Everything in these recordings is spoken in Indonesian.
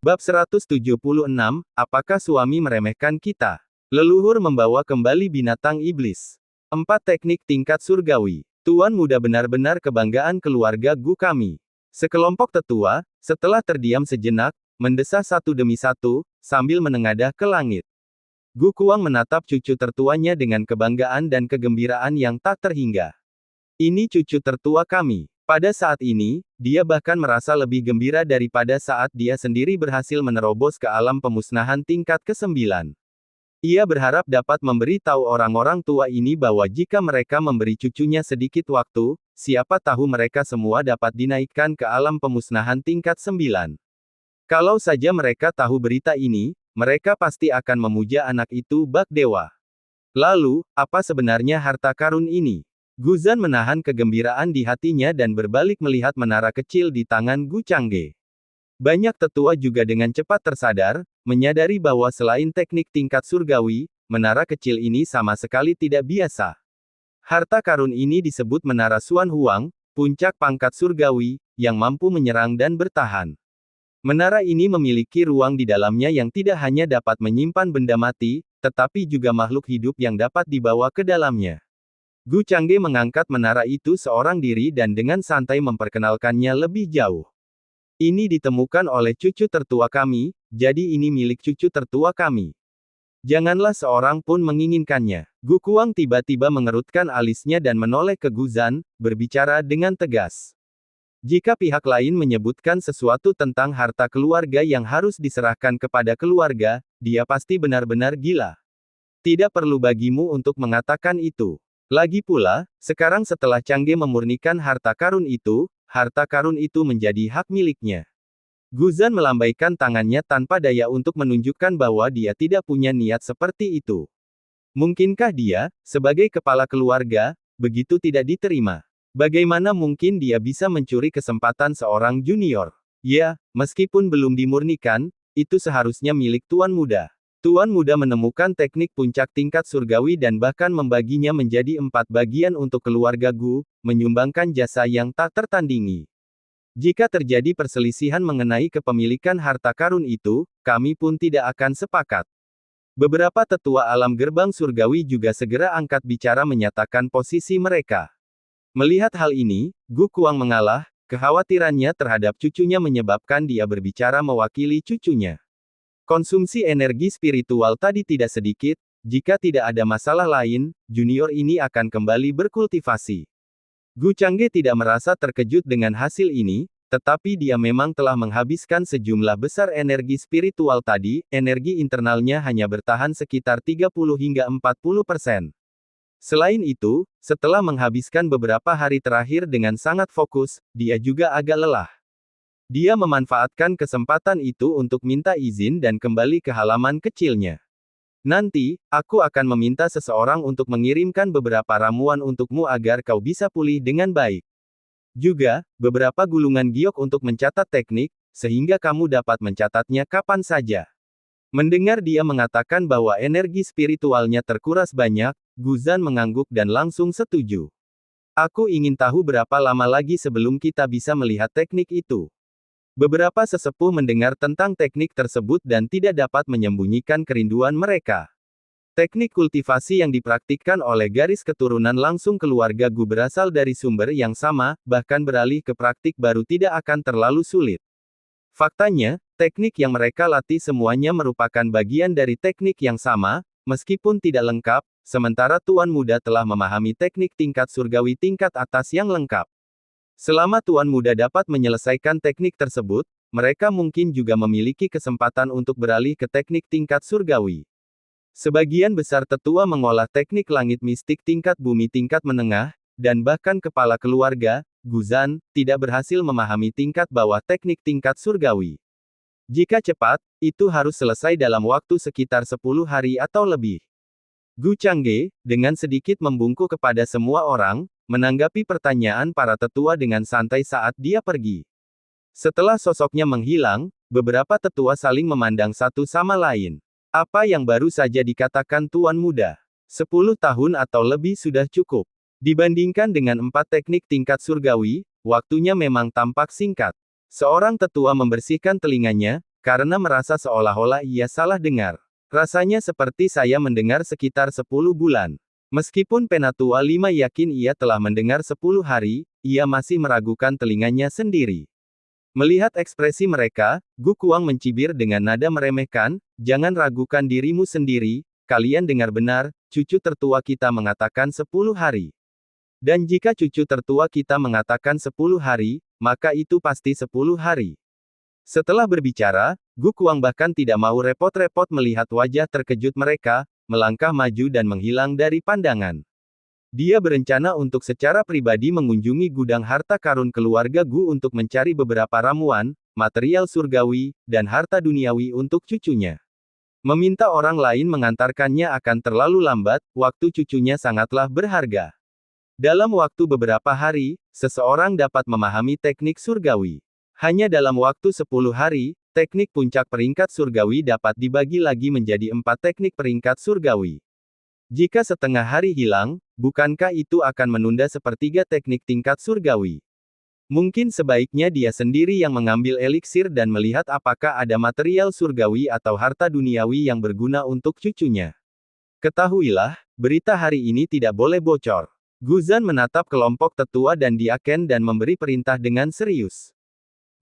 Bab 176, apakah suami meremehkan kita? Leluhur membawa kembali binatang iblis. 4 teknik tingkat surgawi. Tuan muda benar-benar kebanggaan keluarga Gu kami. Sekelompok tetua, setelah terdiam sejenak, mendesah satu demi satu, sambil menengadah ke langit. Gu Kuang menatap cucu tertuanya dengan kebanggaan dan kegembiraan yang tak terhingga. Ini cucu tertua kami. Pada saat ini, dia bahkan merasa lebih gembira daripada saat dia sendiri berhasil menerobos ke alam pemusnahan tingkat ke-9. Ia berharap dapat memberi tahu orang-orang tua ini bahwa jika mereka memberi cucunya sedikit waktu, siapa tahu mereka semua dapat dinaikkan ke alam pemusnahan tingkat 9. Kalau saja mereka tahu berita ini, mereka pasti akan memuja anak itu bak dewa. Lalu, apa sebenarnya harta karun ini? Guzan menahan kegembiraan di hatinya dan berbalik melihat menara kecil di tangan Gu Changge. Banyak tetua juga dengan cepat tersadar, menyadari bahwa selain teknik tingkat surgawi, menara kecil ini sama sekali tidak biasa. Harta karun ini disebut menara Xuan Huang, puncak pangkat surgawi, yang mampu menyerang dan bertahan. Menara ini memiliki ruang di dalamnya yang tidak hanya dapat menyimpan benda mati, tetapi juga makhluk hidup yang dapat dibawa ke dalamnya. Gu Changge mengangkat menara itu seorang diri dan dengan santai memperkenalkannya lebih jauh. Ini ditemukan oleh cucu tertua kami, jadi ini milik cucu tertua kami. Janganlah seorang pun menginginkannya. Gu Kuang tiba-tiba mengerutkan alisnya dan menoleh ke Guzan, berbicara dengan tegas. Jika pihak lain menyebutkan sesuatu tentang harta keluarga yang harus diserahkan kepada keluarga, dia pasti benar-benar gila. Tidak perlu bagimu untuk mengatakan itu. Lagi pula, sekarang setelah Changge memurnikan harta karun itu menjadi hak miliknya. Guzan melambaikan tangannya tanpa daya untuk menunjukkan bahwa dia tidak punya niat seperti itu. Mungkinkah dia, sebagai kepala keluarga, begitu tidak diterima? Bagaimana mungkin dia bisa mencuri kesempatan seorang junior? Ya, meskipun belum dimurnikan, itu seharusnya milik Tuan Muda. Tuan Muda menemukan teknik puncak tingkat surgawi dan bahkan membaginya menjadi 4 bagian untuk keluarga Gu, menyumbangkan jasa yang tak tertandingi. Jika terjadi perselisihan mengenai kepemilikan harta karun itu, kami pun tidak akan sepakat. Beberapa tetua alam gerbang surgawi juga segera angkat bicara menyatakan posisi mereka. Melihat hal ini, Gu Kuang mengalah, kekhawatirannya terhadap cucunya menyebabkan dia berbicara mewakili cucunya. Konsumsi energi spiritual tadi tidak sedikit, jika tidak ada masalah lain, junior ini akan kembali berkultivasi. Gu Changge tidak merasa terkejut dengan hasil ini, tetapi dia memang telah menghabiskan sejumlah besar energi spiritual tadi, energi internalnya hanya bertahan sekitar 30 hingga 40%. Selain itu, setelah menghabiskan beberapa hari terakhir dengan sangat fokus, dia juga agak lelah. Dia memanfaatkan kesempatan itu untuk minta izin dan kembali ke halaman kecilnya. Nanti, aku akan meminta seseorang untuk mengirimkan beberapa ramuan untukmu agar kau bisa pulih dengan baik. Juga, beberapa gulungan giok untuk mencatat teknik, sehingga kamu dapat mencatatnya kapan saja. Mendengar dia mengatakan bahwa energi spiritualnya terkuras banyak, Guzan mengangguk dan langsung setuju. Aku ingin tahu berapa lama lagi sebelum kita bisa melihat teknik itu. Beberapa sesepuh mendengar tentang teknik tersebut dan tidak dapat menyembunyikan kerinduan mereka. Teknik kultivasi yang dipraktikkan oleh garis keturunan langsung keluarga Gu berasal dari sumber yang sama, bahkan beralih ke praktik baru tidak akan terlalu sulit. Faktanya, teknik yang mereka latih semuanya merupakan bagian dari teknik yang sama, meskipun tidak lengkap, sementara Tuan Muda telah memahami teknik tingkat surgawi tingkat atas yang lengkap. Selama Tuan Muda dapat menyelesaikan teknik tersebut, mereka mungkin juga memiliki kesempatan untuk beralih ke teknik tingkat surgawi. Sebagian besar tetua mengolah teknik langit mistik tingkat bumi tingkat menengah, dan bahkan kepala keluarga, Guzan, tidak berhasil memahami tingkat bawah teknik tingkat surgawi. Jika cepat, itu harus selesai dalam waktu sekitar 10 hari atau lebih. Gu Changge, dengan sedikit membungkuk kepada semua orang, menanggapi pertanyaan para tetua dengan santai saat dia pergi. Setelah sosoknya menghilang, beberapa tetua saling memandang satu sama lain. Apa yang baru saja dikatakan Tuan Muda? 10 tahun atau lebih sudah cukup. Dibandingkan dengan 4 teknik tingkat surgawi, waktunya memang tampak singkat. Seorang tetua membersihkan telinganya, karena merasa seolah-olah ia salah dengar. Rasanya seperti saya mendengar sekitar 10 bulan. Meskipun Penatua 5 yakin ia telah mendengar 10 hari, ia masih meragukan telinganya sendiri. Melihat ekspresi mereka, Gu Kuang mencibir dengan nada meremehkan, "Jangan ragukan dirimu sendiri, kalian dengar benar, cucu tertua kita mengatakan 10 hari. Dan jika cucu tertua kita mengatakan 10 hari, maka itu pasti 10 hari." Setelah berbicara, Gu Kuang bahkan tidak mau repot-repot melihat wajah terkejut mereka, melangkah maju dan menghilang dari pandangan. Dia berencana untuk secara pribadi mengunjungi gudang harta karun keluarga Gu untuk mencari beberapa ramuan, material surgawi, dan harta duniawi untuk cucunya. Meminta orang lain mengantarkannya akan terlalu lambat, waktu cucunya sangatlah berharga. Dalam waktu beberapa hari, seseorang dapat memahami teknik surgawi. Hanya dalam waktu 10 hari, teknik puncak peringkat surgawi dapat dibagi lagi menjadi 4 teknik peringkat surgawi. Jika setengah hari hilang, bukankah itu akan menunda sepertiga teknik tingkat surgawi? Mungkin sebaiknya dia sendiri yang mengambil eliksir dan melihat apakah ada material surgawi atau harta duniawi yang berguna untuk cucunya. Ketahuilah, berita hari ini tidak boleh bocor. Guzan menatap kelompok tetua dan diaken dan memberi perintah dengan serius.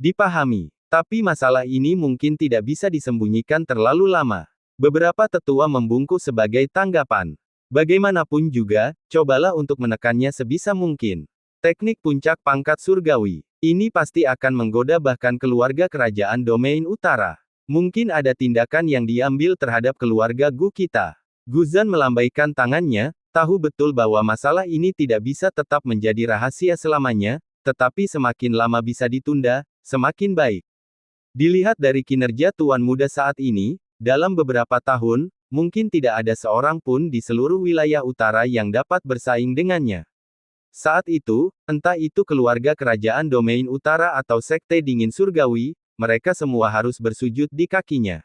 Dipahami. Tapi masalah ini mungkin tidak bisa disembunyikan terlalu lama. Beberapa tetua membungkuk sebagai tanggapan. Bagaimanapun juga, cobalah untuk menekannya sebisa mungkin. Teknik puncak pangkat surgawi. Ini pasti akan menggoda bahkan keluarga kerajaan domain utara. Mungkin ada tindakan yang diambil terhadap keluarga Gu kita. Guzan melambaikan tangannya, tahu betul bahwa masalah ini tidak bisa tetap menjadi rahasia selamanya, tetapi semakin lama bisa ditunda, semakin baik. Dilihat dari kinerja Tuan Muda saat ini, dalam beberapa tahun, mungkin tidak ada seorang pun di seluruh wilayah utara yang dapat bersaing dengannya. Saat itu, entah itu keluarga kerajaan domain utara atau sekte dingin surgawi, mereka semua harus bersujud di kakinya.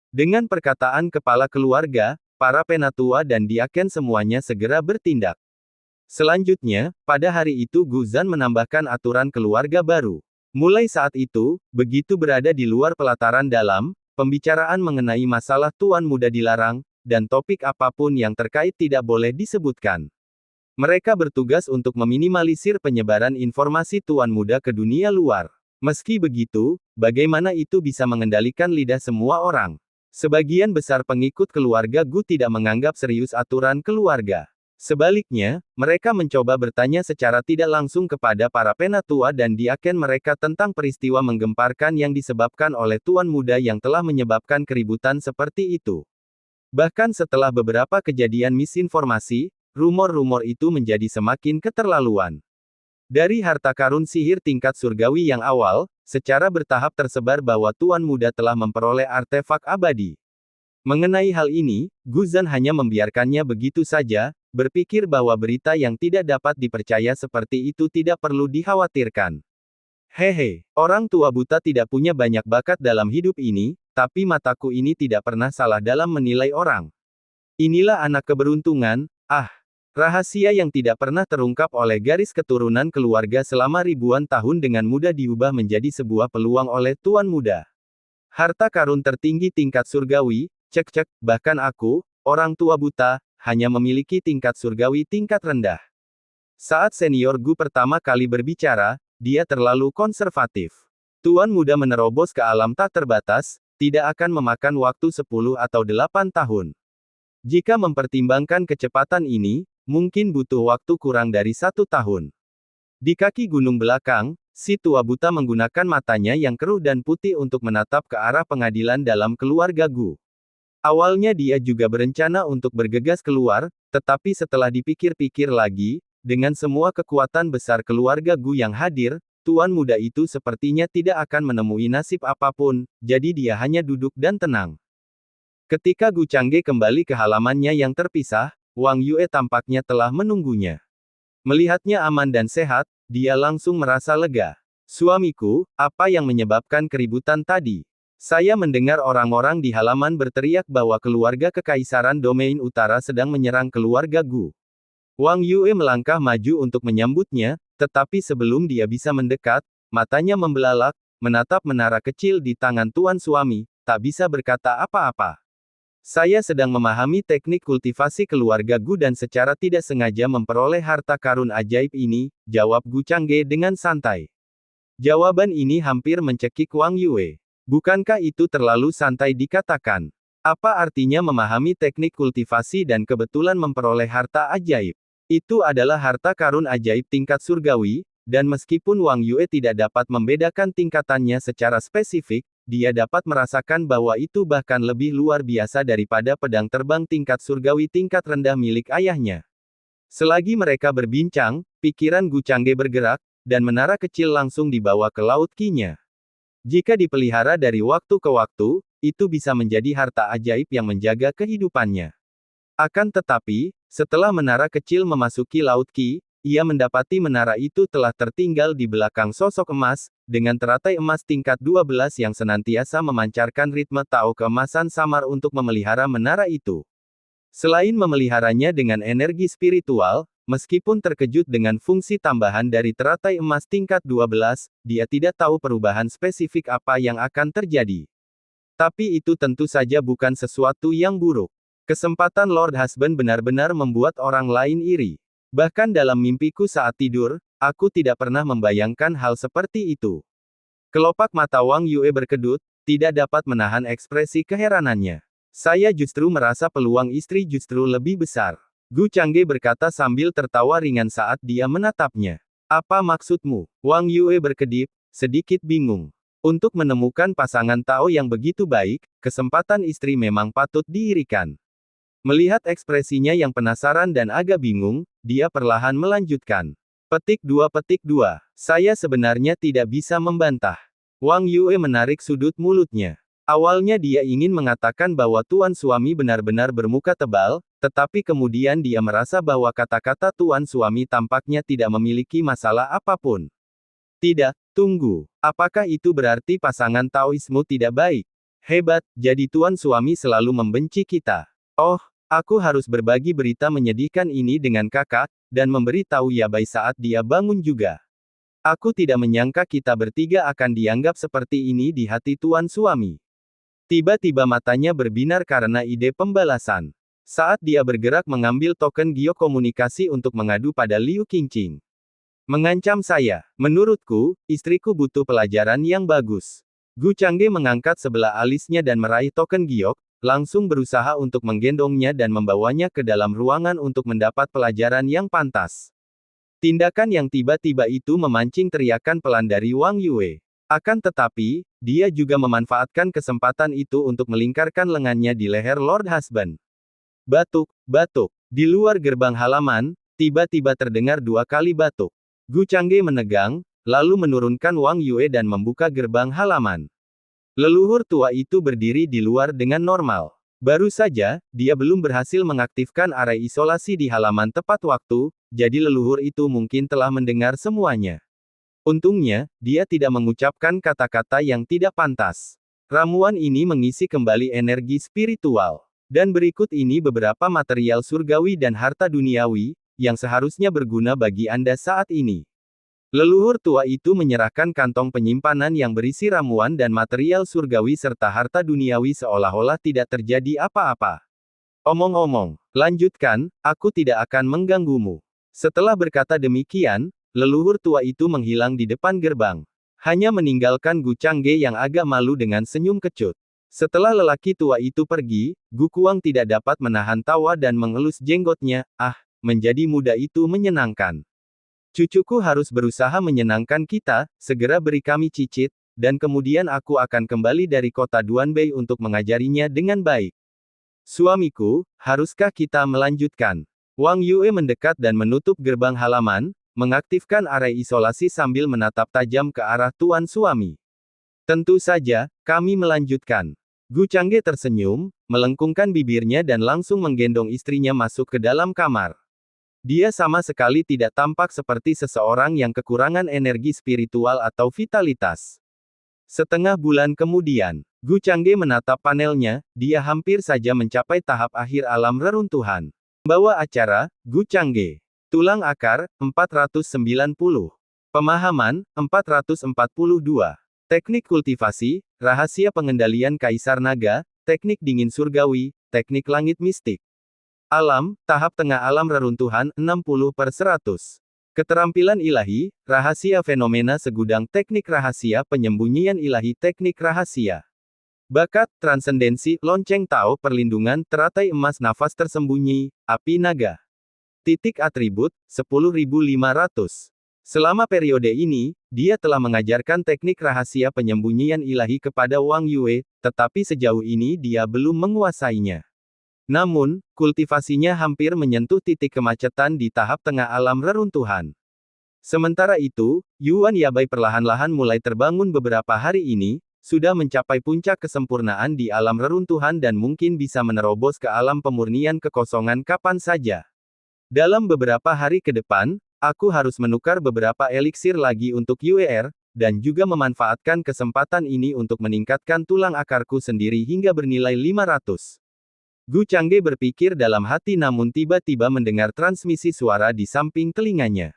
Dengan perkataan kepala keluarga, para penatua dan diaken semuanya segera bertindak. Selanjutnya, pada hari itu Guzan menambahkan aturan keluarga baru. Mulai saat itu, begitu berada di luar pelataran dalam, pembicaraan mengenai masalah Tuan Muda dilarang, dan topik apapun yang terkait tidak boleh disebutkan. Mereka bertugas untuk meminimalisir penyebaran informasi Tuan Muda ke dunia luar. Meski begitu, bagaimana itu bisa mengendalikan lidah semua orang? Sebagian besar pengikut keluarga Gu tidak menganggap serius aturan keluarga. Sebaliknya, mereka mencoba bertanya secara tidak langsung kepada para penatua dan diaken mereka tentang peristiwa menggemparkan yang disebabkan oleh Tuan Muda yang telah menyebabkan keributan seperti itu. Bahkan setelah beberapa kejadian misinformasi, rumor-rumor itu menjadi semakin keterlaluan. Dari harta karun sihir tingkat surgawi yang awal, secara bertahap tersebar bahwa Tuan Muda telah memperoleh artefak abadi. Mengenai hal ini, Guzan hanya membiarkannya begitu saja, berpikir bahwa berita yang tidak dapat dipercaya seperti itu tidak perlu dikhawatirkan. Hehe, orang tua buta tidak punya banyak bakat dalam hidup ini, tapi mataku ini tidak pernah salah dalam menilai orang. Inilah anak keberuntungan, rahasia yang tidak pernah terungkap oleh garis keturunan keluarga selama ribuan tahun dengan mudah diubah menjadi sebuah peluang oleh Tuan Muda. Harta karun tertinggi tingkat surgawi, cek-cek, bahkan aku, orang tua buta, hanya memiliki tingkat surgawi tingkat rendah. Saat senior Gu pertama kali berbicara, dia terlalu konservatif. Tuan Muda menerobos ke alam tak terbatas, tidak akan memakan waktu 10 atau 8 tahun. Jika mempertimbangkan kecepatan ini, mungkin butuh waktu kurang dari 1 tahun. Di kaki gunung belakang, si tua buta menggunakan matanya yang keruh dan putih untuk menatap ke arah pengadilan dalam keluarga Gu. Awalnya dia juga berencana untuk bergegas keluar, tetapi setelah dipikir-pikir lagi, dengan semua kekuatan besar keluarga Gu yang hadir, Tuan Muda itu sepertinya tidak akan menemui nasib apapun, jadi dia hanya duduk dan tenang. Ketika Gu Changge kembali ke halamannya yang terpisah, Wang Yue tampaknya telah menunggunya. Melihatnya aman dan sehat, dia langsung merasa lega. Suamiku, apa yang menyebabkan keributan tadi? Saya mendengar orang-orang di halaman berteriak bahwa keluarga Kekaisaran Domain Utara sedang menyerang keluarga Gu. Wang Yue melangkah maju untuk menyambutnya, tetapi sebelum dia bisa mendekat, matanya membelalak, menatap menara kecil di tangan tuan suami, tak bisa berkata apa-apa. Saya sedang memahami teknik kultivasi keluarga Gu dan secara tidak sengaja memperoleh harta karun ajaib ini, jawab Gu Changge dengan santai. Jawaban ini hampir mencekik Wang Yue. Bukankah itu terlalu santai dikatakan? Apa artinya memahami teknik kultivasi dan kebetulan memperoleh harta ajaib? Itu adalah harta karun ajaib tingkat surgawi, dan meskipun Wang Yue tidak dapat membedakan tingkatannya secara spesifik, dia dapat merasakan bahwa itu bahkan lebih luar biasa daripada pedang terbang tingkat surgawi tingkat rendah milik ayahnya. Selagi mereka berbincang, pikiran Gu Changge bergerak, dan menara kecil langsung dibawa ke laut Qi-nya. Jika dipelihara dari waktu ke waktu, itu bisa menjadi harta ajaib yang menjaga kehidupannya. Akan tetapi, setelah menara kecil memasuki laut Qi, ia mendapati menara itu telah tertinggal di belakang sosok emas, dengan teratai emas tingkat 12 yang senantiasa memancarkan ritme Tao keemasan samar untuk memelihara menara itu. Selain memeliharanya dengan energi spiritual, meskipun terkejut dengan fungsi tambahan dari teratai emas tingkat 12, dia tidak tahu perubahan spesifik apa yang akan terjadi. Tapi itu tentu saja bukan sesuatu yang buruk. Kesempatan Lord Husband benar-benar membuat orang lain iri. Bahkan dalam mimpiku saat tidur, aku tidak pernah membayangkan hal seperti itu. Kelopak mata Wang Yue berkedut, tidak dapat menahan ekspresi keheranannya. Saya justru merasa peluang istri justru lebih besar. Gu Changge berkata sambil tertawa ringan saat dia menatapnya. Apa maksudmu? Wang Yue berkedip, sedikit bingung. Untuk menemukan pasangan Tao yang begitu baik, kesempatan istri memang patut diirikan. Melihat ekspresinya yang penasaran dan agak bingung, dia perlahan melanjutkan. Petik 2. Saya sebenarnya tidak bisa membantah. Wang Yue menarik sudut mulutnya. Awalnya dia ingin mengatakan bahwa tuan suami benar-benar bermuka tebal, tetapi kemudian dia merasa bahwa kata-kata tuan suami tampaknya tidak memiliki masalah apapun. Tidak, tunggu. Apakah itu berarti pasangan Taoisme tidak baik? Hebat, jadi tuan suami selalu membenci kita. Oh, aku harus berbagi berita menyedihkan ini dengan kakak, dan memberi tahu Yabai saat dia bangun juga. Aku tidak menyangka kita bertiga akan dianggap seperti ini di hati tuan suami. Tiba-tiba matanya berbinar karena ide pembalasan. Saat dia bergerak mengambil token giok komunikasi untuk mengadu pada Liu Qingqing. Mengancam saya. Menurutku, istriku butuh pelajaran yang bagus. Gu Changge mengangkat sebelah alisnya dan meraih token giok, langsung berusaha untuk menggendongnya dan membawanya ke dalam ruangan untuk mendapat pelajaran yang pantas. Tindakan yang tiba-tiba itu memancing teriakan pelan dari Wang Yue. Akan tetapi, dia juga memanfaatkan kesempatan itu untuk melingkarkan lengannya di leher Lord Husband. Batuk, batuk. Di luar gerbang halaman, tiba-tiba terdengar 2 kali batuk. Gu Changge menegang, lalu menurunkan Wang Yue dan membuka gerbang halaman. Leluhur tua itu berdiri di luar dengan normal. Baru saja, dia belum berhasil mengaktifkan area isolasi di halaman tepat waktu, jadi leluhur itu mungkin telah mendengar semuanya. Untungnya, dia tidak mengucapkan kata-kata yang tidak pantas. Ramuan ini mengisi kembali energi spiritual. Dan berikut ini beberapa material surgawi dan harta duniawi, yang seharusnya berguna bagi Anda saat ini. Leluhur tua itu menyerahkan kantong penyimpanan yang berisi ramuan dan material surgawi serta harta duniawi seolah-olah tidak terjadi apa-apa. Omong-omong, lanjutkan, aku tidak akan mengganggumu. Setelah berkata demikian, leluhur tua itu menghilang di depan gerbang. Hanya meninggalkan Gu Changge yang agak malu dengan senyum kecut. Setelah lelaki tua itu pergi, Gu Kuang tidak dapat menahan tawa dan mengelus jenggotnya. Menjadi muda itu menyenangkan. Cucuku harus berusaha menyenangkan kita, segera beri kami cicit, dan kemudian aku akan kembali dari kota Duanbei untuk mengajarinya dengan baik. Suamiku, haruskah kita melanjutkan? Wang Yue mendekat dan menutup gerbang halaman, mengaktifkan area isolasi sambil menatap tajam ke arah tuan suami. Tentu saja, kami melanjutkan. Gu Changge tersenyum, melengkungkan bibirnya dan langsung menggendong istrinya masuk ke dalam kamar. Dia sama sekali tidak tampak seperti seseorang yang kekurangan energi spiritual atau vitalitas. Setengah bulan kemudian, Gu Changge menatap panelnya, dia hampir saja mencapai tahap akhir alam reruntuhan. Pembawa acara, Gu Changge. Tulang akar, 490. Pemahaman, 442. Teknik kultivasi, rahasia pengendalian Kaisar Naga, teknik dingin surgawi, teknik langit mistik. Alam, tahap tengah alam reruntuhan, 60/100. Keterampilan ilahi, rahasia fenomena segudang teknik rahasia penyembunyian ilahi teknik rahasia. Bakat, transendensi, lonceng Tao perlindungan, teratai emas nafas tersembunyi, api naga. Titik atribut, 10.500. Selama periode ini, dia telah mengajarkan teknik rahasia penyembunyian ilahi kepada Wang Yue, tetapi sejauh ini dia belum menguasainya. Namun, kultivasinya hampir menyentuh titik kemacetan di tahap tengah alam reruntuhan. Sementara itu, Yuan Yabai perlahan-lahan mulai terbangun beberapa hari ini, sudah mencapai puncak kesempurnaan di alam reruntuhan dan mungkin bisa menerobos ke alam pemurnian kekosongan kapan saja. Dalam beberapa hari ke depan, aku harus menukar beberapa eliksir lagi untuk UER, dan juga memanfaatkan kesempatan ini untuk meningkatkan tulang akarku sendiri hingga bernilai 500. Gu Changge berpikir dalam hati namun tiba-tiba mendengar transmisi suara di samping telinganya.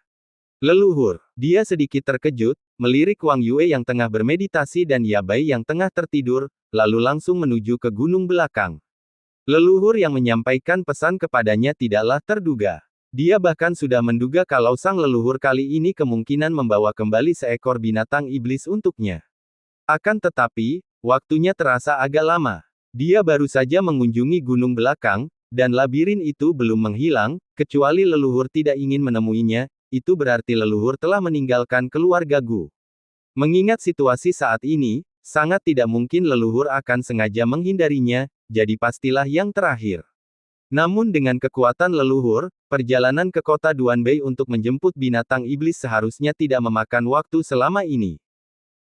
Leluhur. Dia sedikit terkejut, melirik Wang Yue yang tengah bermeditasi dan Yabai yang tengah tertidur, lalu langsung menuju ke gunung belakang. Leluhur yang menyampaikan pesan kepadanya tidaklah terduga. Dia bahkan sudah menduga kalau sang leluhur kali ini kemungkinan membawa kembali seekor binatang iblis untuknya. Akan tetapi, waktunya terasa agak lama. Dia baru saja mengunjungi gunung belakang, dan labirin itu belum menghilang, kecuali leluhur tidak ingin menemuinya, itu berarti leluhur telah meninggalkan keluarga Gu. Mengingat situasi saat ini, sangat tidak mungkin leluhur akan sengaja menghindarinya, jadi pastilah yang terakhir. Namun dengan kekuatan leluhur, perjalanan ke kota Duanbei untuk menjemput binatang iblis seharusnya tidak memakan waktu selama ini.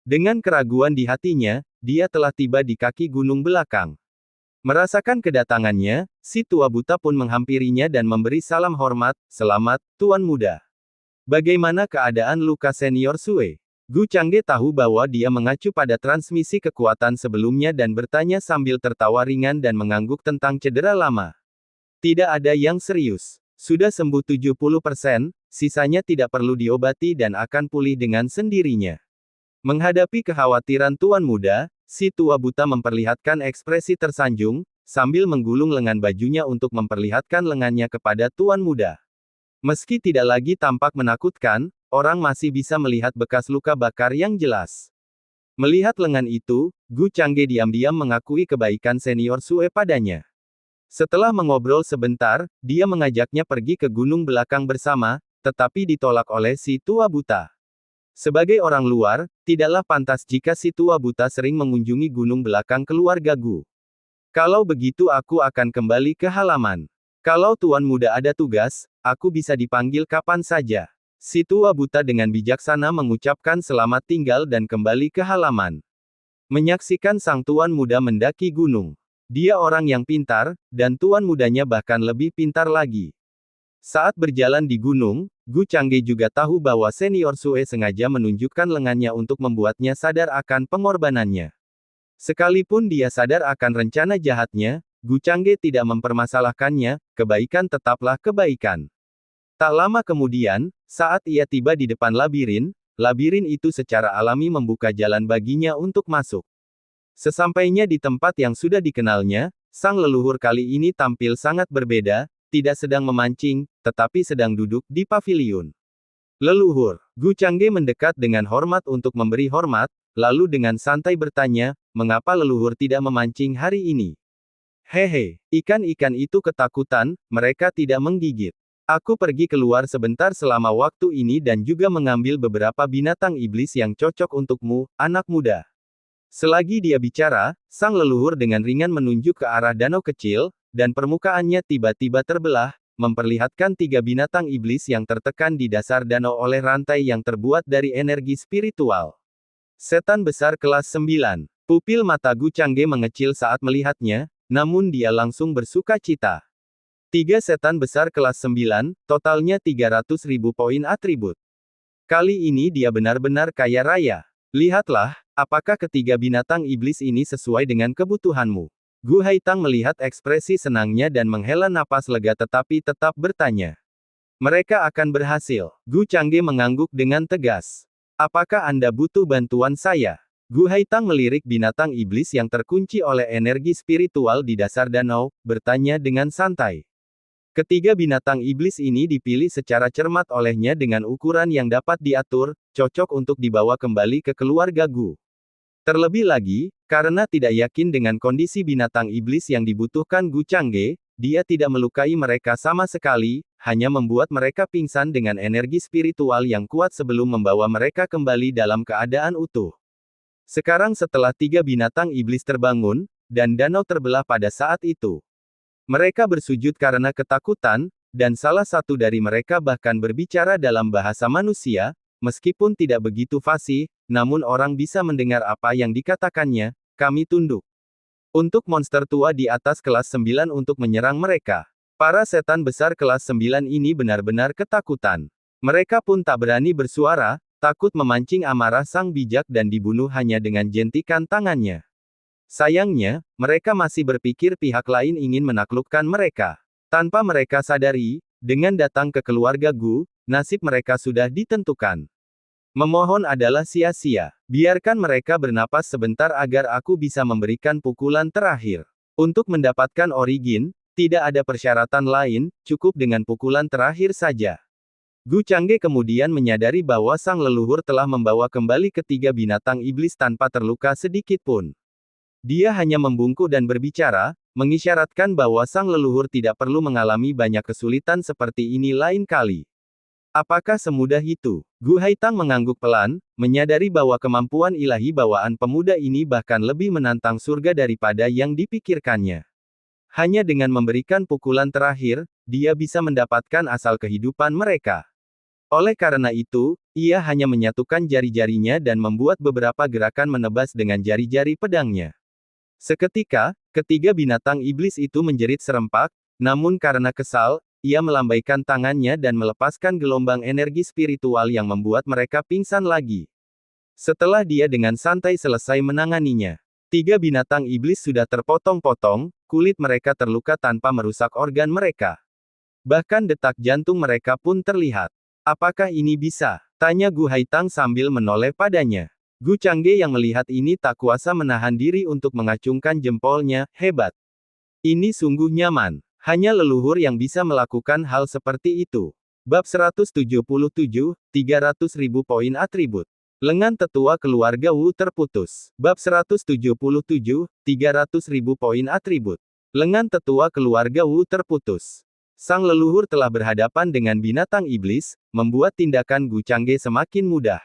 Dengan keraguan di hatinya, dia telah tiba di kaki gunung belakang. Merasakan kedatangannya, si tua buta pun menghampirinya dan memberi salam hormat, "Selamat, Tuan Muda. Bagaimana keadaan luka senior Sue?" Gu Changge tahu bahwa dia mengacu pada transmisi kekuatan sebelumnya dan bertanya sambil tertawa ringan dan mengangguk tentang cedera lama. "Tidak ada yang serius. Sudah sembuh 70%, sisanya tidak perlu diobati dan akan pulih dengan sendirinya." Menghadapi kekhawatiran Tuan Muda, si tua buta memperlihatkan ekspresi tersanjung, sambil menggulung lengan bajunya untuk memperlihatkan lengannya kepada Tuan Muda. Meski tidak lagi tampak menakutkan, orang masih bisa melihat bekas luka bakar yang jelas. Melihat lengan itu, Gu Changge diam-diam mengakui kebaikan senior Sue padanya. Setelah mengobrol sebentar, dia mengajaknya pergi ke gunung belakang bersama, tetapi ditolak oleh si tua buta. Sebagai orang luar, tidaklah pantas jika si tua buta sering mengunjungi gunung belakang keluarga Gu. "Kalau begitu aku akan kembali ke halaman. Kalau Tuan Muda ada tugas, aku bisa dipanggil kapan saja." Si tua buta dengan bijaksana mengucapkan selamat tinggal dan kembali ke halaman. Menyaksikan sang Tuan Muda mendaki gunung. Dia orang yang pintar, dan Tuan Mudanya bahkan lebih pintar lagi. Saat berjalan di gunung, Gu Changge juga tahu bahwa senior Sue sengaja menunjukkan lengannya untuk membuatnya sadar akan pengorbanannya. Sekalipun dia sadar akan rencana jahatnya, Gu Changge tidak mempermasalahkannya, kebaikan tetaplah kebaikan. Tak lama kemudian, saat ia tiba di depan labirin, labirin itu secara alami membuka jalan baginya untuk masuk. Sesampainya di tempat yang sudah dikenalnya, sang leluhur kali ini tampil sangat berbeda, tidak sedang memancing, tetapi sedang duduk di paviliun. "Leluhur." Gu Changge mendekat dengan hormat untuk memberi hormat, lalu dengan santai bertanya, "Mengapa leluhur tidak memancing hari ini?" "Hehe, ikan-ikan itu ketakutan, mereka tidak menggigit. Aku pergi keluar sebentar selama waktu ini dan juga mengambil beberapa binatang iblis yang cocok untukmu, anak muda." Selagi dia bicara, sang leluhur dengan ringan menunjuk ke arah danau kecil, dan permukaannya tiba-tiba terbelah, memperlihatkan 3 binatang iblis yang tertekan di dasar danau oleh rantai yang terbuat dari energi spiritual. Setan besar kelas 9. Pupil mata Gu Changge mengecil saat melihatnya, namun dia langsung bersuka cita. 3 setan besar kelas 9, totalnya 300.000 poin atribut. Kali ini dia benar-benar kaya raya. Lihatlah, apakah ketiga binatang iblis ini sesuai dengan kebutuhanmu? Gu Haitang melihat ekspresi senangnya dan menghela napas lega tetapi tetap bertanya. "Mereka akan berhasil." Gu Changge mengangguk dengan tegas. "Apakah Anda butuh bantuan saya?" Gu Haitang melirik binatang iblis yang terkunci oleh energi spiritual di dasar danau, bertanya dengan santai. Ketiga binatang iblis ini dipilih secara cermat olehnya dengan ukuran yang dapat diatur, cocok untuk dibawa kembali ke keluarga Gu. Terlebih lagi, karena tidak yakin dengan kondisi binatang iblis yang dibutuhkan Gu Changge, dia tidak melukai mereka sama sekali, hanya membuat mereka pingsan dengan energi spiritual yang kuat sebelum membawa mereka kembali dalam keadaan utuh. Sekarang setelah tiga binatang iblis terbangun, dan danau terbelah pada saat itu. Mereka bersujud karena ketakutan, dan salah satu dari mereka bahkan berbicara dalam bahasa manusia, meskipun tidak begitu fasih, namun orang bisa mendengar apa yang dikatakannya, kami tunduk. Untuk monster tua di atas kelas 9 untuk menyerang mereka. Para setan besar kelas 9 ini benar-benar ketakutan. Mereka pun tak berani bersuara, takut memancing amarah sang bijak dan dibunuh hanya dengan jentikan tangannya. Sayangnya, mereka masih berpikir pihak lain ingin menaklukkan mereka. Tanpa mereka sadari, dengan datang ke keluarga Gu, nasib mereka sudah ditentukan. Memohon adalah sia-sia. Biarkan mereka bernapas sebentar agar aku bisa memberikan pukulan terakhir. Untuk mendapatkan origin, tidak ada persyaratan lain, cukup dengan pukulan terakhir saja. Gu Changge kemudian menyadari bahwa sang leluhur telah membawa kembali ketiga binatang iblis tanpa terluka sedikit pun. Dia hanya membungkuk dan berbicara, mengisyaratkan bahwa sang leluhur tidak perlu mengalami banyak kesulitan seperti ini lain kali. Apakah semudah itu? Gu Haitang mengangguk pelan, menyadari bahwa kemampuan ilahi bawaan pemuda ini bahkan lebih menantang surga daripada yang dipikirkannya. Hanya dengan memberikan pukulan terakhir, dia bisa mendapatkan asal kehidupan mereka. Oleh karena itu, ia hanya menyatukan jari-jarinya dan membuat beberapa gerakan menebas dengan jari-jari pedangnya. Seketika, ketiga binatang iblis itu menjerit serempak, namun karena kesal, ia melambaikan tangannya dan melepaskan gelombang energi spiritual yang membuat mereka pingsan lagi. Setelah dia dengan santai selesai menanganinya, tiga binatang iblis sudah terpotong-potong, kulit mereka terluka tanpa merusak organ mereka. Bahkan detak jantung mereka pun terlihat. Apakah ini bisa? Tanya Gu Haitang sambil menoleh padanya. Gu Changge yang melihat ini tak kuasa menahan diri untuk mengacungkan jempolnya, hebat. Ini sungguh nyaman. Hanya leluhur yang bisa melakukan hal seperti itu. Bab 177, 300.000 poin atribut. Lengan tetua keluarga Wu terputus. Bab 177, 300.000 poin atribut. Lengan tetua keluarga Wu terputus. Sang leluhur telah berhadapan dengan binatang iblis, membuat tindakan Gu Changge semakin mudah.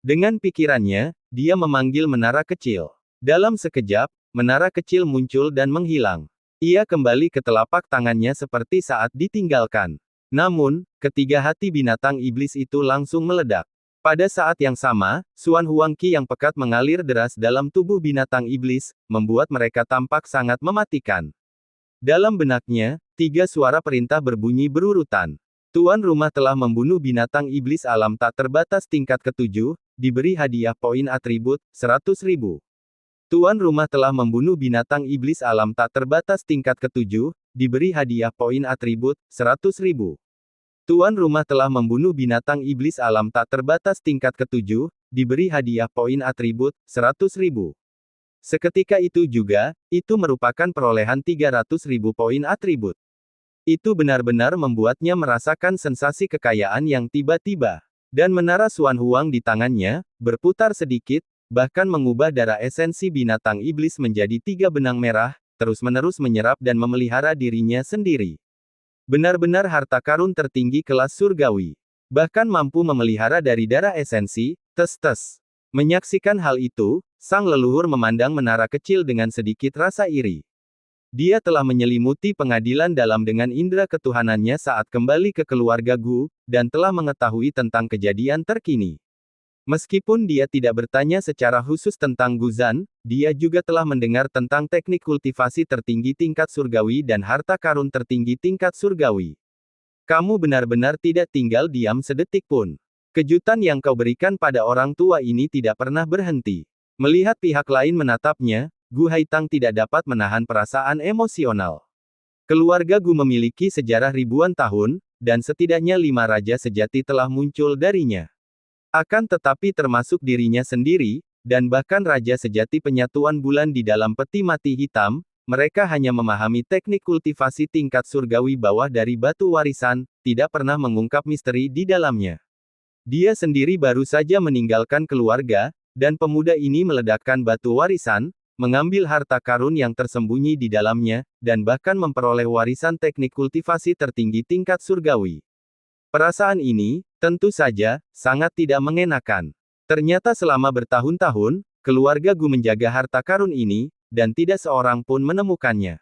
Dengan pikirannya, dia memanggil menara kecil. Dalam sekejap, menara kecil muncul dan menghilang. Ia kembali ke telapak tangannya seperti saat ditinggalkan. Namun, ketiga hati binatang iblis itu langsung meledak. Pada saat yang sama, Suan Huangqi yang pekat mengalir deras dalam tubuh binatang iblis, membuat mereka tampak sangat mematikan. Dalam benaknya, tiga suara perintah berbunyi berurutan. Tuan rumah telah membunuh binatang iblis alam tak terbatas tingkat ke-7, diberi hadiah poin atribut, 100.000. Tuan rumah telah membunuh binatang iblis alam tak terbatas tingkat ke-7, diberi hadiah poin atribut, 100.000. Tuan rumah telah membunuh binatang iblis alam tak terbatas tingkat ke-7, diberi hadiah poin atribut, 100.000. Seketika itu juga, itu merupakan perolehan 300.000 poin atribut. Itu benar-benar membuatnya merasakan sensasi kekayaan yang tiba-tiba. Dan menara Suan Huang di tangannya, berputar sedikit, bahkan mengubah darah esensi binatang iblis menjadi 3 benang merah, terus-menerus menyerap dan memelihara dirinya sendiri. Benar-benar harta karun tertinggi kelas surgawi. Bahkan mampu memelihara dari darah esensi, tes-tes. Menyaksikan hal itu, sang leluhur memandang menara kecil dengan sedikit rasa iri. Dia telah menyelimuti pengadilan dalam dengan indera ketuhanannya saat kembali ke keluarga Gu, dan telah mengetahui tentang kejadian terkini. Meskipun dia tidak bertanya secara khusus tentang Guzan, dia juga telah mendengar tentang teknik kultivasi tertinggi tingkat surgawi dan harta karun tertinggi tingkat surgawi. Kamu benar-benar tidak tinggal diam sedetik pun. Kejutan yang kau berikan pada orang tua ini tidak pernah berhenti. Melihat pihak lain menatapnya, Gu Haitang tidak dapat menahan perasaan emosional. Keluarga Gu memiliki sejarah ribuan tahun, dan setidaknya 5 raja sejati telah muncul darinya. Akan tetapi termasuk dirinya sendiri, dan bahkan Raja Sejati Penyatuan Bulan di dalam peti mati hitam, mereka hanya memahami teknik kultivasi tingkat surgawi bawah dari batu warisan, tidak pernah mengungkap misteri di dalamnya. Dia sendiri baru saja meninggalkan keluarga, dan pemuda ini meledakkan batu warisan, mengambil harta karun yang tersembunyi di dalamnya, dan bahkan memperoleh warisan teknik kultivasi tertinggi tingkat surgawi. Perasaan ini, tentu saja, sangat tidak mengenakan. Ternyata selama bertahun-tahun, keluarga Gu menjaga harta karun ini, dan tidak seorang pun menemukannya.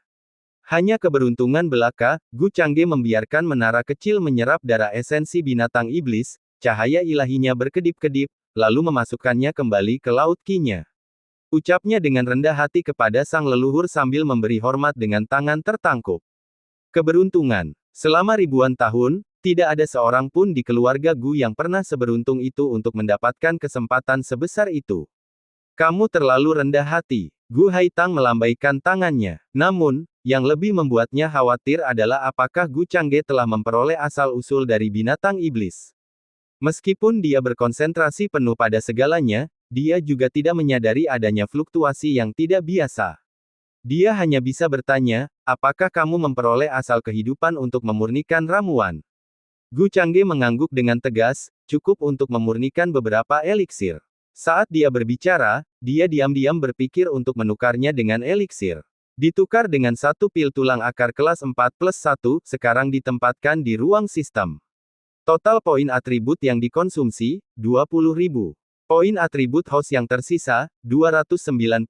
Hanya keberuntungan belaka, Gu Changge membiarkan menara kecil menyerap darah esensi binatang iblis, cahaya ilahinya berkedip-kedip, lalu memasukkannya kembali ke laut Qi-nya. Ucapnya dengan rendah hati kepada sang leluhur sambil memberi hormat dengan tangan tertangkup. Keberuntungan. Selama ribuan tahun, tidak ada seorang pun di keluarga Gu yang pernah seberuntung itu untuk mendapatkan kesempatan sebesar itu. Kamu terlalu rendah hati. Gu Haitang melambaikan tangannya. Namun, yang lebih membuatnya khawatir adalah apakah Gu Changge telah memperoleh asal-usul dari binatang iblis. Meskipun dia berkonsentrasi penuh pada segalanya, dia juga tidak menyadari adanya fluktuasi yang tidak biasa. Dia hanya bisa bertanya, apakah kamu memperoleh asal kehidupan untuk memurnikan ramuan? Gu Changge mengangguk dengan tegas, cukup untuk memurnikan beberapa eliksir. Saat dia berbicara, dia diam-diam berpikir untuk menukarnya dengan eliksir. Ditukar dengan satu pil tulang akar kelas 4+1, sekarang ditempatkan di ruang sistem. Total poin atribut yang dikonsumsi, 20.000. Poin atribut host yang tersisa, 290.500.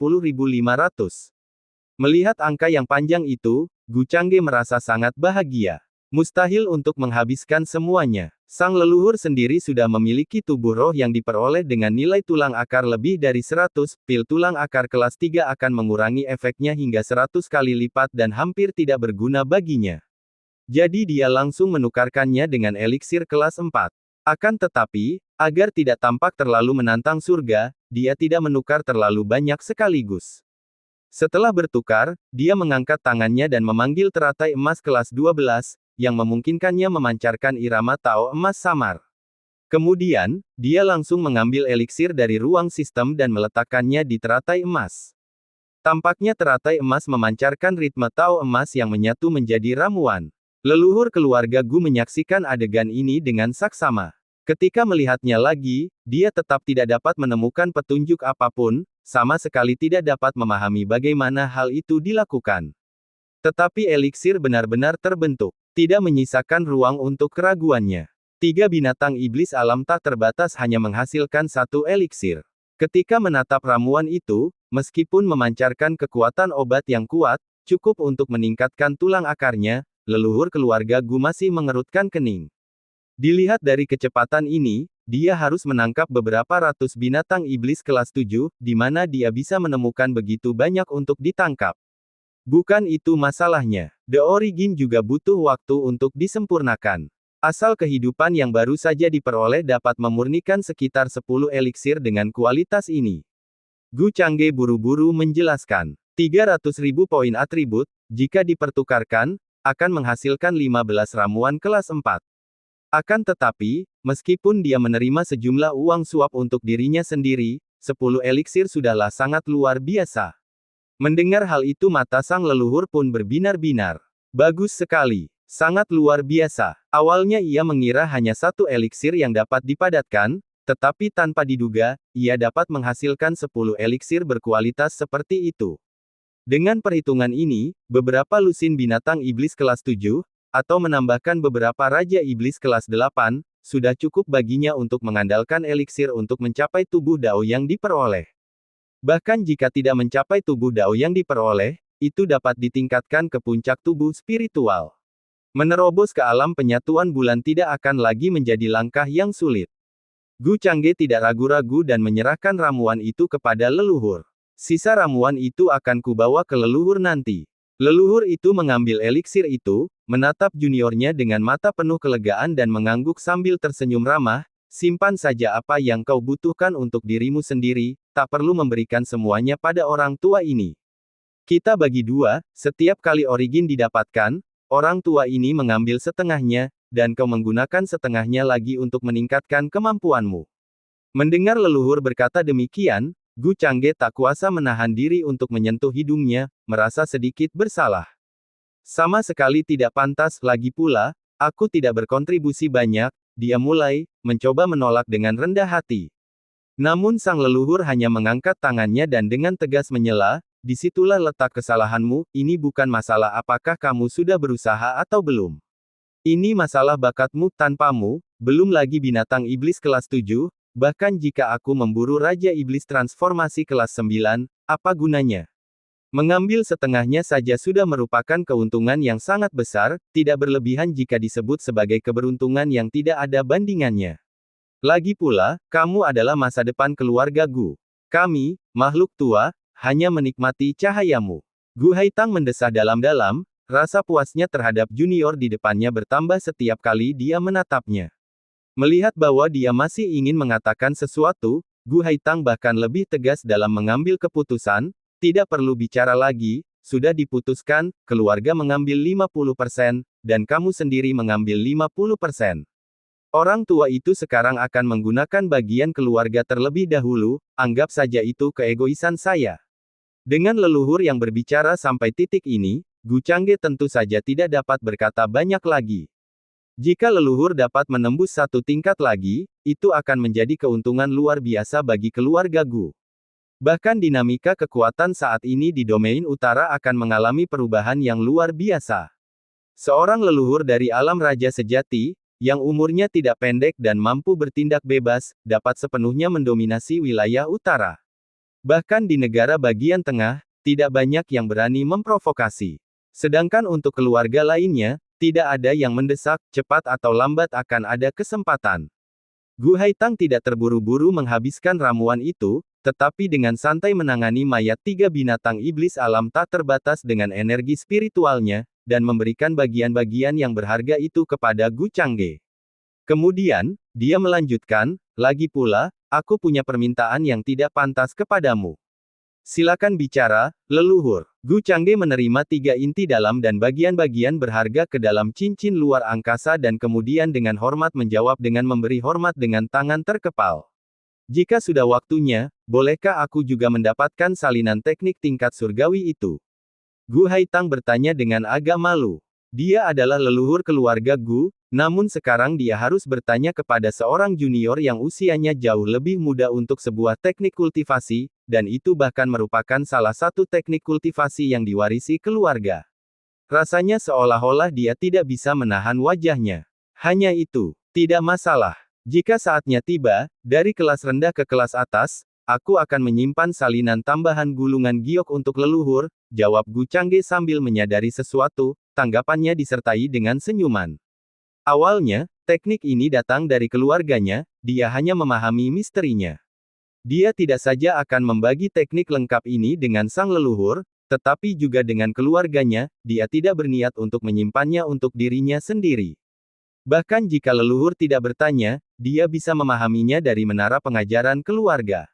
Melihat angka yang panjang itu, Gu Changge merasa sangat bahagia. Mustahil untuk menghabiskan semuanya. Sang leluhur sendiri sudah memiliki tubuh roh yang diperoleh dengan nilai tulang akar lebih dari 100, pil tulang akar kelas 3 akan mengurangi efeknya hingga 100 kali lipat dan hampir tidak berguna baginya. Jadi dia langsung menukarkannya dengan eliksir kelas 4. Akan tetapi, agar tidak tampak terlalu menantang surga, dia tidak menukar terlalu banyak sekaligus. Setelah bertukar, dia mengangkat tangannya dan memanggil teratai emas kelas 12, yang memungkinkannya memancarkan irama Tao emas samar. Kemudian, dia langsung mengambil eliksir dari ruang sistem dan meletakkannya di teratai emas. Tampaknya teratai emas memancarkan ritme Tao emas yang menyatu menjadi ramuan. Leluhur keluarga Gu menyaksikan adegan ini dengan saksama. Ketika melihatnya lagi, dia tetap tidak dapat menemukan petunjuk apapun, sama sekali tidak dapat memahami bagaimana hal itu dilakukan. Tetapi eliksir benar-benar terbentuk. Tidak menyisakan ruang untuk keraguannya. 3 binatang iblis alam tak terbatas hanya menghasilkan satu eliksir. Ketika menatap ramuan itu, meskipun memancarkan kekuatan obat yang kuat, cukup untuk meningkatkan tulang akarnya, leluhur keluarga Gu masih mengerutkan kening. Dilihat dari kecepatan ini, dia harus menangkap beberapa ratus binatang iblis kelas 7, di mana dia bisa menemukan begitu banyak untuk ditangkap. Bukan itu masalahnya. The Origin juga butuh waktu untuk disempurnakan. Asal kehidupan yang baru saja diperoleh dapat memurnikan sekitar 10 eliksir dengan kualitas ini. Gu Changge buru-buru menjelaskan. 300.000 poin atribut, jika dipertukarkan, akan menghasilkan 15 ramuan kelas 4. Akan tetapi, meskipun dia menerima sejumlah uang suap untuk dirinya sendiri, 10 eliksir sudahlah sangat luar biasa. Mendengar hal itu mata sang leluhur pun berbinar-binar. Bagus sekali. Sangat luar biasa. Awalnya ia mengira hanya satu eliksir yang dapat dipadatkan, tetapi tanpa diduga, ia dapat menghasilkan 10 eliksir berkualitas seperti itu. Dengan perhitungan ini, beberapa lusin binatang iblis kelas 7, atau menambahkan beberapa raja iblis kelas 8, sudah cukup baginya untuk mengandalkan eliksir untuk mencapai tubuh Dao yang diperoleh. Bahkan jika tidak mencapai tubuh Dao yang diperoleh, itu dapat ditingkatkan ke puncak tubuh spiritual. Menerobos ke alam penyatuan bulan tidak akan lagi menjadi langkah yang sulit. Gu Changge tidak ragu-ragu dan menyerahkan ramuan itu kepada leluhur. Sisa ramuan itu akan kubawa ke leluhur nanti. Leluhur itu mengambil eliksir itu, menatap juniornya dengan mata penuh kelegaan dan mengangguk sambil tersenyum ramah. Simpan saja apa yang kau butuhkan untuk dirimu sendiri, tak perlu memberikan semuanya pada orang tua ini. Kita bagi 2, setiap kali origin didapatkan, orang tua ini mengambil setengahnya, dan kau menggunakan setengahnya lagi untuk meningkatkan kemampuanmu. Mendengar leluhur berkata demikian, Gu Changge tak kuasa menahan diri untuk menyentuh hidungnya, merasa sedikit bersalah. Sama sekali tidak pantas, lagi pula, aku tidak berkontribusi banyak, dia mulai, mencoba menolak dengan rendah hati. Namun sang leluhur hanya mengangkat tangannya dan dengan tegas menyela, disitulah letak kesalahanmu, ini bukan masalah apakah kamu sudah berusaha atau belum. Ini masalah bakatmu, tanpamu, belum lagi binatang iblis kelas 7, bahkan jika aku memburu Raja Iblis transformasi kelas 9, apa gunanya? Mengambil setengahnya saja sudah merupakan keuntungan yang sangat besar, tidak berlebihan jika disebut sebagai keberuntungan yang tidak ada bandingannya. Lagi pula, kamu adalah masa depan keluarga Gu. Kami, makhluk tua, hanya menikmati cahayamu. Gu Haitang mendesah dalam-dalam, rasa puasnya terhadap junior di depannya bertambah setiap kali dia menatapnya. Melihat bahwa dia masih ingin mengatakan sesuatu, Gu Haitang bahkan lebih tegas dalam mengambil keputusan, tidak perlu bicara lagi, sudah diputuskan, keluarga mengambil 50%, dan kamu sendiri mengambil 50%. Orang tua itu sekarang akan menggunakan bagian keluarga terlebih dahulu, anggap saja itu keegoisan saya. Dengan leluhur yang berbicara sampai titik ini, Gu Changge tentu saja tidak dapat berkata banyak lagi. Jika leluhur dapat menembus satu tingkat lagi, itu akan menjadi keuntungan luar biasa bagi keluarga Gu. Bahkan dinamika kekuatan saat ini di domain utara akan mengalami perubahan yang luar biasa. Seorang leluhur dari alam raja sejati, yang umurnya tidak pendek dan mampu bertindak bebas, dapat sepenuhnya mendominasi wilayah utara. Bahkan di negara bagian tengah, tidak banyak yang berani memprovokasi. Sedangkan untuk keluarga lainnya, tidak ada yang mendesak, cepat atau lambat akan ada kesempatan. Gu Haitang tidak terburu-buru menghabiskan ramuan itu, tetapi dengan santai menangani mayat 3 binatang iblis alam tak terbatas dengan energi spiritualnya, dan memberikan bagian-bagian yang berharga itu kepada Gu Changge. Kemudian, dia melanjutkan, lagi pula, aku punya permintaan yang tidak pantas kepadamu. Silakan bicara, leluhur. Gu Changge menerima 3 inti dalam dan bagian-bagian berharga ke dalam cincin luar angkasa dan kemudian dengan hormat menjawab dengan memberi hormat dengan tangan terkepal. Jika sudah waktunya, bolehkah aku juga mendapatkan salinan teknik tingkat surgawi itu? Gu Haitang bertanya dengan agak malu. Dia adalah leluhur keluarga Gu, namun sekarang dia harus bertanya kepada seorang junior yang usianya jauh lebih muda untuk sebuah teknik kultivasi, dan itu bahkan merupakan salah satu teknik kultivasi yang diwarisi keluarga. Rasanya seolah-olah dia tidak bisa menahan wajahnya. Hanya itu, tidak masalah. Jika saatnya tiba, dari kelas rendah ke kelas atas, aku akan menyimpan salinan tambahan gulungan giok untuk leluhur, jawab Gu Changge sambil menyadari sesuatu, tanggapannya disertai dengan senyuman. Awalnya, teknik ini datang dari keluarganya, dia hanya memahami misterinya. Dia tidak saja akan membagi teknik lengkap ini dengan sang leluhur, tetapi juga dengan keluarganya, dia tidak berniat untuk menyimpannya untuk dirinya sendiri. Bahkan jika leluhur tidak bertanya, dia bisa memahaminya dari menara pengajaran keluarga.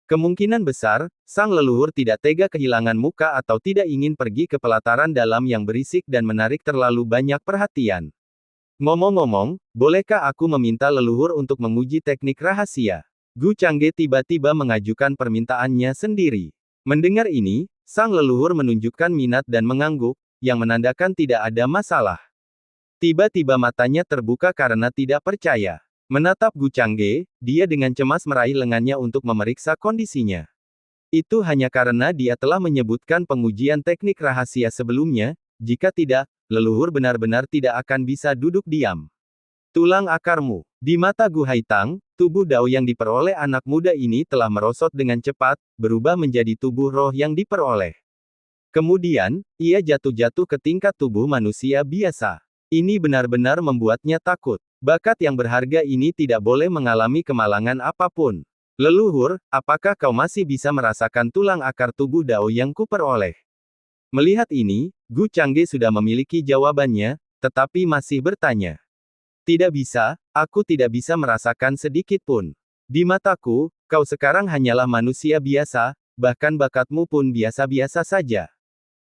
Kemungkinan besar, sang leluhur tidak tega kehilangan muka atau tidak ingin pergi ke pelataran dalam yang berisik dan menarik terlalu banyak perhatian. Ngomong-ngomong, bolehkah aku meminta leluhur untuk menguji teknik rahasia? Gu Changge tiba-tiba mengajukan permintaannya sendiri. Mendengar ini, sang leluhur menunjukkan minat dan mengangguk, yang menandakan tidak ada masalah. Tiba-tiba matanya terbuka karena tidak percaya. Menatap Gu Changge, dia dengan cemas meraih lengannya untuk memeriksa kondisinya. Itu hanya karena dia telah menyebutkan pengujian teknik rahasia sebelumnya, jika tidak, leluhur benar-benar tidak akan bisa duduk diam. Tulang akarmu. Di mata Gu Haitang, tubuh Dao yang diperoleh anak muda ini telah merosot dengan cepat, berubah menjadi tubuh roh yang diperoleh. Kemudian, ia jatuh-jatuh ke tingkat tubuh manusia biasa. Ini benar-benar membuatnya takut. Bakat yang berharga ini tidak boleh mengalami kemalangan apapun. Leluhur, apakah kau masih bisa merasakan tulang akar tubuh Dao yang kuperoleh? Melihat ini, Gu Changge sudah memiliki jawabannya, tetapi masih bertanya. Tidak bisa, aku tidak bisa merasakan sedikit pun. Di mataku, kau sekarang hanyalah manusia biasa, bahkan bakatmu pun biasa-biasa saja.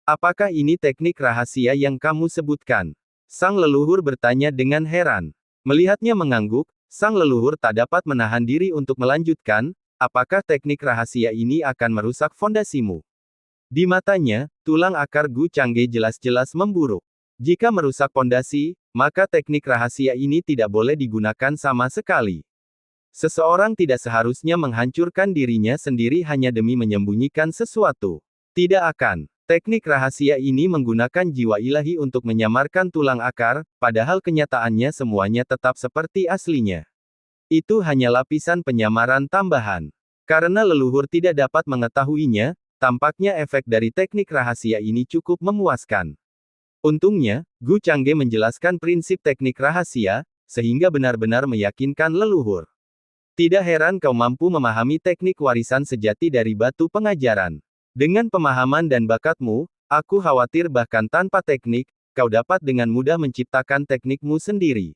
Apakah ini teknik rahasia yang kamu sebutkan? Sang leluhur bertanya dengan heran. Melihatnya mengangguk, sang leluhur tak dapat menahan diri untuk melanjutkan, apakah teknik rahasia ini akan merusak fondasimu? Di matanya, tulang akar Gu Changge jelas-jelas memburuk. Jika merusak fondasi, maka teknik rahasia ini tidak boleh digunakan sama sekali. Seseorang tidak seharusnya menghancurkan dirinya sendiri hanya demi menyembunyikan sesuatu. Tidak akan. Teknik rahasia ini menggunakan jiwa ilahi untuk menyamarkan tulang akar, padahal kenyataannya semuanya tetap seperti aslinya. Itu hanya lapisan penyamaran tambahan. Karena leluhur tidak dapat mengetahuinya, tampaknya efek dari teknik rahasia ini cukup memuaskan. Untungnya, Gu Changge menjelaskan prinsip teknik rahasia, sehingga benar-benar meyakinkan leluhur. Tidak heran kau mampu memahami teknik warisan sejati dari batu pengajaran. Dengan pemahaman dan bakatmu, aku khawatir bahkan tanpa teknik, kau dapat dengan mudah menciptakan teknikmu sendiri.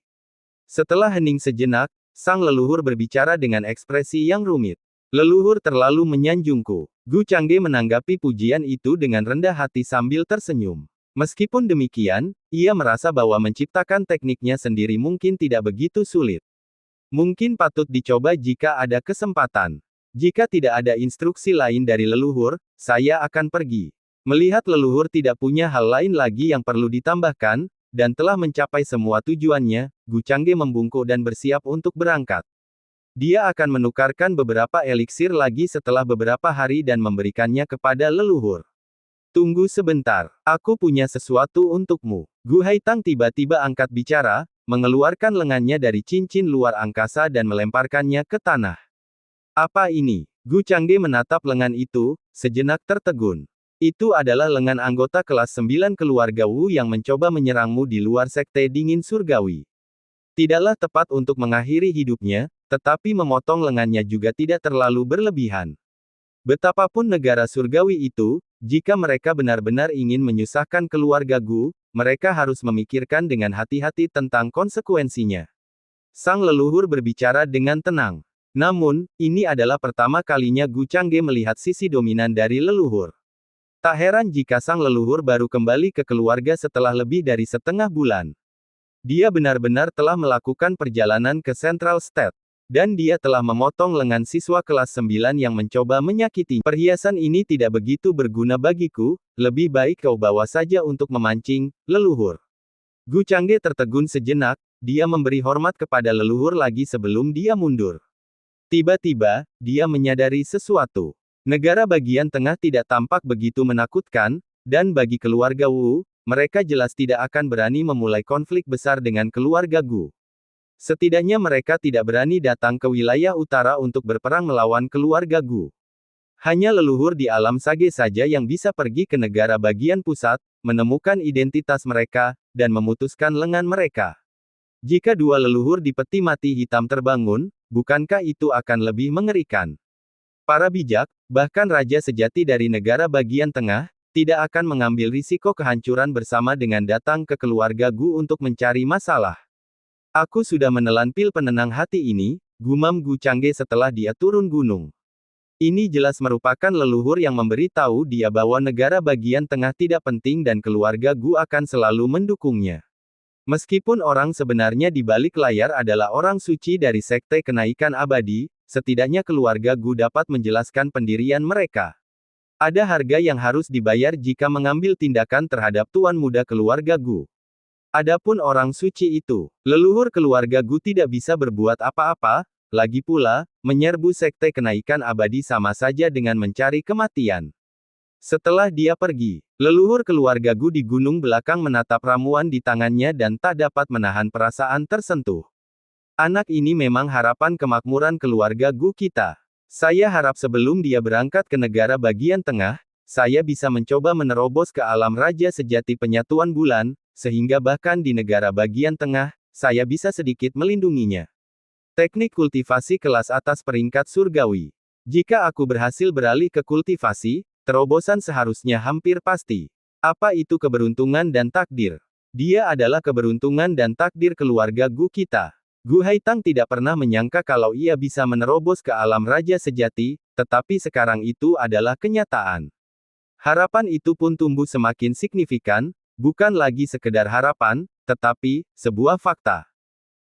Setelah hening sejenak, sang leluhur berbicara dengan ekspresi yang rumit. Leluhur terlalu menyanjungku. Gu Changge menanggapi pujian itu dengan rendah hati sambil tersenyum. Meskipun demikian, ia merasa bahwa menciptakan tekniknya sendiri mungkin tidak begitu sulit. Mungkin patut dicoba jika ada kesempatan. Jika tidak ada instruksi lain dari leluhur, saya akan pergi. Melihat leluhur tidak punya hal lain lagi yang perlu ditambahkan, dan telah mencapai semua tujuannya, Gu Changge membungkuk dan bersiap untuk berangkat. Dia akan menukarkan beberapa eliksir lagi setelah beberapa hari dan memberikannya kepada leluhur. Tunggu sebentar, aku punya sesuatu untukmu. Gu Haitang tiba-tiba angkat bicara, mengeluarkan lengannya dari cincin luar angkasa dan melemparkannya ke tanah. Apa ini? Gu Changge menatap lengan itu, sejenak tertegun. Itu adalah lengan anggota kelas 9 keluarga Wu yang mencoba menyerangmu di luar sekte dingin surgawi. Tidaklah tepat untuk mengakhiri hidupnya, tetapi memotong lengannya juga tidak terlalu berlebihan. Betapapun negara surgawi itu, jika mereka benar-benar ingin menyusahkan keluarga Gu, mereka harus memikirkan dengan hati-hati tentang konsekuensinya. Sang leluhur berbicara dengan tenang. Namun, ini adalah pertama kalinya Gu Changge melihat sisi dominan dari leluhur. Tak heran jika sang leluhur baru kembali ke keluarga setelah lebih dari setengah bulan. Dia benar-benar telah melakukan perjalanan ke Central State. Dan dia telah memotong lengan siswa kelas 9 yang mencoba menyakiti. Perhiasan ini tidak begitu berguna bagiku, lebih baik kau bawa saja untuk memancing, leluhur. Gu Changge tertegun sejenak, dia memberi hormat kepada leluhur lagi sebelum dia mundur. Tiba-tiba, dia menyadari sesuatu. Negara bagian tengah tidak tampak begitu menakutkan, dan bagi keluarga Wu, mereka jelas tidak akan berani memulai konflik besar dengan keluarga Gu. Setidaknya mereka tidak berani datang ke wilayah utara untuk berperang melawan keluarga Gu. Hanya leluhur di alam sage saja yang bisa pergi ke negara bagian pusat, menemukan identitas mereka, dan memutuskan lengan mereka. Jika dua leluhur di peti mati hitam terbangun, bukankah itu akan lebih mengerikan? Para bijak, bahkan raja sejati dari negara bagian tengah, tidak akan mengambil risiko kehancuran bersama dengan datang ke keluarga Gu untuk mencari masalah. Aku sudah menelan pil penenang hati ini, gumam Gu Changge setelah dia turun gunung. Ini jelas merupakan leluhur yang memberitahu dia bahwa negara bagian tengah tidak penting dan keluarga Gu akan selalu mendukungnya. Meskipun orang sebenarnya di balik layar adalah orang suci dari sekte kenaikan abadi, setidaknya keluarga Gu dapat menjelaskan pendirian mereka. Ada harga yang harus dibayar jika mengambil tindakan terhadap tuan muda keluarga Gu. Adapun orang suci itu, leluhur keluarga Gu tidak bisa berbuat apa-apa, lagi pula, menyerbu sekte kenaikan abadi sama saja dengan mencari kematian. Setelah dia pergi, leluhur keluarga Gu di gunung belakang menatap ramuan di tangannya dan tak dapat menahan perasaan tersentuh. Anak ini memang harapan kemakmuran keluarga Gu kita. Saya harap sebelum dia berangkat ke negara bagian tengah, saya bisa mencoba menerobos ke alam raja sejati penyatuan bulan, sehingga bahkan di negara bagian tengah, saya bisa sedikit melindunginya. Teknik kultivasi kelas atas peringkat surgawi. Jika aku berhasil beralih ke kultivasi, terobosan seharusnya hampir pasti. Apa itu keberuntungan dan takdir? Dia adalah keberuntungan dan takdir keluarga Gu kita. Gu Haitang tidak pernah menyangka kalau ia bisa menerobos ke alam raja sejati, tetapi sekarang itu adalah kenyataan. Harapan itu pun tumbuh semakin signifikan, bukan lagi sekedar harapan, tetapi sebuah fakta.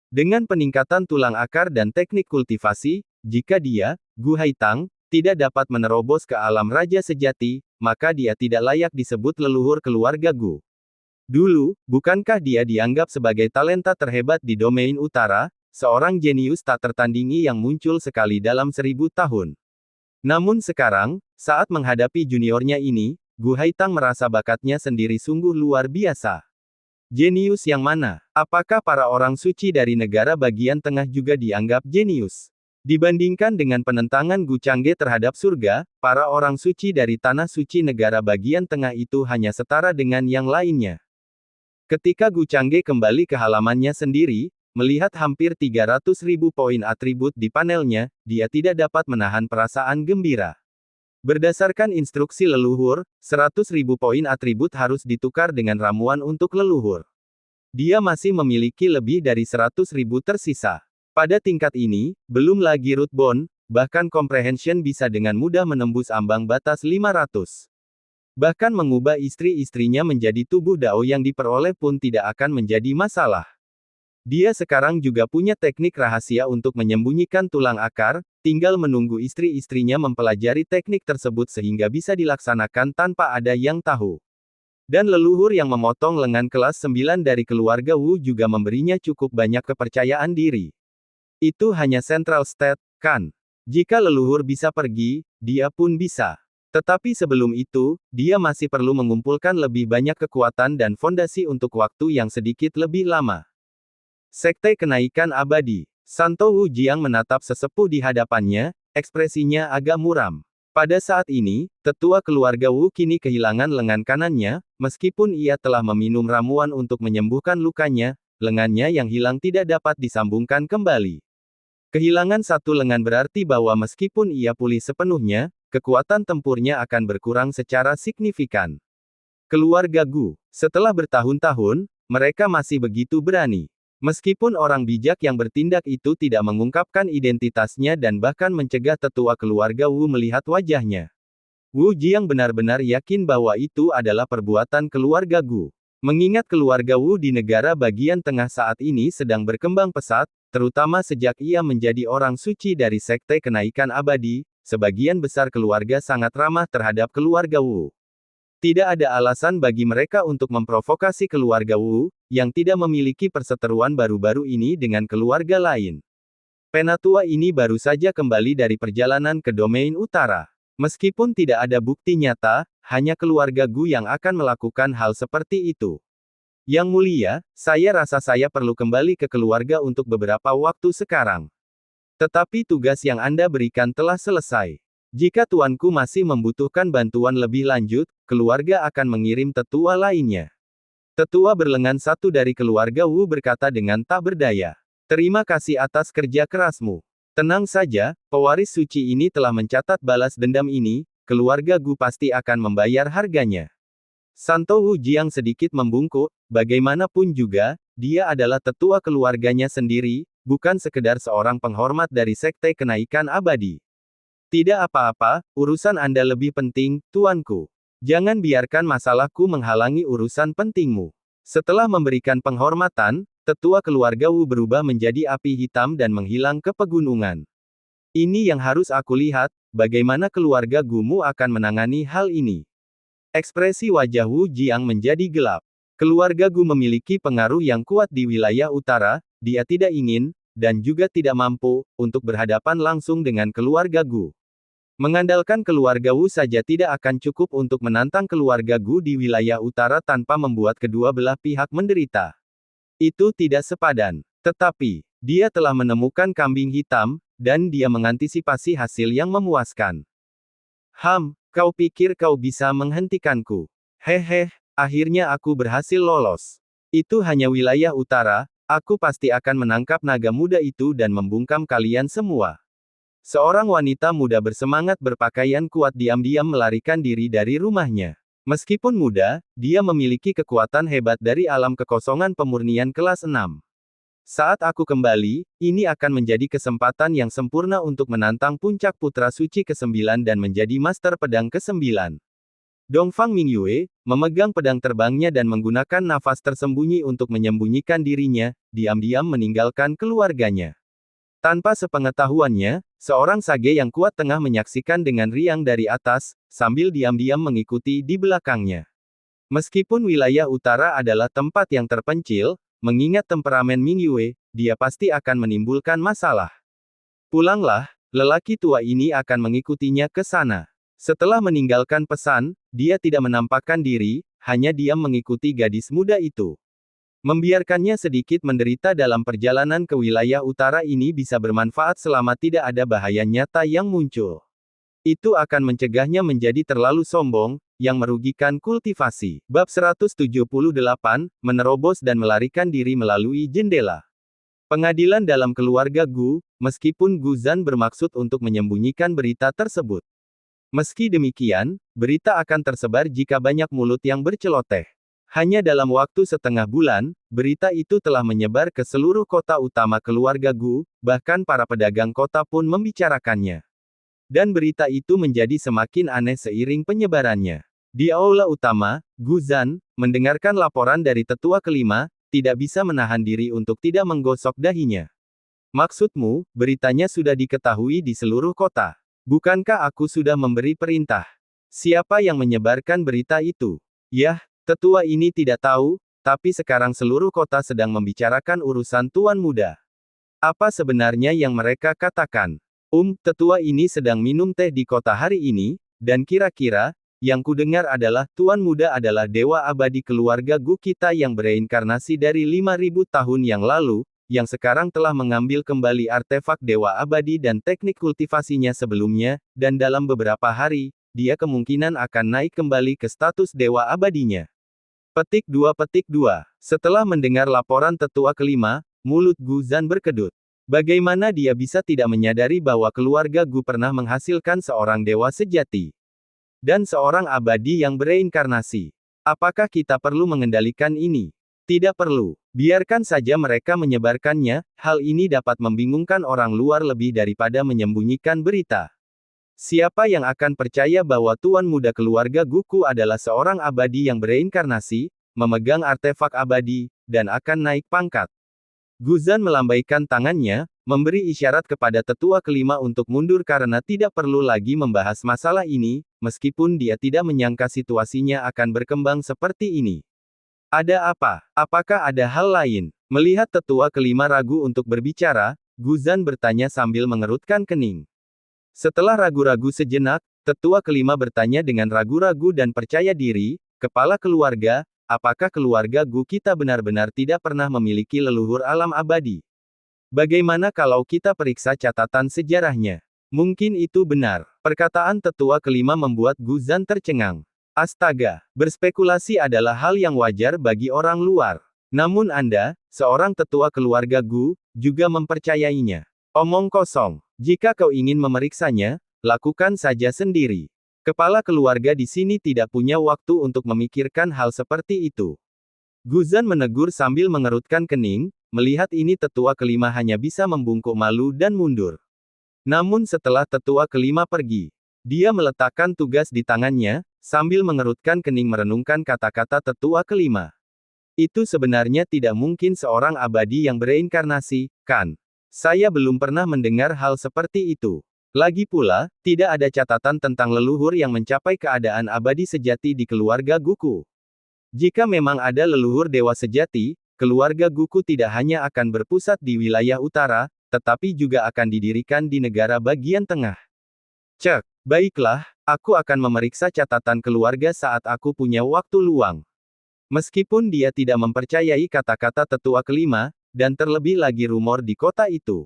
Dengan peningkatan tulang akar dan teknik kultivasi, jika dia, Gu Haitang, tidak dapat menerobos ke alam raja sejati, maka dia tidak layak disebut leluhur keluarga Gu. Dulu, bukankah dia dianggap sebagai talenta terhebat di domain utara, seorang jenius tak tertandingi yang muncul sekali dalam 1000 tahun. Namun sekarang, saat menghadapi juniornya ini, Gu Haitang merasa bakatnya sendiri sungguh luar biasa. Jenius yang mana? Apakah para orang suci dari negara bagian tengah juga dianggap jenius? Dibandingkan dengan penentangan Gu Changge terhadap surga, para orang suci dari tanah suci negara bagian tengah itu hanya setara dengan yang lainnya. Ketika Gu Changge kembali ke halamannya sendiri, melihat hampir 300.000 poin atribut di panelnya, dia tidak dapat menahan perasaan gembira. Berdasarkan instruksi leluhur, 100.000 poin atribut harus ditukar dengan ramuan untuk leluhur. Dia masih memiliki lebih dari 100.000 tersisa. Pada tingkat ini, belum lagi root bond, bahkan comprehension bisa dengan mudah menembus ambang batas 500. Bahkan mengubah istri-istrinya menjadi tubuh Dao yang diperoleh pun tidak akan menjadi masalah. Dia sekarang juga punya teknik rahasia untuk menyembunyikan tulang akar, tinggal menunggu istri-istrinya mempelajari teknik tersebut sehingga bisa dilaksanakan tanpa ada yang tahu. Dan leluhur yang memotong lengan kelas 9 dari keluarga Wu juga memberinya cukup banyak kepercayaan diri. Itu hanya central state, kan? Jika leluhur bisa pergi, dia pun bisa. Tetapi sebelum itu, dia masih perlu mengumpulkan lebih banyak kekuatan dan fondasi untuk waktu yang sedikit lebih lama. Sekte Kenaikan Abadi. Santo Wu Jiang menatap sesepuh di hadapannya, ekspresinya agak muram. Pada saat ini, tetua keluarga Wu kini kehilangan lengan kanannya, meskipun ia telah meminum ramuan untuk menyembuhkan lukanya, lengannya yang hilang tidak dapat disambungkan kembali. Kehilangan satu lengan berarti bahwa meskipun ia pulih sepenuhnya, kekuatan tempurnya akan berkurang secara signifikan. Keluarga Gu, setelah bertahun-tahun, mereka masih begitu berani. Meskipun orang bijak yang bertindak itu tidak mengungkapkan identitasnya dan bahkan mencegah tetua keluarga Wu melihat wajahnya. Wu Jiang benar-benar yakin bahwa itu adalah perbuatan keluarga Gu. Mengingat keluarga Wu di negara bagian tengah saat ini sedang berkembang pesat, terutama sejak ia menjadi orang suci dari Sekte Kenaikan Abadi, sebagian besar keluarga sangat ramah terhadap keluarga Wu. Tidak ada alasan bagi mereka untuk memprovokasi keluarga Wu, yang tidak memiliki perseteruan baru-baru ini dengan keluarga lain. Penatua ini baru saja kembali dari perjalanan ke domain utara. Meskipun tidak ada bukti nyata, hanya keluarga Gu yang akan melakukan hal seperti itu. Yang mulia, saya rasa saya perlu kembali ke keluarga untuk beberapa waktu sekarang. Tetapi tugas yang Anda berikan telah selesai. Jika tuanku masih membutuhkan bantuan lebih lanjut, keluarga akan mengirim tetua lainnya. Tetua berlengan satu dari keluarga Wu berkata dengan tak berdaya. Terima kasih atas kerja kerasmu. Tenang saja, pewaris suci ini telah mencatat balas dendam ini, keluarga Gu pasti akan membayar harganya. Santo Wu Jiang sedikit membungkuk, bagaimanapun juga, dia adalah tetua keluarganya sendiri, bukan sekedar seorang penghormat dari Sekte Kenaikan Abadi. Tidak apa-apa, urusan Anda lebih penting, tuanku. Jangan biarkan masalahku menghalangi urusan pentingmu. Setelah memberikan penghormatan, tetua keluarga Wu berubah menjadi api hitam dan menghilang ke pegunungan. Ini yang harus aku lihat, bagaimana keluarga Gumu akan menangani hal ini. Ekspresi wajah Wu Jiang menjadi gelap. Keluarga Gu memiliki pengaruh yang kuat di wilayah utara, dia tidak ingin, dan juga tidak mampu, untuk berhadapan langsung dengan keluarga Gu. Mengandalkan keluarga Wu saja tidak akan cukup untuk menantang keluarga Gu di wilayah utara tanpa membuat kedua belah pihak menderita. Itu tidak sepadan. Tetapi, dia telah menemukan kambing hitam, dan dia mengantisipasi hasil yang memuaskan. Kau pikir kau bisa menghentikanku? Hehe, akhirnya aku berhasil lolos. Itu hanya wilayah utara, aku pasti akan menangkap naga muda itu dan membungkam kalian semua. Seorang wanita muda bersemangat berpakaian kuat diam-diam melarikan diri dari rumahnya. Meskipun muda, dia memiliki kekuatan hebat dari alam kekosongan pemurnian kelas 6. Saat aku kembali, ini akan menjadi kesempatan yang sempurna untuk menantang puncak putra suci ke-9 dan menjadi master pedang ke-9. Dongfang Mingyue, memegang pedang terbangnya dan menggunakan nafas tersembunyi untuk menyembunyikan dirinya, diam-diam meninggalkan keluarganya. Tanpa sepengetahuannya, seorang sage yang kuat tengah menyaksikan dengan riang dari atas, sambil diam-diam mengikuti di belakangnya. Meskipun wilayah utara adalah tempat yang terpencil, mengingat temperamen Ming Yue, dia pasti akan menimbulkan masalah. Pulanglah, lelaki tua ini akan mengikutinya ke sana. Setelah meninggalkan pesan, dia tidak menampakkan diri, hanya diam mengikuti gadis muda itu. Membiarkannya sedikit menderita dalam perjalanan ke wilayah utara ini bisa bermanfaat selama tidak ada bahaya nyata yang muncul. Itu akan mencegahnya menjadi terlalu sombong, yang merugikan kultivasi. Bab 178, menerobos dan melarikan diri melalui jendela. Pengadilan dalam keluarga Gu, meskipun Gu Zan bermaksud untuk menyembunyikan berita tersebut. Meski demikian, berita akan tersebar jika banyak mulut yang berceloteh. Hanya dalam waktu setengah bulan, berita itu telah menyebar ke seluruh kota utama keluarga Gu, bahkan para pedagang kota pun membicarakannya. Dan berita itu menjadi semakin aneh seiring penyebarannya. Di aula utama, Gu Zan, mendengarkan laporan dari tetua kelima, tidak bisa menahan diri untuk tidak menggosok dahinya. Maksudmu, beritanya sudah diketahui di seluruh kota. Bukankah aku sudah memberi perintah? Siapa yang menyebarkan berita itu? Yah, tetua ini tidak tahu, tapi sekarang seluruh kota sedang membicarakan urusan tuan muda. Apa sebenarnya yang mereka katakan? Tetua ini sedang minum teh di kota hari ini, dan kira-kira, yang kudengar adalah tuan muda adalah dewa abadi keluarga Gu kita yang bereinkarnasi dari 5.000 tahun yang lalu, yang sekarang telah mengambil kembali artefak dewa abadi dan teknik kultivasinya sebelumnya, dan dalam beberapa hari, dia kemungkinan akan naik kembali ke status dewa abadinya. Petik 2. Setelah mendengar laporan tetua kelima, mulut Gu Zan berkedut. Bagaimana dia bisa tidak menyadari bahwa keluarga Gu pernah menghasilkan seorang dewa sejati? Dan seorang abadi yang bereinkarnasi. Apakah kita perlu mengendalikan ini? Tidak perlu. Biarkan saja mereka menyebarkannya, hal ini dapat membingungkan orang luar lebih daripada menyembunyikan berita. Siapa yang akan percaya bahwa tuan muda keluarga Guku adalah seorang abadi yang bereinkarnasi, memegang artefak abadi, dan akan naik pangkat? Gu Zan melambaikan tangannya, memberi isyarat kepada tetua kelima untuk mundur karena tidak perlu lagi membahas masalah ini, meskipun dia tidak menyangka situasinya akan berkembang seperti ini. Ada apa? Apakah ada hal lain? Melihat tetua kelima ragu untuk berbicara, Gu Zan bertanya sambil mengerutkan kening. Setelah ragu-ragu sejenak, tetua kelima bertanya dengan ragu-ragu dan percaya diri, "Kepala keluarga, apakah keluarga Gu kita benar-benar tidak pernah memiliki leluhur alam abadi? Bagaimana kalau kita periksa catatan sejarahnya?" Mungkin itu benar. Perkataan tetua kelima membuat Gu Zan tercengang. Astaga, berspekulasi adalah hal yang wajar bagi orang luar. Namun Anda, seorang tetua keluarga Gu, juga mempercayainya. Omong kosong. Jika kau ingin memeriksanya, lakukan saja sendiri. Kepala keluarga di sini tidak punya waktu untuk memikirkan hal seperti itu. Gu Zan menegur sambil mengerutkan kening, melihat ini tetua kelima hanya bisa membungkuk malu dan mundur. Namun setelah tetua kelima pergi, dia meletakkan tugas di tangannya, sambil mengerutkan kening merenungkan kata-kata tetua kelima. Itu sebenarnya tidak mungkin seorang abadi yang bereinkarnasi, kan? Saya belum pernah mendengar hal seperti itu. Lagi pula, tidak ada catatan tentang leluhur yang mencapai keadaan abadi sejati di keluarga Guku. Jika memang ada leluhur dewa sejati, keluarga Guku tidak hanya akan berpusat di wilayah utara, tetapi juga akan didirikan di negara bagian tengah. Cek, baiklah, aku akan memeriksa catatan keluarga saat aku punya waktu luang. Meskipun dia tidak mempercayai kata-kata tetua kelima, dan terlebih lagi rumor di kota itu.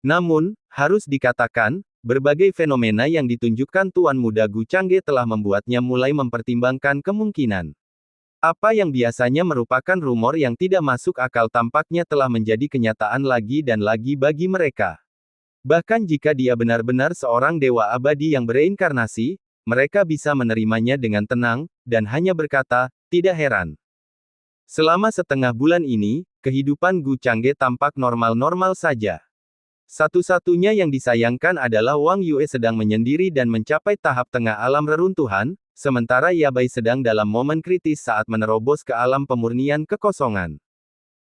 Namun, harus dikatakan, berbagai fenomena yang ditunjukkan Tuan Muda Gu Changge telah membuatnya mulai mempertimbangkan kemungkinan. Apa yang biasanya merupakan rumor yang tidak masuk akal tampaknya telah menjadi kenyataan lagi dan lagi bagi mereka. Bahkan jika dia benar-benar seorang dewa abadi yang bereinkarnasi, mereka bisa menerimanya dengan tenang, dan hanya berkata, tidak heran. Selama setengah bulan ini, kehidupan Gu Changge tampak normal-normal saja. Satu-satunya yang disayangkan adalah Wang Yue sedang menyendiri dan mencapai tahap tengah alam reruntuhan, sementara Yabai sedang dalam momen kritis saat menerobos ke alam pemurnian kekosongan.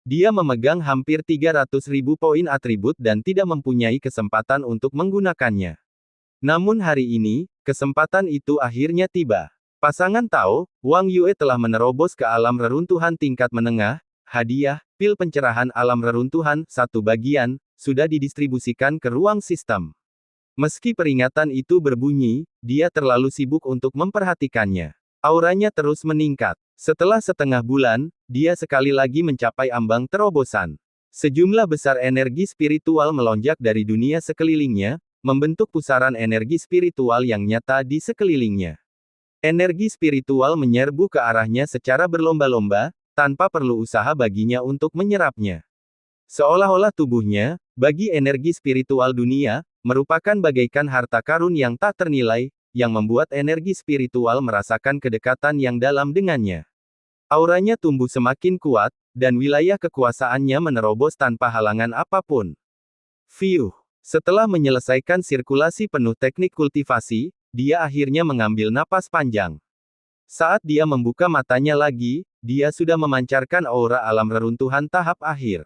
Dia memegang hampir 300.000 poin atribut dan tidak mempunyai kesempatan untuk menggunakannya. Namun hari ini, kesempatan itu akhirnya tiba. Pasangan Tao, Wang Yue telah menerobos ke alam reruntuhan tingkat menengah. Hadiah, pil pencerahan alam reruntuhan, satu bagian, sudah didistribusikan ke ruang sistem. Meski peringatan itu berbunyi, dia terlalu sibuk untuk memperhatikannya. Auranya terus meningkat. Setelah setengah bulan, dia sekali lagi mencapai ambang terobosan. Sejumlah besar energi spiritual melonjak dari dunia sekelilingnya, membentuk pusaran energi spiritual yang nyata di sekelilingnya. Energi spiritual menyerbu ke arahnya secara berlomba-lomba, tanpa perlu usaha baginya untuk menyerapnya. Seolah-olah tubuhnya, bagi energi spiritual dunia, merupakan bagaikan harta karun yang tak ternilai, yang membuat energi spiritual merasakan kedekatan yang dalam dengannya. Auranya tumbuh semakin kuat, dan wilayah kekuasaannya menerobos tanpa halangan apapun. Fiuh. Setelah menyelesaikan sirkulasi penuh teknik kultivasi, dia akhirnya mengambil napas panjang. Saat dia membuka matanya lagi, dia sudah memancarkan aura alam reruntuhan tahap akhir.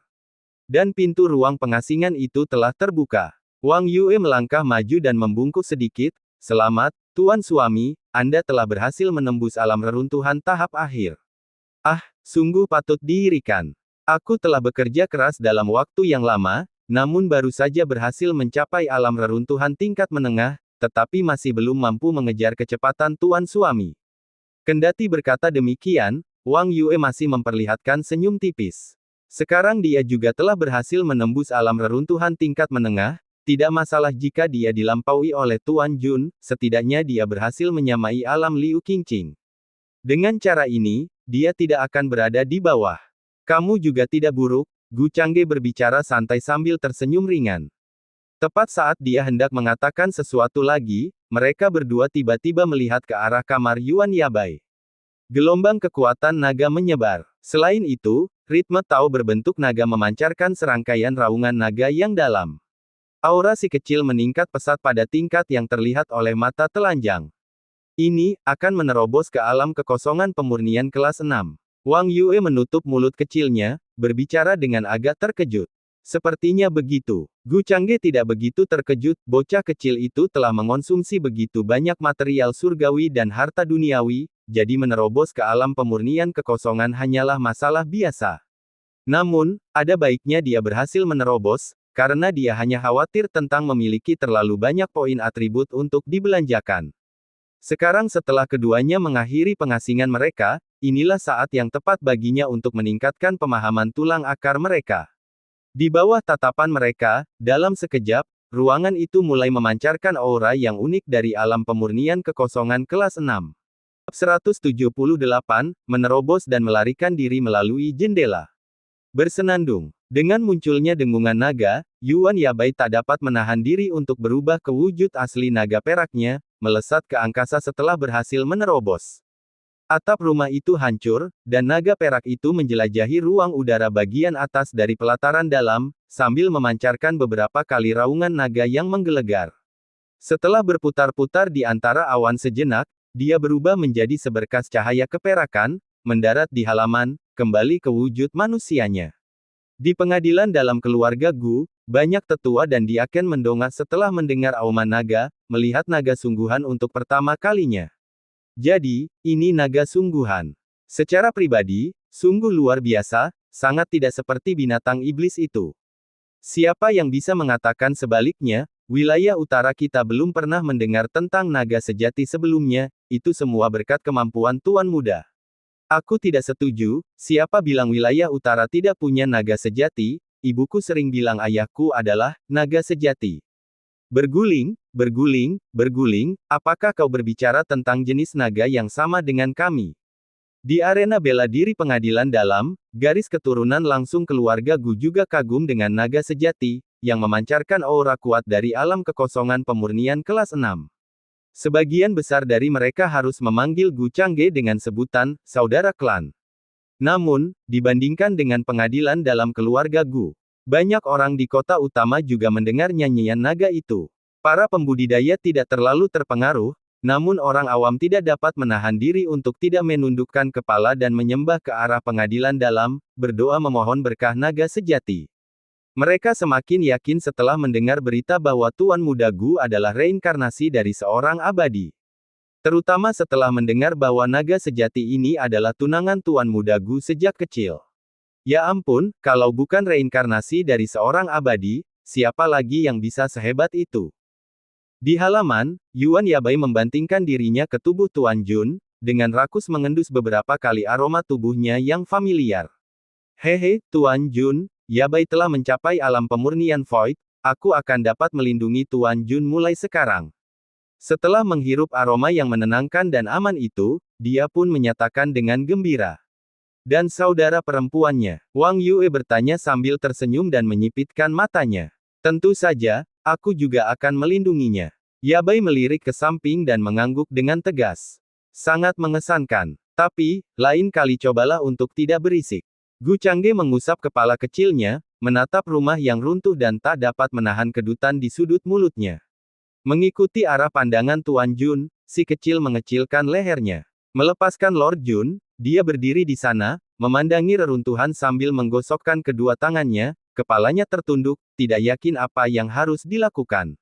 Dan pintu ruang pengasingan itu telah terbuka. Wang Yue melangkah maju dan membungkuk sedikit. Selamat, Tuan Suami, Anda telah berhasil menembus alam reruntuhan tahap akhir. Ah, sungguh patut diirikan. Aku telah bekerja keras dalam waktu yang lama, namun baru saja berhasil mencapai alam reruntuhan tingkat menengah, tetapi masih belum mampu mengejar kecepatan Tuan Suami. Kendati berkata demikian, Wang Yue masih memperlihatkan senyum tipis. Sekarang dia juga telah berhasil menembus alam reruntuhan tingkat menengah, tidak masalah jika dia dilampaui oleh Tuan Jun, setidaknya dia berhasil menyamai alam Liu Qingqing. Dengan cara ini, dia tidak akan berada di bawah. Kamu juga tidak buruk, Gu Changge berbicara santai sambil tersenyum ringan. Tepat saat dia hendak mengatakan sesuatu lagi, mereka berdua tiba-tiba melihat ke arah kamar Yuan Yabai. Gelombang kekuatan naga menyebar. Selain itu, ritme Tao berbentuk naga memancarkan serangkaian raungan naga yang dalam. Aura si kecil meningkat pesat pada tingkat yang terlihat oleh mata telanjang. Ini akan menerobos ke alam kekosongan pemurnian kelas 6. Wang Yue menutup mulut kecilnya, berbicara dengan agak terkejut. Sepertinya begitu. Gu Changge tidak begitu terkejut, bocah kecil itu telah mengonsumsi begitu banyak material surgawi dan harta duniawi, jadi menerobos ke alam pemurnian kekosongan hanyalah masalah biasa. Namun, ada baiknya dia berhasil menerobos, karena dia hanya khawatir tentang memiliki terlalu banyak poin atribut untuk dibelanjakan. Sekarang setelah keduanya mengakhiri pengasingan mereka, inilah saat yang tepat baginya untuk meningkatkan pemahaman tulang akar mereka. Di bawah tatapan mereka, dalam sekejap, ruangan itu mulai memancarkan aura yang unik dari alam pemurnian kekosongan kelas 6. 178, menerobos dan melarikan diri melalui jendela. Bersenandung. Dengan munculnya dengungan naga, Yuan Yabai tak dapat menahan diri untuk berubah ke wujud asli naga peraknya, melesat ke angkasa setelah berhasil menerobos. Atap rumah itu hancur, dan naga perak itu menjelajahi ruang udara bagian atas dari pelataran dalam, sambil memancarkan beberapa kali raungan naga yang menggelegar. Setelah berputar-putar di antara awan sejenak, dia berubah menjadi seberkas cahaya keperakan, mendarat di halaman, kembali ke wujud manusianya. Di pengadilan dalam keluarga Gu, banyak tetua dan diaken mendongak setelah mendengar auman naga, melihat naga sungguhan untuk pertama kalinya. Jadi, ini naga sungguhan. Secara pribadi, sungguh luar biasa, sangat tidak seperti binatang iblis itu. Siapa yang bisa mengatakan sebaliknya, wilayah utara kita belum pernah mendengar tentang naga sejati sebelumnya, itu semua berkat kemampuan Tuan Muda. Aku tidak setuju, siapa bilang wilayah utara tidak punya naga sejati, ibuku sering bilang ayahku adalah naga sejati. Berguling, berguling, berguling, apakah kau berbicara tentang jenis naga yang sama dengan kami? Di arena bela diri pengadilan dalam, garis keturunan langsung keluarga Gu juga kagum dengan naga sejati, yang memancarkan aura kuat dari alam kekosongan pemurnian kelas 6. Sebagian besar dari mereka harus memanggil Gu Changge dengan sebutan, saudara klan. Namun, dibandingkan dengan pengadilan dalam keluarga Gu, banyak orang di kota utama juga mendengar nyanyian naga itu. Para pembudidaya tidak terlalu terpengaruh, namun orang awam tidak dapat menahan diri untuk tidak menundukkan kepala dan menyembah ke arah pengadilan dalam, berdoa memohon berkah naga sejati. Mereka semakin yakin setelah mendengar berita bahwa Tuan Muda Gu adalah reinkarnasi dari seorang abadi. Terutama setelah mendengar bahwa naga sejati ini adalah tunangan Tuan Muda Gu sejak kecil. Ya ampun, kalau bukan reinkarnasi dari seorang abadi, siapa lagi yang bisa sehebat itu? Di halaman, Yuan Yabai membantingkan dirinya ke tubuh Tuan Jun, dengan rakus mengendus beberapa kali aroma tubuhnya yang familiar. Hehe, Tuan Jun, Yabai telah mencapai alam pemurnian Void, aku akan dapat melindungi Tuan Jun mulai sekarang. Setelah menghirup aroma yang menenangkan dan aman itu, dia pun menyatakan dengan gembira. Dan saudara perempuannya, Wang Yue bertanya sambil tersenyum dan menyipitkan matanya. Tentu saja, aku juga akan melindunginya. Yabai melirik ke samping dan mengangguk dengan tegas. Sangat mengesankan. Tapi, lain kali cobalah untuk tidak berisik. Gu Changge mengusap kepala kecilnya, menatap rumah yang runtuh dan tak dapat menahan kedutan di sudut mulutnya. Mengikuti arah pandangan Tuan Jun, si kecil mengecilkan lehernya. Melepaskan Lord Jun, dia berdiri di sana, memandangi reruntuhan sambil menggosokkan kedua tangannya, kepalanya tertunduk, tidak yakin apa yang harus dilakukan.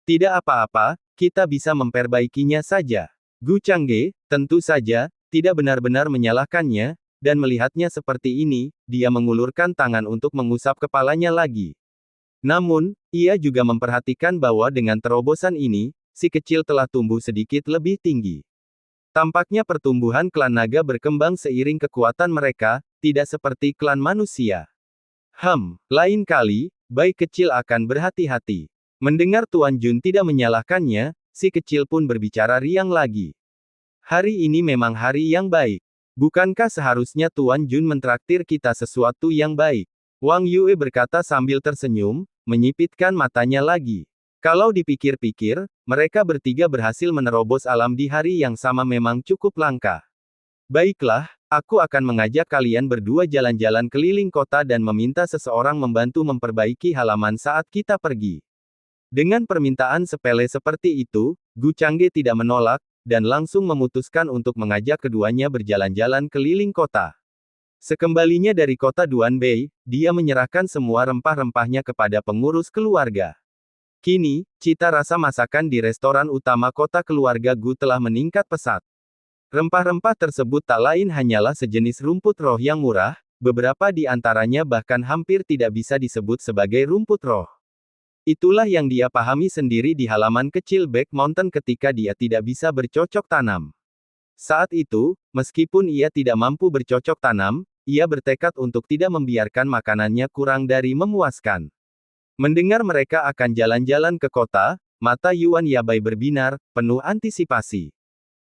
Tidak apa-apa, kita bisa memperbaikinya saja. Gu Changge, tentu saja, tidak benar-benar menyalahkannya, dan melihatnya seperti ini, dia mengulurkan tangan untuk mengusap kepalanya lagi. Namun, ia juga memperhatikan bahwa dengan terobosan ini, si kecil telah tumbuh sedikit lebih tinggi. Tampaknya pertumbuhan klan naga berkembang seiring kekuatan mereka, tidak seperti klan manusia. Lain kali, bayi kecil akan berhati-hati. Mendengar Tuan Jun tidak menyalahkannya, si kecil pun berbicara riang lagi. Hari ini memang hari yang baik. Bukankah seharusnya Tuan Jun mentraktir kita sesuatu yang baik? Wang Yue berkata sambil tersenyum, menyipitkan matanya lagi. Kalau dipikir-pikir, mereka bertiga berhasil menerobos alam di hari yang sama memang cukup langka. Baiklah, aku akan mengajak kalian berdua jalan-jalan keliling kota dan meminta seseorang membantu memperbaiki halaman saat kita pergi. Dengan permintaan sepele seperti itu, Gu Changge tidak menolak, dan langsung memutuskan untuk mengajak keduanya berjalan-jalan keliling kota. Sekembalinya dari kota Duanbei, dia menyerahkan semua rempah-rempahnya kepada pengurus keluarga. Kini, cita rasa masakan di restoran utama kota keluarga Gu telah meningkat pesat. Rempah-rempah tersebut tak lain hanyalah sejenis rumput roh yang murah, beberapa di antaranya bahkan hampir tidak bisa disebut sebagai rumput roh. Itulah yang dia pahami sendiri di halaman kecil Back Mountain ketika dia tidak bisa bercocok tanam. Saat itu, meskipun ia tidak mampu bercocok tanam, ia bertekad untuk tidak membiarkan makanannya kurang dari memuaskan. Mendengar mereka akan jalan-jalan ke kota, mata Yuan Yabai berbinar, penuh antisipasi.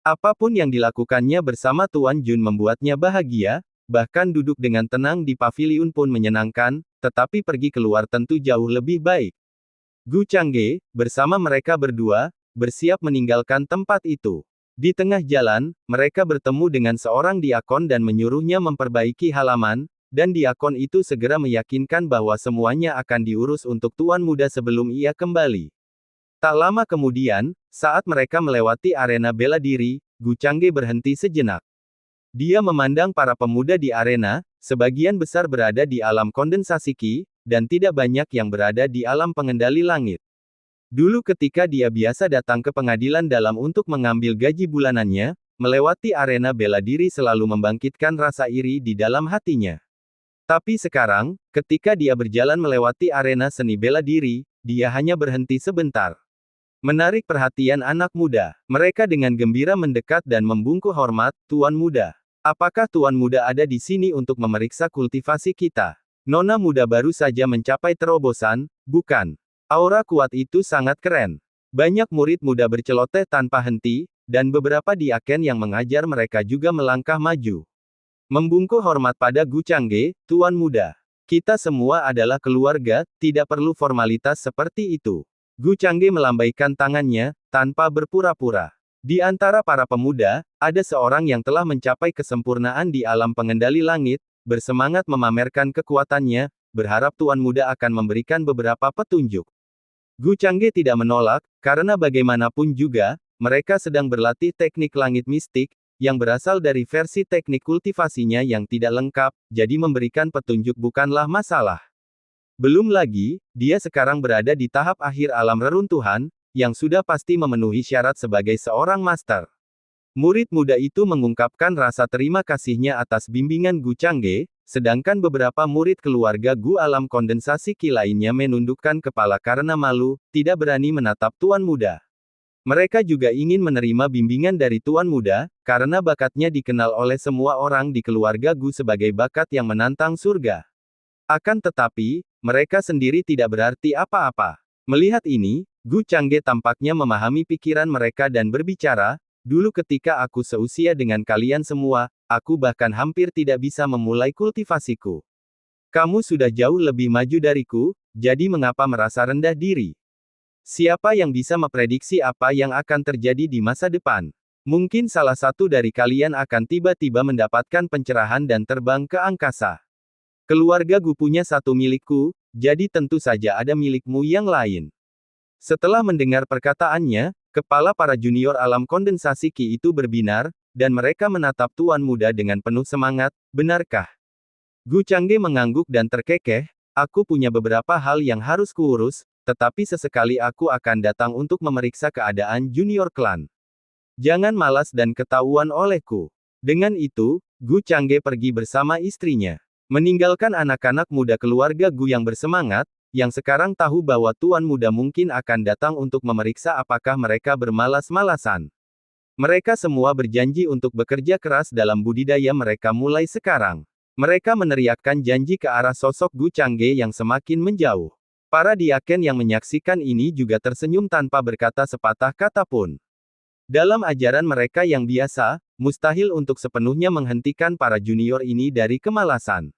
Apapun yang dilakukannya bersama Tuan Jun membuatnya bahagia, bahkan duduk dengan tenang di paviliun pun menyenangkan, tetapi pergi keluar tentu jauh lebih baik. Gu Changge, bersama mereka berdua, bersiap meninggalkan tempat itu. Di tengah jalan, mereka bertemu dengan seorang diakon dan menyuruhnya memperbaiki halaman, dan diakon itu segera meyakinkan bahwa semuanya akan diurus untuk Tuan Muda sebelum ia kembali. Tak lama kemudian, saat mereka melewati arena bela diri, Gu Changge berhenti sejenak. Dia memandang para pemuda di arena, sebagian besar berada di alam kondensasi Qi, dan tidak banyak yang berada di alam pengendali langit. Dulu ketika dia biasa datang ke pengadilan dalam untuk mengambil gaji bulanannya, melewati arena bela diri selalu membangkitkan rasa iri di dalam hatinya. Tapi sekarang, ketika dia berjalan melewati arena seni bela diri, dia hanya berhenti sebentar. Menarik perhatian anak muda. Mereka dengan gembira mendekat dan membungkuk hormat, "Tuan Muda. Apakah Tuan Muda ada di sini untuk memeriksa kultivasi kita?" Nona muda baru saja mencapai terobosan, bukan? Aura kuat itu sangat keren. Banyak murid muda berceloteh tanpa henti, dan beberapa diaken yang mengajar mereka juga melangkah maju. Membungkuk hormat pada Gu Changge, "Tuan Muda. Kita semua adalah keluarga, tidak perlu formalitas seperti itu." Gu Changge melambaikan tangannya, tanpa berpura-pura. Di antara para pemuda, ada seorang yang telah mencapai kesempurnaan di alam pengendali langit, bersemangat memamerkan kekuatannya, berharap Tuan Muda akan memberikan beberapa petunjuk. Gu Changge tidak menolak, karena bagaimanapun juga, mereka sedang berlatih teknik langit mistik, yang berasal dari versi teknik kultivasinya yang tidak lengkap, jadi memberikan petunjuk bukanlah masalah. Belum lagi, dia sekarang berada di tahap akhir alam reruntuhan, yang sudah pasti memenuhi syarat sebagai seorang master. Murid muda itu mengungkapkan rasa terima kasihnya atas bimbingan Gu Changge, sedangkan beberapa murid keluarga Gu alam kondensasi Qi lainnya menundukkan kepala karena malu, tidak berani menatap tuan muda. Mereka juga ingin menerima bimbingan dari tuan muda, karena bakatnya dikenal oleh semua orang di keluarga Gu sebagai bakat yang menantang surga. Akan tetapi, mereka sendiri tidak berarti apa-apa. Melihat ini, Gu Changge tampaknya memahami pikiran mereka dan berbicara, "Dulu ketika aku seusia dengan kalian semua, aku bahkan hampir tidak bisa memulai kultivasiku. Kamu sudah jauh lebih maju dariku, jadi mengapa merasa rendah diri? Siapa yang bisa memprediksi apa yang akan terjadi di masa depan? Mungkin salah satu dari kalian akan tiba-tiba mendapatkan pencerahan dan terbang ke angkasa. Keluarga Gu punya satu milikku, jadi tentu saja ada milikmu yang lain." Setelah mendengar perkataannya, kepala para junior alam kondensasi Qi itu berbinar, dan mereka menatap tuan muda dengan penuh semangat, "Benarkah?" Gu Changge mengangguk dan terkekeh, "Aku punya beberapa hal yang harus kuurus, tetapi sesekali aku akan datang untuk memeriksa keadaan junior klan. Jangan malas dan ketahuan olehku." Dengan itu, Gu Changge pergi bersama istrinya. Meninggalkan anak-anak muda keluarga Gu yang bersemangat, yang sekarang tahu bahwa tuan muda mungkin akan datang untuk memeriksa apakah mereka bermalas-malasan. Mereka semua berjanji untuk bekerja keras dalam budidaya mereka mulai sekarang. Mereka meneriakkan janji ke arah sosok Gu Changge yang semakin menjauh. Para diaken yang menyaksikan ini juga tersenyum tanpa berkata sepatah kata pun. Dalam ajaran mereka yang biasa, mustahil untuk sepenuhnya menghentikan para junior ini dari kemalasan.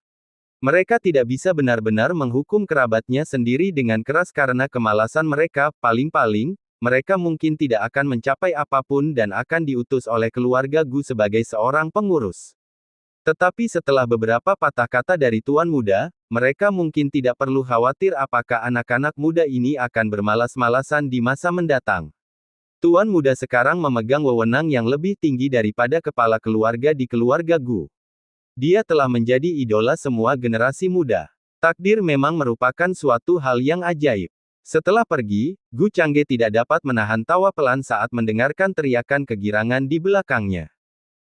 Mereka tidak bisa benar-benar menghukum kerabatnya sendiri dengan keras karena kemalasan mereka, paling-paling, mereka mungkin tidak akan mencapai apapun dan akan diutus oleh keluarga Gu sebagai seorang pengurus. Tetapi setelah beberapa patah kata dari tuan muda, mereka mungkin tidak perlu khawatir apakah anak-anak muda ini akan bermalas-malasan di masa mendatang. Tuan muda sekarang memegang wewenang yang lebih tinggi daripada kepala keluarga di keluarga Gu. Dia telah menjadi idola semua generasi muda. Takdir memang merupakan suatu hal yang ajaib. Setelah pergi, Gu Changge tidak dapat menahan tawa pelan saat mendengarkan teriakan kegirangan di belakangnya.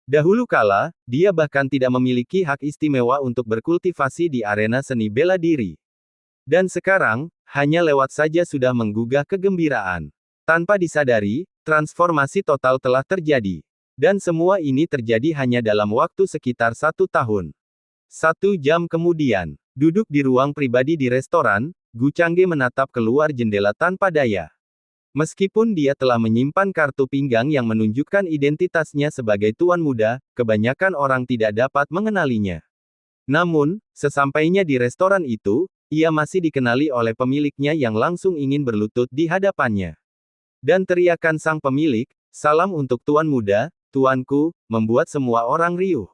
Dahulu kala, dia bahkan tidak memiliki hak istimewa untuk berkultivasi di arena seni bela diri. Dan sekarang, hanya lewat saja sudah menggugah kegembiraan. Tanpa disadari, transformasi total telah terjadi. Dan semua ini terjadi hanya dalam waktu sekitar 1 tahun. 1 jam kemudian, duduk di ruang pribadi di restoran, Gu Changge menatap keluar jendela tanpa daya. Meskipun dia telah menyimpan kartu pinggang yang menunjukkan identitasnya sebagai tuan muda, kebanyakan orang tidak dapat mengenalinya. Namun, sesampainya di restoran itu, ia masih dikenali oleh pemiliknya yang langsung ingin berlutut di hadapannya. Dan teriakan sang pemilik, "Salam untuk tuan muda, tuanku," membuat semua orang riuh.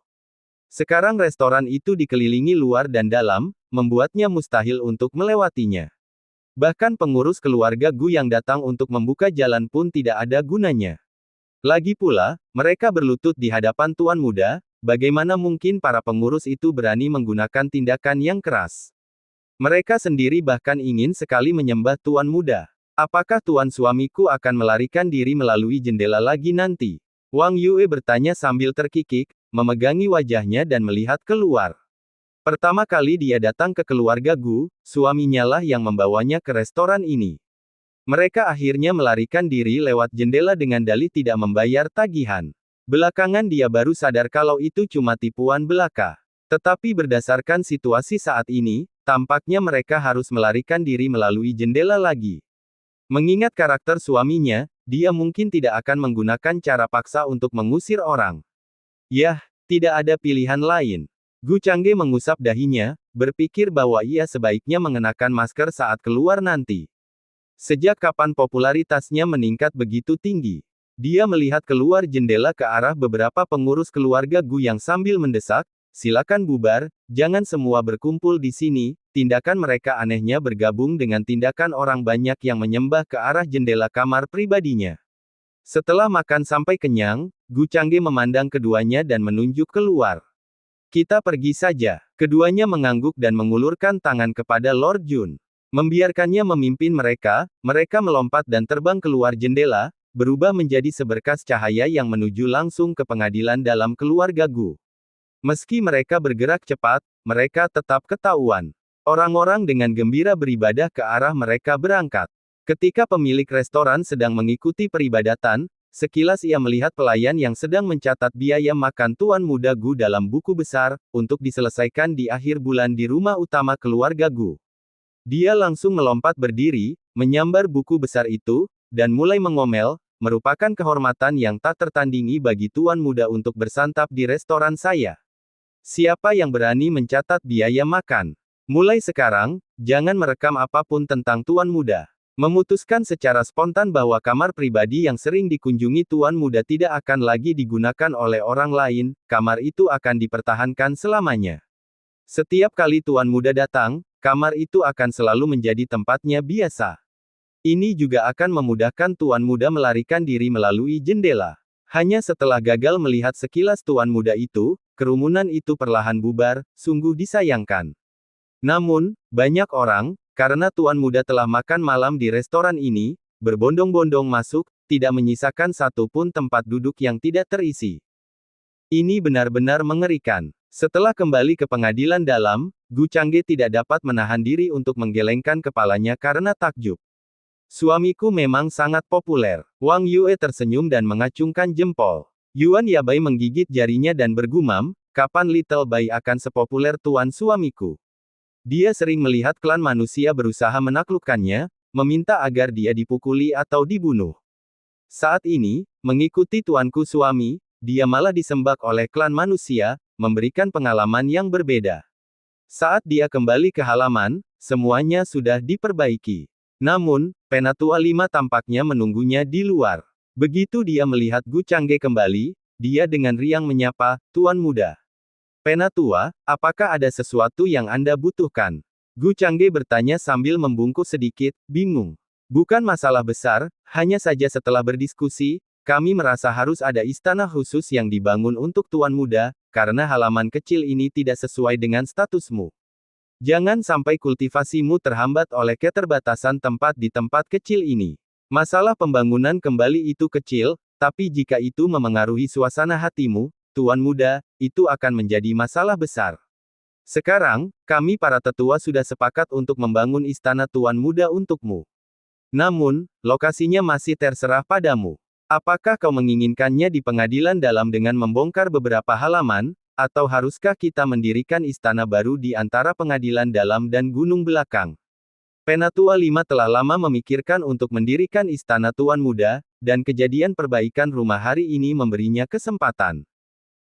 Sekarang restoran itu dikelilingi luar dan dalam, membuatnya mustahil untuk melewatinya. Bahkan pengurus keluarga Gu yang datang untuk membuka jalan pun tidak ada gunanya. Lagi pula, mereka berlutut di hadapan tuan muda, bagaimana mungkin para pengurus itu berani menggunakan tindakan yang keras? Mereka sendiri bahkan ingin sekali menyembah tuan muda. "Apakah tuan suamiku akan melarikan diri melalui jendela lagi nanti?" Wang Yue bertanya sambil terkikik, memegangi wajahnya dan melihat keluar. Pertama kali dia datang ke keluarga Gu, suaminya lah yang membawanya ke restoran ini. Mereka akhirnya melarikan diri lewat jendela dengan dalih tidak membayar tagihan. Belakangan dia baru sadar kalau itu cuma tipuan belaka. Tetapi berdasarkan situasi saat ini, tampaknya mereka harus melarikan diri melalui jendela lagi. Mengingat karakter suaminya, dia mungkin tidak akan menggunakan cara paksa untuk mengusir orang. Yah, tidak ada pilihan lain. Gu Changge mengusap dahinya, berpikir bahwa ia sebaiknya mengenakan masker saat keluar nanti. Sejak kapan popularitasnya meningkat begitu tinggi? Dia melihat keluar jendela ke arah beberapa pengurus keluarga Gu yang sambil mendesak, "Silakan bubar, jangan semua berkumpul di sini." Tindakan mereka anehnya bergabung dengan tindakan orang banyak yang menyembah ke arah jendela kamar pribadinya. Setelah makan sampai kenyang, Gu Changge memandang keduanya dan menunjuk keluar. Kita pergi saja. Keduanya mengangguk dan mengulurkan tangan kepada Lord Jun. Membiarkannya memimpin mereka, mereka melompat dan terbang keluar jendela, berubah menjadi seberkas cahaya yang menuju langsung ke pengadilan dalam keluarga Gu. Meski mereka bergerak cepat, mereka tetap ketahuan. Orang-orang dengan gembira beribadah ke arah mereka berangkat. Ketika pemilik restoran sedang mengikuti peribadatan, sekilas ia melihat pelayan yang sedang mencatat biaya makan Tuan Muda Gu dalam buku besar, untuk diselesaikan di akhir bulan di rumah utama keluarga Gu. Dia langsung melompat berdiri, menyambar buku besar itu, dan mulai mengomel, merupakan kehormatan yang tak tertandingi bagi Tuan Muda untuk bersantap di restoran saya. Siapa yang berani mencatat biaya makan? Mulai sekarang, jangan merekam apapun tentang Tuan Muda. Memutuskan secara spontan bahwa kamar pribadi yang sering dikunjungi Tuan Muda tidak akan lagi digunakan oleh orang lain, kamar itu akan dipertahankan selamanya. Setiap kali Tuan Muda datang, kamar itu akan selalu menjadi tempatnya biasa. Ini juga akan memudahkan Tuan Muda melarikan diri melalui jendela. Hanya setelah gagal melihat sekilas Tuan Muda itu, kerumunan itu perlahan bubar, sungguh disayangkan. Namun, banyak orang, karena Tuan Muda telah makan malam di restoran ini, berbondong-bondong masuk, tidak menyisakan satu pun tempat duduk yang tidak terisi. Ini benar-benar mengerikan. Setelah kembali ke pengadilan dalam, Gu Changge tidak dapat menahan diri untuk menggelengkan kepalanya karena takjub. Suamiku memang sangat populer. Wang Yue tersenyum dan mengacungkan jempol. Yuan Yabai menggigit jarinya dan bergumam, kapan Little Bai akan sepopuler tuan suamiku? Dia sering melihat klan manusia berusaha menaklukkannya, meminta agar dia dipukuli atau dibunuh. Saat ini, mengikuti tuanku suami, dia malah disembah oleh klan manusia, memberikan pengalaman yang berbeda. Saat dia kembali ke halaman, semuanya sudah diperbaiki. Namun, Penatua 5 tampaknya menunggunya di luar. Begitu dia melihat Gu Changge kembali, dia dengan riang menyapa, "Tuan Muda." "Penatua, apakah ada sesuatu yang Anda butuhkan?" Gu Changge bertanya sambil membungkuk sedikit, bingung. "Bukan masalah besar, hanya saja setelah berdiskusi, kami merasa harus ada istana khusus yang dibangun untuk Tuan Muda, karena halaman kecil ini tidak sesuai dengan statusmu. Jangan sampai kultivasimu terhambat oleh keterbatasan tempat di tempat kecil ini. Masalah pembangunan kembali itu kecil, tapi jika itu memengaruhi suasana hatimu, Tuan Muda, itu akan menjadi masalah besar. Sekarang, kami para tetua sudah sepakat untuk membangun istana Tuan Muda untukmu. Namun, lokasinya masih terserah padamu. Apakah kau menginginkannya di pengadilan dalam dengan membongkar beberapa halaman, atau haruskah kita mendirikan istana baru di antara pengadilan dalam dan gunung belakang?" Penatua 5 telah lama memikirkan untuk mendirikan istana Tuan Muda, dan kejadian perbaikan rumah hari ini memberinya kesempatan.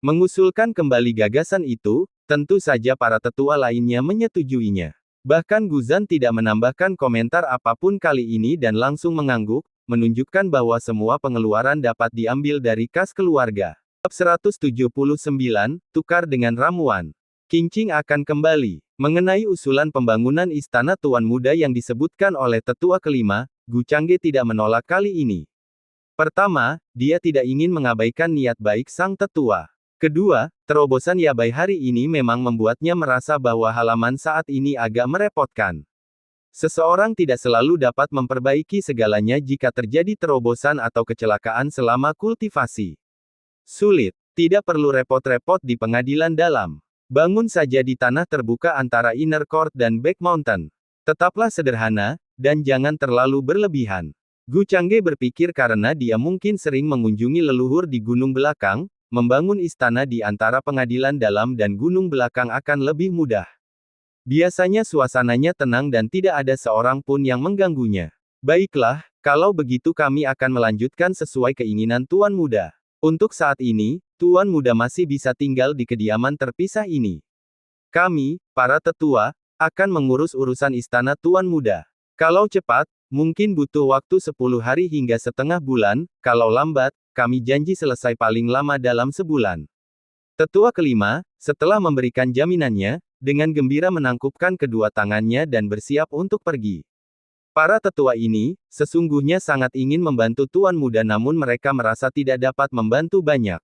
Mengusulkan kembali gagasan itu, tentu saja para tetua lainnya menyetujuinya. Bahkan Guzan tidak menambahkan komentar apapun kali ini dan langsung mengangguk, menunjukkan bahwa semua pengeluaran dapat diambil dari kas keluarga. Bab 179, tukar dengan ramuan. Qingqing akan kembali. Mengenai usulan pembangunan istana Tuan Muda yang disebutkan oleh tetua kelima, Gu Changge tidak menolak kali ini. Pertama, dia tidak ingin mengabaikan niat baik sang tetua. Kedua, terobosan Yabai hari ini memang membuatnya merasa bahwa halaman saat ini agak merepotkan. Seseorang tidak selalu dapat memperbaiki segalanya jika terjadi terobosan atau kecelakaan selama kultivasi. Sulit, tidak perlu repot-repot di pengadilan dalam. Bangun saja di tanah terbuka antara Inner Court dan Back Mountain. Tetaplah sederhana, dan jangan terlalu berlebihan. Gu Changge berpikir karena dia mungkin sering mengunjungi leluhur di gunung belakang, membangun istana di antara pengadilan dalam dan gunung belakang akan lebih mudah. Biasanya suasananya tenang dan tidak ada seorang pun yang mengganggunya. Baiklah, kalau begitu kami akan melanjutkan sesuai keinginan Tuan Muda. Untuk saat ini, Tuan Muda masih bisa tinggal di kediaman terpisah ini. Kami, para tetua, akan mengurus urusan istana Tuan Muda. Kalau cepat, mungkin butuh waktu 10 hari hingga setengah bulan, kalau lambat, kami janji selesai paling lama dalam sebulan. Tetua kelima, setelah memberikan jaminannya, dengan gembira menangkupkan kedua tangannya dan bersiap untuk pergi. Para tetua ini, sesungguhnya sangat ingin membantu Tuan Muda namun mereka merasa tidak dapat membantu banyak.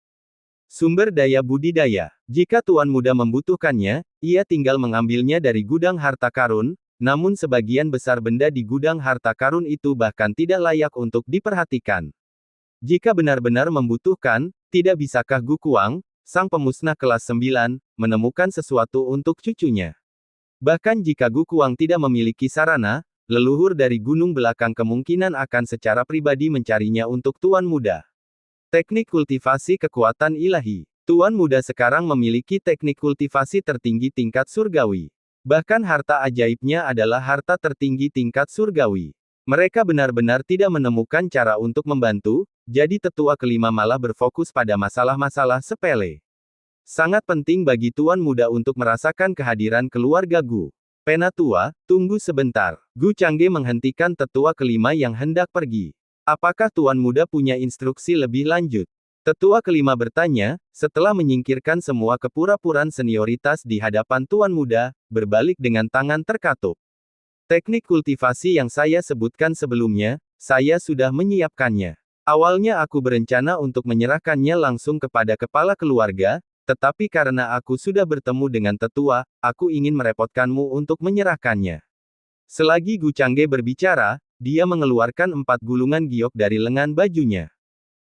Sumber daya budidaya. Jika Tuan Muda membutuhkannya, ia tinggal mengambilnya dari gudang harta karun, namun sebagian besar benda di gudang harta karun itu bahkan tidak layak untuk diperhatikan. Jika benar-benar membutuhkan, tidak bisakah Gu Kuang, sang pemusnah kelas 9, menemukan sesuatu untuk cucunya? Bahkan jika Gu Kuang tidak memiliki sarana, leluhur dari gunung belakang kemungkinan akan secara pribadi mencarinya untuk Tuan Muda. Teknik kultivasi kekuatan ilahi. Tuan Muda sekarang memiliki teknik kultivasi tertinggi tingkat surgawi. Bahkan harta ajaibnya adalah harta tertinggi tingkat surgawi. Mereka benar-benar tidak menemukan cara untuk membantu, jadi tetua kelima malah berfokus pada masalah-masalah sepele. Sangat penting bagi Tuan Muda untuk merasakan kehadiran keluarga Gu. Penatua, tunggu sebentar. Gu Changge menghentikan tetua kelima yang hendak pergi. Apakah Tuan Muda punya instruksi lebih lanjut? Tetua kelima bertanya, setelah menyingkirkan semua kepura-puraan senioritas di hadapan Tuan Muda, berbalik dengan tangan terkatup. Teknik kultivasi yang saya sebutkan sebelumnya, saya sudah menyiapkannya. Awalnya aku berencana untuk menyerahkannya langsung kepada kepala keluarga, tetapi karena aku sudah bertemu dengan tetua, aku ingin merepotkanmu untuk menyerahkannya. Selagi Gu Changge berbicara, dia mengeluarkan 4 gulungan giok dari lengan bajunya.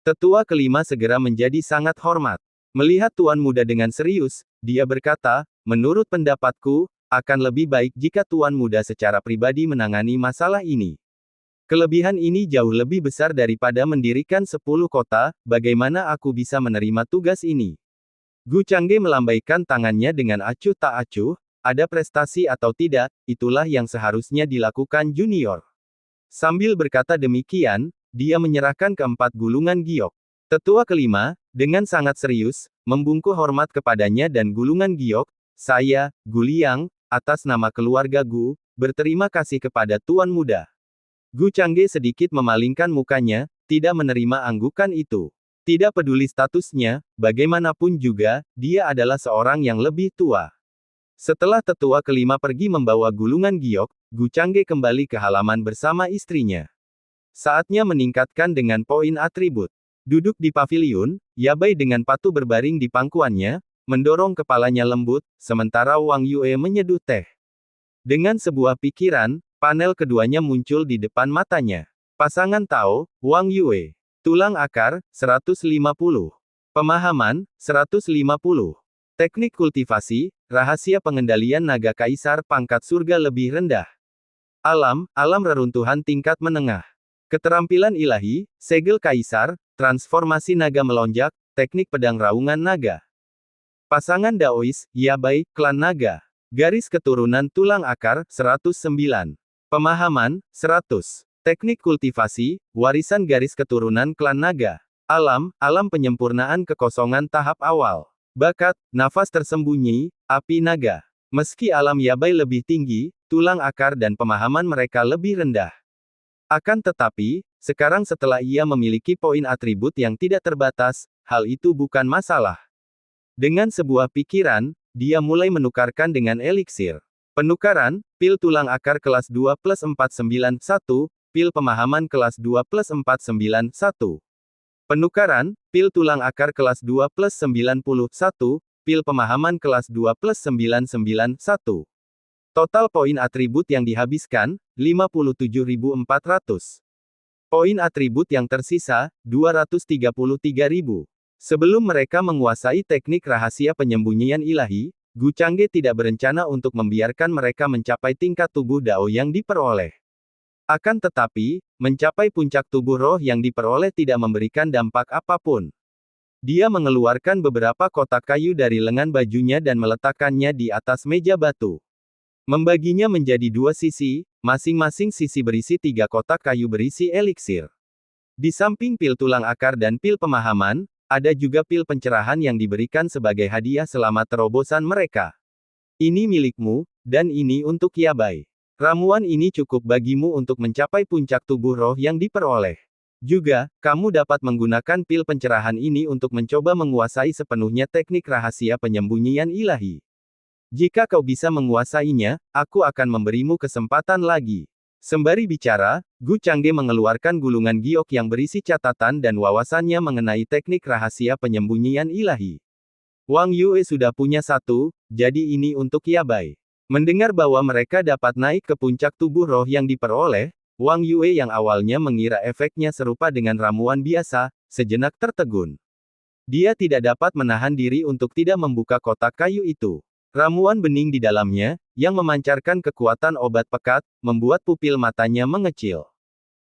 Tetua kelima segera menjadi sangat hormat. Melihat Tuan Muda dengan serius, dia berkata, menurut pendapatku, akan lebih baik jika Tuan Muda secara pribadi menangani masalah ini. Kelebihan ini jauh lebih besar daripada mendirikan 10 kota, bagaimana aku bisa menerima tugas ini? Gu Changge melambaikan tangannya dengan acuh tak acuh, ada prestasi atau tidak, itulah yang seharusnya dilakukan junior. Sambil berkata demikian, dia menyerahkan keempat gulungan giok. Tetua kelima, dengan sangat serius, membungkuk hormat kepadanya dan gulungan giok, saya, Gu Liang, atas nama keluarga Gu, berterima kasih kepada Tuan Muda. Gu Changge sedikit memalingkan mukanya, tidak menerima anggukan itu. Tidak peduli statusnya, bagaimanapun juga, dia adalah seorang yang lebih tua. Setelah tetua kelima pergi membawa gulungan giok, Gu Changge kembali ke halaman bersama istrinya. Saatnya meningkatkan dengan poin atribut. Duduk di paviliun, Yabai dengan patuh berbaring di pangkuannya, mendorong kepalanya lembut, sementara Wang Yue menyeduh teh. Dengan sebuah pikiran, panel keduanya muncul di depan matanya. Pasangan Tao, Wang Yue. Tulang akar, 150. Pemahaman, 150. Teknik kultivasi, rahasia pengendalian naga kaisar pangkat surga lebih rendah. Alam reruntuhan tingkat menengah. Keterampilan ilahi, segel kaisar, transformasi naga melonjak, teknik pedang raungan naga. Pasangan Daois, Yabai, klan naga. Garis keturunan tulang akar, 109. Pemahaman, 100. Teknik kultivasi, warisan garis keturunan klan naga. Alam penyempurnaan kekosongan tahap awal. Bakat, nafas tersembunyi, api naga. Meski alam Yabai lebih tinggi, tulang akar dan pemahaman mereka lebih rendah. Akan tetapi, sekarang setelah ia memiliki poin atribut yang tidak terbatas, hal itu bukan masalah. Dengan sebuah pikiran, dia mulai menukarkan dengan eliksir. Penukaran, pil tulang akar kelas 2 plus 491, pil pemahaman kelas 2 plus 491. Penukaran, pil tulang akar kelas 2 plus 91, pil pemahaman kelas 2 plus 991. Total poin atribut yang dihabiskan, 57.400. Poin atribut yang tersisa, 233.000. Sebelum mereka menguasai teknik rahasia penyembunyian ilahi, Gu Changge tidak berencana untuk membiarkan mereka mencapai tingkat tubuh Dao yang diperoleh. Akan tetapi, mencapai puncak tubuh roh yang diperoleh tidak memberikan dampak apapun. Dia mengeluarkan beberapa kotak kayu dari lengan bajunya dan meletakkannya di atas meja batu. Membaginya menjadi 2 sisi, masing-masing sisi berisi 3 kotak kayu berisi eliksir. Di samping pil tulang akar dan pil pemahaman, ada juga pil pencerahan yang diberikan sebagai hadiah selama terobosan mereka. Ini milikmu, dan ini untuk Yabai. Ramuan ini cukup bagimu untuk mencapai puncak tubuh roh yang diperoleh. Juga, kamu dapat menggunakan pil pencerahan ini untuk mencoba menguasai sepenuhnya teknik rahasia penyembunyian ilahi. Jika kau bisa menguasainya, aku akan memberimu kesempatan lagi. Sembari bicara, Gu Changge mengeluarkan gulungan giok yang berisi catatan dan wawasannya mengenai teknik rahasia penyembunyian ilahi. Wang Yue sudah punya satu, jadi ini untuk Yabai. Mendengar bahwa mereka dapat naik ke puncak tubuh roh yang diperoleh, Wang Yue yang awalnya mengira efeknya serupa dengan ramuan biasa, sejenak tertegun. Dia tidak dapat menahan diri untuk tidak membuka kotak kayu itu. Ramuan bening di dalamnya, yang memancarkan kekuatan obat pekat, membuat pupil matanya mengecil.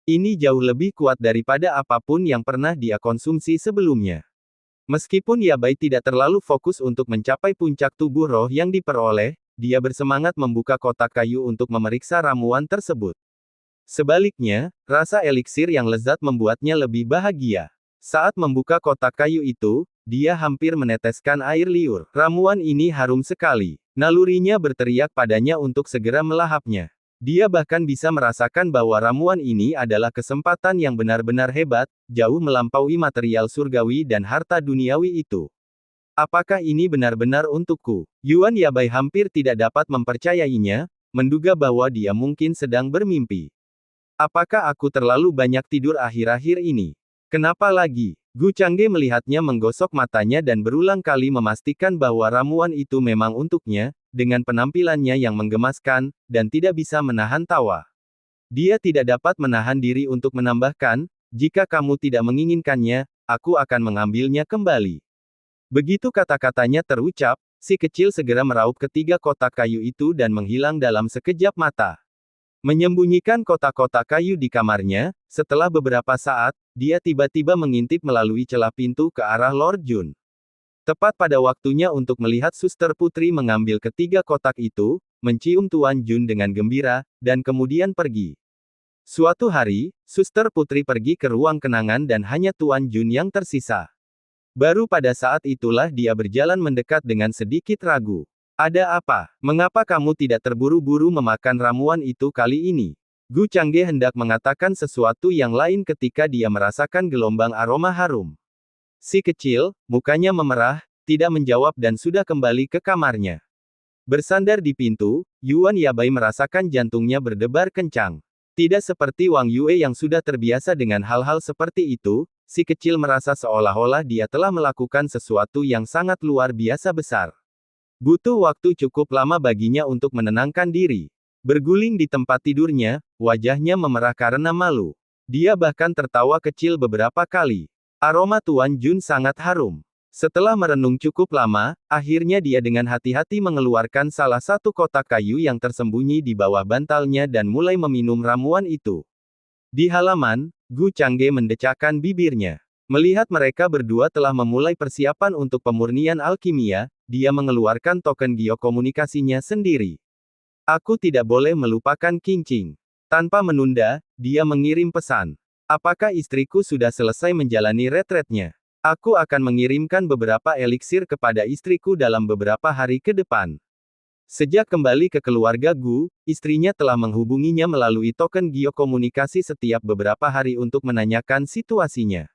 Ini jauh lebih kuat daripada apapun yang pernah dia konsumsi sebelumnya. Meskipun Yabai tidak terlalu fokus untuk mencapai puncak tubuh roh yang diperoleh, dia bersemangat membuka kotak kayu untuk memeriksa ramuan tersebut. Sebaliknya, rasa eliksir yang lezat membuatnya lebih bahagia. Saat membuka kotak kayu itu, dia hampir meneteskan air liur. Ramuan ini harum sekali. Nalurinya berteriak padanya untuk segera melahapnya. Dia bahkan bisa merasakan bahwa ramuan ini adalah kesempatan yang benar-benar hebat, jauh melampaui material surgawi dan harta duniawi itu. Apakah ini benar-benar untukku? Yuan Yabai hampir tidak dapat mempercayainya, menduga bahwa dia mungkin sedang bermimpi. Apakah aku terlalu banyak tidur akhir-akhir ini? Kenapa lagi? Gu Changge melihatnya menggosok matanya dan berulang kali memastikan bahwa ramuan itu memang untuknya, dengan penampilannya yang menggemaskan, dan tidak bisa menahan tawa. Dia tidak dapat menahan diri untuk menambahkan, jika kamu tidak menginginkannya, aku akan mengambilnya kembali. Begitu kata-katanya terucap, si kecil segera meraup ketiga kotak kayu itu dan menghilang dalam sekejap mata. Menyembunyikan kotak-kotak kayu di kamarnya, setelah beberapa saat, dia tiba-tiba mengintip melalui celah pintu ke arah Lord Jun. Tepat pada waktunya untuk melihat suster putri mengambil ketiga kotak itu, mencium Tuan Jun dengan gembira, dan kemudian pergi. Suatu hari, suster putri pergi ke ruang kenangan dan hanya Tuan Jun yang tersisa. Baru pada saat itulah dia berjalan mendekat dengan sedikit ragu. Ada apa? Mengapa kamu tidak terburu-buru memakan ramuan itu kali ini? Gu Changge hendak mengatakan sesuatu yang lain ketika dia merasakan gelombang aroma harum. Si kecil, mukanya memerah, tidak menjawab dan sudah kembali ke kamarnya. Bersandar di pintu, Yuan Yabai merasakan jantungnya berdebar kencang. Tidak seperti Wang Yue yang sudah terbiasa dengan hal-hal seperti itu, si kecil merasa seolah-olah dia telah melakukan sesuatu yang sangat luar biasa besar. Butuh waktu cukup lama baginya untuk menenangkan diri. Berguling di tempat tidurnya, wajahnya memerah karena malu. Dia bahkan tertawa kecil beberapa kali. Aroma Tuan Jun sangat harum. Setelah merenung cukup lama, akhirnya dia dengan hati-hati mengeluarkan salah satu kotak kayu yang tersembunyi di bawah bantalnya dan mulai meminum ramuan itu. Di halaman, Gu Changge mendecakkan bibirnya. Melihat mereka berdua telah memulai persiapan untuk pemurnian alkimia, dia mengeluarkan token geokomunikasinya sendiri. Aku tidak boleh melupakan Qingqing. Tanpa menunda, dia mengirim pesan. Apakah istriku sudah selesai menjalani retretnya? Aku akan mengirimkan beberapa eliksir kepada istriku dalam beberapa hari ke depan. Sejak kembali ke keluarga Gu, istrinya telah menghubunginya melalui token geokomunikasi setiap beberapa hari untuk menanyakan situasinya.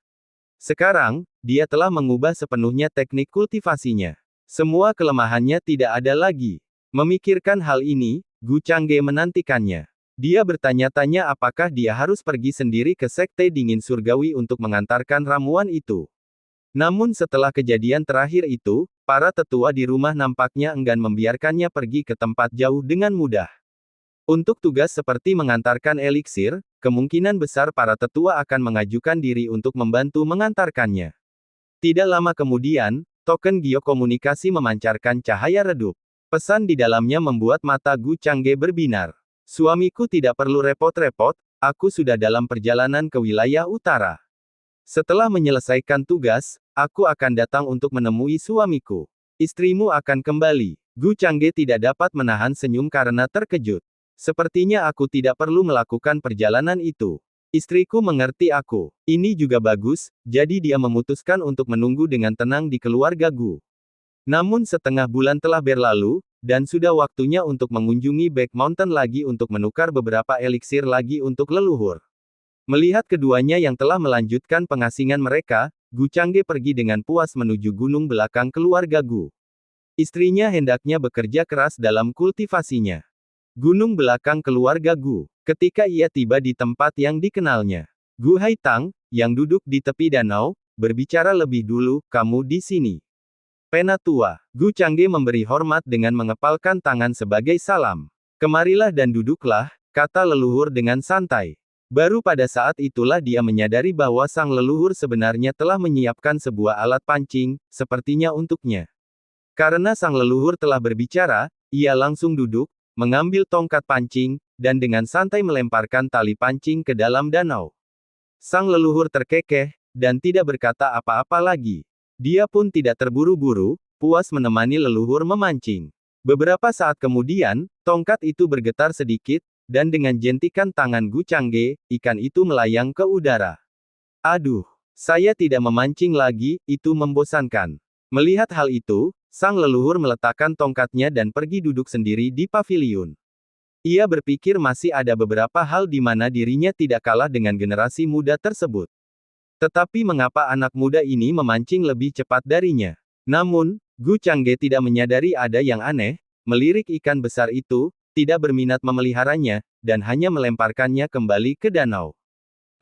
Sekarang, dia telah mengubah sepenuhnya teknik kultivasinya. Semua kelemahannya tidak ada lagi. Memikirkan hal ini, Gu Changge menantikannya. Dia bertanya-tanya apakah dia harus pergi sendiri ke Sekte Dingin Surgawi untuk mengantarkan ramuan itu. Namun setelah kejadian terakhir itu, para tetua di rumah nampaknya enggan membiarkannya pergi ke tempat jauh dengan mudah. Untuk tugas seperti mengantarkan eliksir, kemungkinan besar para tetua akan mengajukan diri untuk membantu mengantarkannya. Tidak lama kemudian, token geokomunikasi memancarkan cahaya redup. Pesan di dalamnya membuat mata Gu Changge berbinar. Suamiku tidak perlu repot-repot, aku sudah dalam perjalanan ke wilayah utara. Setelah menyelesaikan tugas, aku akan datang untuk menemui suamiku. Istrimu akan kembali. Gu Changge tidak dapat menahan senyum karena terkejut. Sepertinya aku tidak perlu melakukan perjalanan itu. Istriku mengerti aku. Ini juga bagus, jadi dia memutuskan untuk menunggu dengan tenang di keluarga Gu. Namun setengah bulan telah berlalu, dan sudah waktunya untuk mengunjungi Back Mountain lagi untuk menukar beberapa eliksir lagi untuk leluhur. Melihat keduanya yang telah melanjutkan pengasingan mereka, Gu Changge pergi dengan puas menuju gunung belakang keluarga Gu. Istrinya hendaknya bekerja keras dalam kultivasinya. gunung belakang keluarga Gu. Ketika ia tiba di tempat yang dikenalnya, Gu Haitang, yang duduk di tepi danau, berbicara lebih dulu, kamu di sini. Penatua, Gu Changge memberi hormat dengan mengepalkan tangan sebagai salam. Kemarilah dan duduklah, kata leluhur dengan santai. Baru pada saat itulah dia menyadari bahwa sang leluhur sebenarnya telah menyiapkan sebuah alat pancing, sepertinya untuknya. Karena sang leluhur telah berbicara, ia langsung duduk, mengambil tongkat pancing, dan dengan santai melemparkan tali pancing ke dalam danau. Sang leluhur terkekeh, dan tidak berkata apa-apa lagi. Dia pun tidak terburu-buru, puas menemani leluhur memancing. Beberapa saat kemudian, tongkat itu bergetar sedikit, dan dengan jentikan tangan Gu Changge, ikan itu melayang ke udara. Aduh, saya tidak memancing lagi, itu membosankan. Melihat hal itu, sang leluhur meletakkan tongkatnya dan pergi duduk sendiri di paviliun. Ia berpikir masih ada beberapa hal di mana dirinya tidak kalah dengan generasi muda tersebut. Tetapi mengapa anak muda ini memancing lebih cepat darinya? Namun, Gu Changge tidak menyadari ada yang aneh, melirik ikan besar itu, tidak berminat memeliharanya, dan hanya melemparkannya kembali ke danau.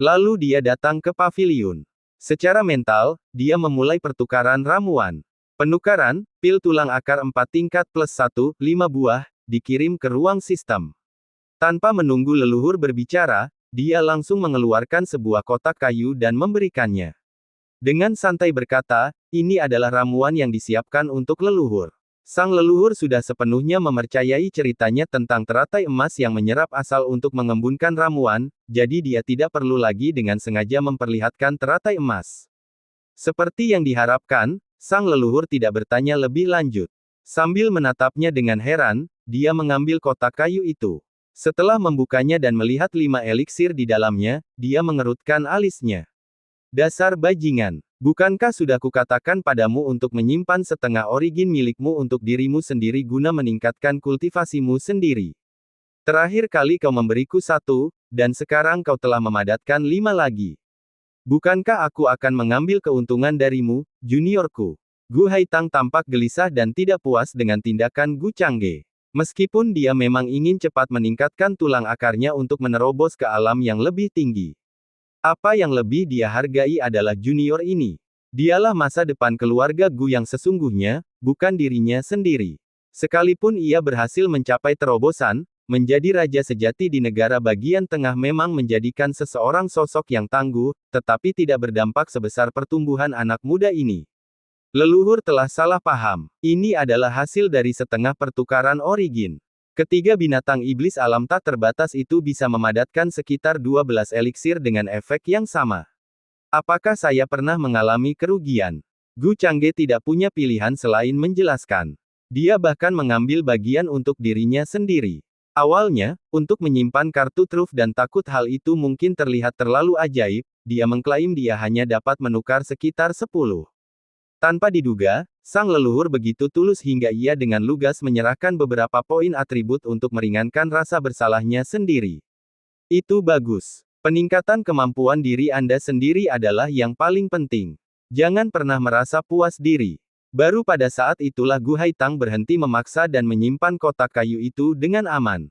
Lalu dia datang ke paviliun. Secara mental, dia memulai pertukaran ramuan. Penukaran, pil tulang akar 4 tingkat plus 1, 5 buah, dikirim ke ruang sistem. Tanpa menunggu leluhur berbicara, dia langsung mengeluarkan sebuah kotak kayu dan memberikannya. Dengan santai berkata, ini adalah ramuan yang disiapkan untuk leluhur. Sang leluhur sudah sepenuhnya mempercayai ceritanya tentang teratai emas yang menyerap asal untuk mengembunkan ramuan, jadi dia tidak perlu lagi dengan sengaja memperlihatkan teratai emas. Seperti yang diharapkan, sang leluhur tidak bertanya lebih lanjut. Sambil menatapnya dengan heran, dia mengambil kotak kayu itu. Setelah membukanya dan melihat 5 eliksir di dalamnya, dia mengerutkan alisnya. Dasar bajingan. Bukankah sudah kukatakan padamu untuk menyimpan setengah origin milikmu untuk dirimu sendiri guna meningkatkan kultivasimu sendiri? Terakhir kali kau memberiku 1, dan sekarang kau telah memadatkan 5 lagi. Bukankah aku akan mengambil keuntungan darimu, juniorku? Gu Haitang tampak gelisah dan tidak puas dengan tindakan Gu Changge. Meskipun dia memang ingin cepat meningkatkan tulang akarnya untuk menerobos ke alam yang lebih tinggi. Apa yang lebih dia hargai adalah junior ini. Dialah masa depan keluarga Gu yang sesungguhnya, bukan dirinya sendiri. Sekalipun ia berhasil mencapai terobosan, menjadi raja sejati di negara bagian tengah memang menjadikan seseorang sosok yang tangguh, tetapi tidak berdampak sebesar pertumbuhan anak muda ini. Leluhur telah salah paham. Ini adalah hasil dari setengah pertukaran origin. Ketiga binatang iblis alam tak terbatas itu bisa memadatkan sekitar 12 eliksir dengan efek yang sama. Apakah saya pernah mengalami kerugian? Gu Changge tidak punya pilihan selain menjelaskan. Dia bahkan mengambil bagian untuk dirinya sendiri. Awalnya, untuk menyimpan kartu truf dan takut hal itu mungkin terlihat terlalu ajaib, dia mengklaim dia hanya dapat menukar sekitar 10. Tanpa diduga, sang leluhur begitu tulus hingga ia dengan lugas menyerahkan beberapa poin atribut untuk meringankan rasa bersalahnya sendiri. Itu bagus. Peningkatan kemampuan diri Anda sendiri adalah yang paling penting. Jangan pernah merasa puas diri. Baru pada saat itulah Gu Haitang berhenti memaksa dan menyimpan kotak kayu itu dengan aman.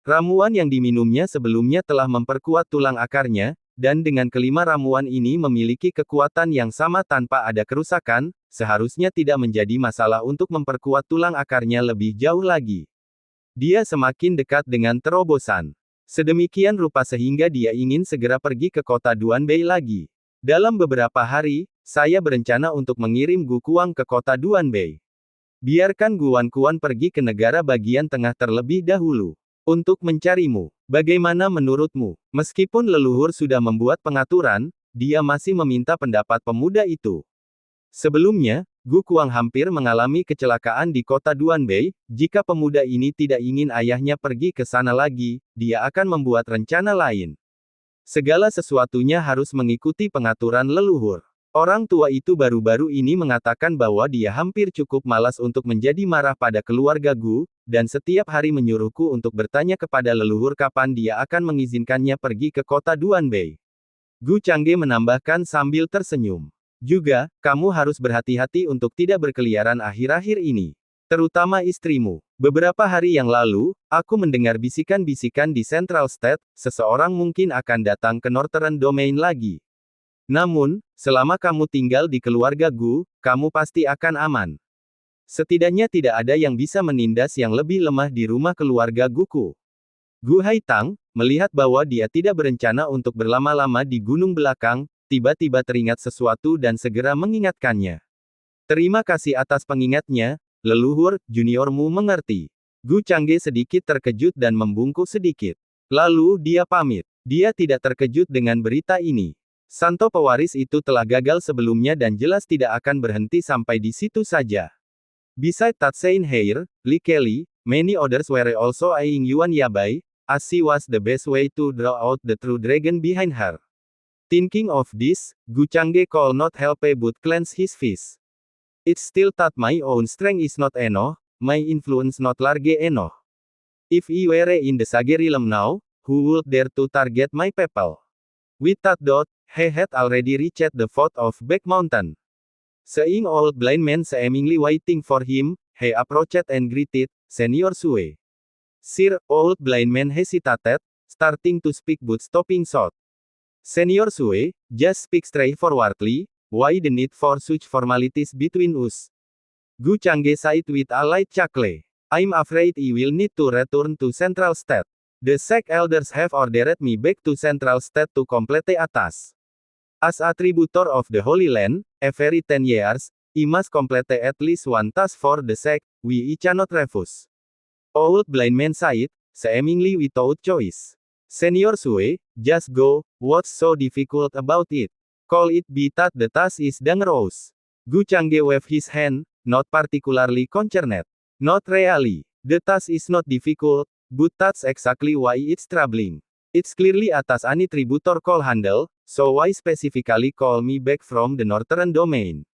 Ramuan yang diminumnya sebelumnya telah memperkuat tulang akarnya, dan dengan kelima ramuan ini memiliki kekuatan yang sama tanpa ada kerusakan, seharusnya tidak menjadi masalah untuk memperkuat tulang akarnya lebih jauh lagi. Dia semakin dekat dengan terobosan. Sedemikian rupa sehingga dia ingin segera pergi ke kota Duanbei lagi. Dalam beberapa hari, saya berencana untuk mengirim Gu Kuang ke kota Duanbei. Biarkan Guan Kuan pergi ke negara bagian tengah terlebih dahulu. Untuk mencarimu. Bagaimana menurutmu? Meskipun leluhur sudah membuat pengaturan, dia masih meminta pendapat pemuda itu. Sebelumnya, Gu Kuang hampir mengalami kecelakaan di kota Duanbei. Jika pemuda ini tidak ingin ayahnya pergi ke sana lagi, dia akan membuat rencana lain. Segala sesuatunya harus mengikuti pengaturan leluhur. Orang tua itu baru-baru ini mengatakan bahwa dia hampir cukup malas untuk menjadi marah pada keluarga Gu, dan setiap hari menyuruhku untuk bertanya kepada leluhur kapan dia akan mengizinkannya pergi ke kota Duanbei. Gu Changge menambahkan sambil tersenyum. Juga, kamu harus berhati-hati untuk tidak berkeliaran akhir-akhir ini. Terutama istrimu. Beberapa hari yang lalu, aku mendengar bisikan-bisikan di Central State, seseorang mungkin akan datang ke Northern Domain lagi. Namun, selama kamu tinggal di keluarga Gu, kamu pasti akan aman. Setidaknya tidak ada yang bisa menindas yang lebih lemah di rumah keluarga Guku. Gu Haitang, melihat bahwa dia tidak berencana untuk berlama-lama di gunung belakang, tiba-tiba teringat sesuatu dan segera mengingatkannya. Terima kasih atas pengingatnya, leluhur, juniormu mengerti. Gu Changge sedikit terkejut dan membungkuk sedikit. Lalu dia pamit. Dia tidak terkejut dengan berita ini. Santo pewaris itu telah gagal sebelumnya dan jelas tidak akan berhenti sampai di situ saja. Besides Tat Sein Heir, Li Kelly, many others were also eyeing Yuan Yabai, as she was the best way to draw out the true dragon behind her. Thinking of this, Gu Changge could not help but clench his fist. It's still that my own strength is not enough, my influence not large enough. If I were in the Sage realm now, who would dare to target my people? With that thought, he had already reached the foot of Back Mountain. Seeing old blind man seemingly waiting for him, he approached and greeted, Senior Sue. Sir, old blind man hesitated, starting to speak but stopping short. Senior Sue, just speak straightforwardly, why the need for such formalities between us? Gu Changge sighed with a light chuckle. I'm afraid I will need to return to Central State. The sect elders have ordered me back to Central State to complete a task. As a tributor of the Holy Land, every 10 years, I must complete at least one task for the sect, we cannot refuse. Old blind man sighed, seemingly without choice. Senior Sue, just go, what's so difficult about it? Call it be that the task is dangerous. Gu Changge waved his hand, not particularly concerned. Not really. The task is not difficult, but that's exactly why it's troubling. It's clearly a task any tributor call handle, so why specifically call me back from the Northern Domain?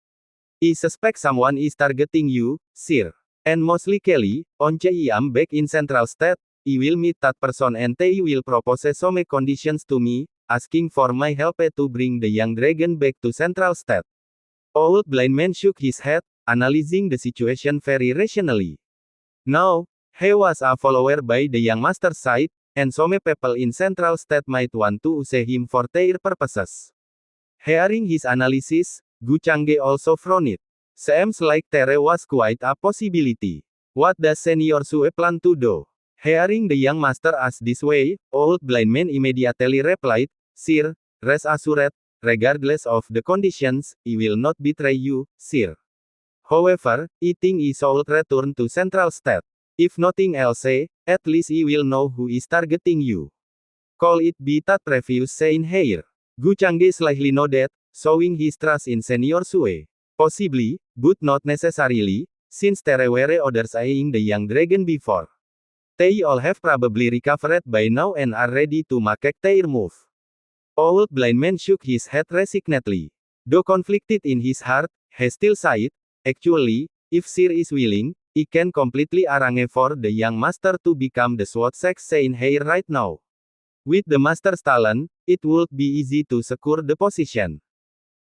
I suspect someone is targeting you, sir. And mostly Kelly, once I am back in Central State, I will meet that person and they will propose some conditions to me, asking for my help to bring the young dragon back to Central State. Old blind man shook his head, analyzing the situation very rationally. Now, he was a follower by the young master's side, and some people in Central State might want to use him for their purposes. Hearing his analysis, Gu Changge also frowned. Seems like there was quite a possibility. What does Senior Sue plan to do? Hearing the young master ask this way, old blind man immediately replied, Sir, rest assured, regardless of the conditions, I will not betray you, sir. However, I think I should return to Central State. If nothing else, at least I will know who is targeting you. Call it be that previous Sein Heir. Gu Changge slightly nodded, showing his trust in Senior Sue. Possibly, but not necessarily, since there were others eyeing the young dragon before. They all have probably recovered by now and are ready to make their move. Old blind man shook his head resignedly. Though conflicted in his heart, he still sighed, actually, if Sir is willing, I can completely arrange for the young master to become the Sword Sect Sein Heir right now. With the master's talent, it would be easy to secure the position.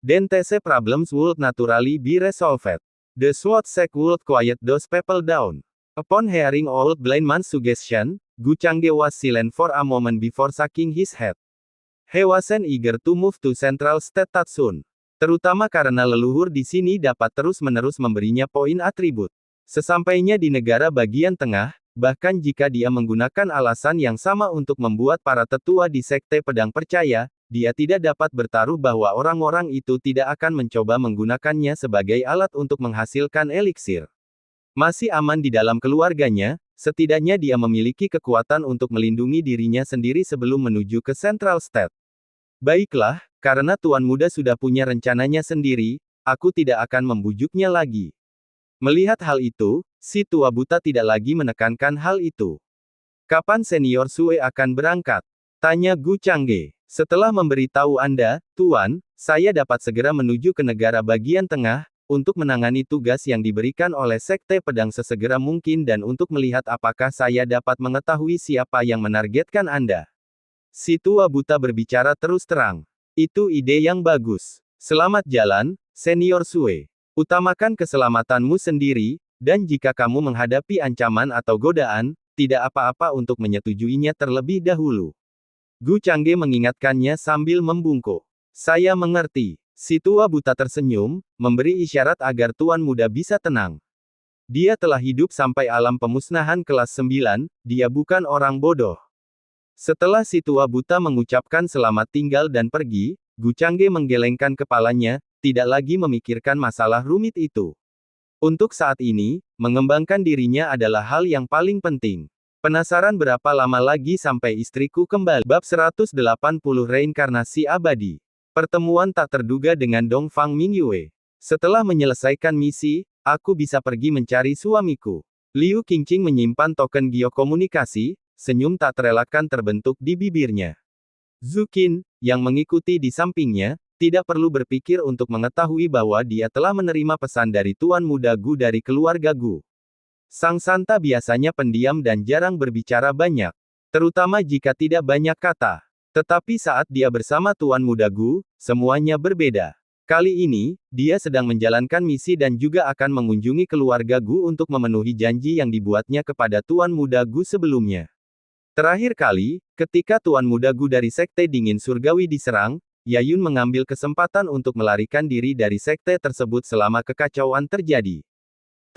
Then these problems would naturally be resolved. The Sword Sect would quiet those people down. Upon hearing old blind man's suggestion, Gu Changge was silent for a moment before shaking his head. He wasn't eager to move to Central State that soon. Terutama karena leluhur di sini dapat terus-menerus memberinya poin atribut. Sesampainya di negara bagian tengah, bahkan jika dia menggunakan alasan yang sama untuk membuat para tetua di Sekte Pedang percaya, dia tidak dapat bertaruh bahwa orang-orang itu tidak akan mencoba menggunakannya sebagai alat untuk menghasilkan eliksir. Masih aman di dalam keluarganya, setidaknya dia memiliki kekuatan untuk melindungi dirinya sendiri sebelum menuju ke Central State. Baiklah, karena Tuan Muda sudah punya rencananya sendiri, aku tidak akan membujuknya lagi. Melihat hal itu, si tua buta tidak lagi menekankan hal itu. Kapan Senior Sue akan berangkat? Tanya Gu Changge. Setelah memberitahu Anda, Tuan, saya dapat segera menuju ke negara bagian tengah, untuk menangani tugas yang diberikan oleh Sekte Pedang sesegera mungkin dan untuk melihat apakah saya dapat mengetahui siapa yang menargetkan Anda. Si tua buta berbicara terus terang. Itu ide yang bagus. Selamat jalan, Senior Sue. Utamakan keselamatanmu sendiri, Dan jika kamu menghadapi ancaman atau godaan, tidak apa-apa untuk menyetujuinya terlebih dahulu. Gu Changge mengingatkannya sambil membungkuk. Saya mengerti. Si tua buta tersenyum, memberi isyarat agar tuan muda bisa tenang. Dia telah hidup sampai alam pemusnahan kelas 9, dia bukan orang bodoh. Setelah si tua buta mengucapkan selamat tinggal dan pergi, Gu Changge menggelengkan kepalanya, tidak lagi memikirkan masalah rumit itu. Untuk saat ini, mengembangkan dirinya adalah hal yang paling penting. Penasaran berapa lama lagi sampai istriku kembali? Bab 180 Reinkarnasi Abadi. Pertemuan tak terduga dengan Dong Fang Mingyue. Setelah menyelesaikan misi, aku bisa pergi mencari suamiku. Liu Qingqing menyimpan token geokomunikasi, senyum tak terelakkan terbentuk di bibirnya. Zhu Qin, yang mengikuti di sampingnya, tidak perlu berpikir untuk mengetahui bahwa dia telah menerima pesan dari Tuan Muda Gu dari keluarga Gu. Sang Santa biasanya pendiam dan jarang berbicara banyak, terutama jika tidak banyak kata. Tetapi saat dia bersama Tuan Muda Gu, semuanya berbeda. Kali ini, dia sedang menjalankan misi dan juga akan mengunjungi keluarga Gu untuk memenuhi janji yang dibuatnya kepada Tuan Muda Gu sebelumnya. Terakhir kali, ketika Tuan Muda Gu dari Sekte Dingin Surgawi diserang, Yayun mengambil kesempatan untuk melarikan diri dari sekte tersebut selama kekacauan terjadi.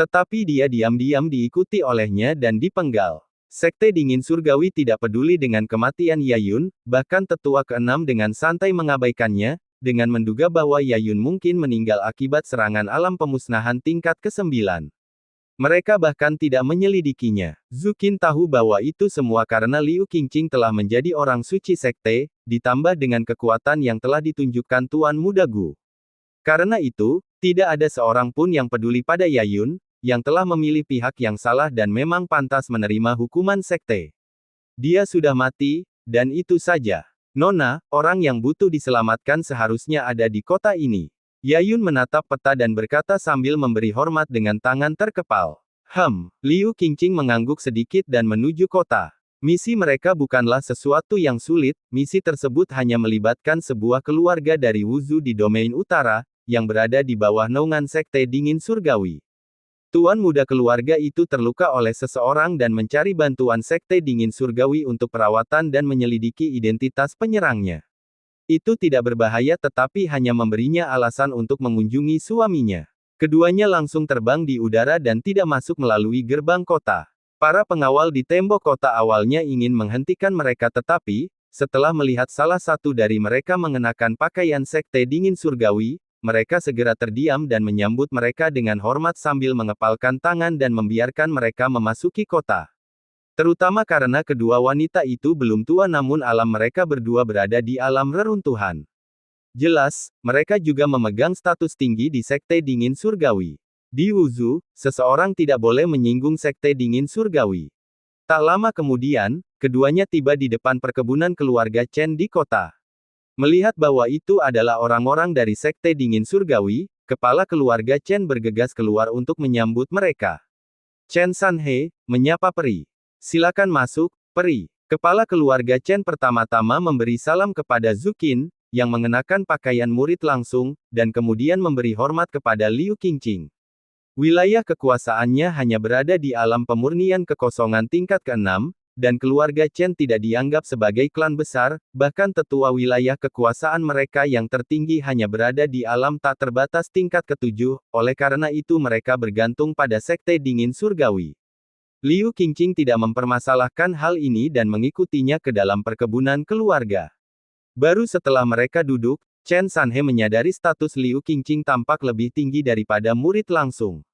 Tetapi dia diam-diam diikuti olehnya dan dipenggal. Sekte Dingin Surgawi tidak peduli dengan kematian Yayun, bahkan tetua ke-6 dengan santai mengabaikannya, dengan menduga bahwa Yayun mungkin meninggal akibat serangan alam pemusnahan tingkat ke-9. Mereka bahkan tidak menyelidikinya. Zhu Qin tahu bahwa itu semua karena Liu Qingqing telah menjadi orang suci sekte, ditambah dengan kekuatan yang telah ditunjukkan Tuan Muda Gu. Karena itu, tidak ada seorang pun yang peduli pada Yayun, yang telah memilih pihak yang salah dan memang pantas menerima hukuman sekte. Dia sudah mati, dan itu saja. Nona, orang yang butuh diselamatkan seharusnya ada di kota ini. Yayun menatap peta dan berkata sambil memberi hormat dengan tangan terkepal. Liu Qingqing mengangguk sedikit dan menuju kota. Misi mereka bukanlah sesuatu yang sulit, misi tersebut hanya melibatkan sebuah keluarga dari Wuzhu di domain utara, yang berada di bawah naungan Sekte Dingin Surgawi. Tuan muda keluarga itu terluka oleh seseorang dan mencari bantuan Sekte Dingin Surgawi untuk perawatan dan menyelidiki identitas penyerangnya. Itu tidak berbahaya tetapi hanya memberinya alasan untuk mengunjungi suaminya. Keduanya langsung terbang di udara dan tidak masuk melalui gerbang kota. Para pengawal di tembok kota awalnya ingin menghentikan mereka tetapi, setelah melihat salah satu dari mereka mengenakan pakaian Sekte Dingin Surgawi, mereka segera terdiam dan menyambut mereka dengan hormat sambil mengepalkan tangan dan membiarkan mereka memasuki kota. Terutama karena kedua wanita itu belum tua namun alam mereka berdua berada di alam reruntuhan. Jelas, mereka juga memegang status tinggi di Sekte Dingin Surgawi. Di Wuzhu, seseorang tidak boleh menyinggung Sekte Dingin Surgawi. Tak lama kemudian, keduanya tiba di depan perkebunan keluarga Chen di kota. Melihat bahwa itu adalah orang-orang dari Sekte Dingin Surgawi, kepala keluarga Chen bergegas keluar untuk menyambut mereka. Chen Sanhe, menyapa peri. Silakan masuk, peri. Kepala keluarga Chen pertama-tama memberi salam kepada Zhu Qin, yang mengenakan pakaian murid langsung, dan kemudian memberi hormat kepada Liu Qingqing. Wilayah kekuasaannya hanya berada di alam pemurnian kekosongan tingkat ke-6, dan keluarga Chen tidak dianggap sebagai klan besar, bahkan tetua wilayah kekuasaan mereka yang tertinggi hanya berada di alam tak terbatas tingkat ke-7, oleh karena itu mereka bergantung pada Sekte Dingin Surgawi. Liu Qingqing tidak mempermasalahkan hal ini dan mengikutinya ke dalam perkebunan keluarga. Baru setelah mereka duduk, Chen Sanhe menyadari status Liu Qingqing tampak lebih tinggi daripada murid langsung.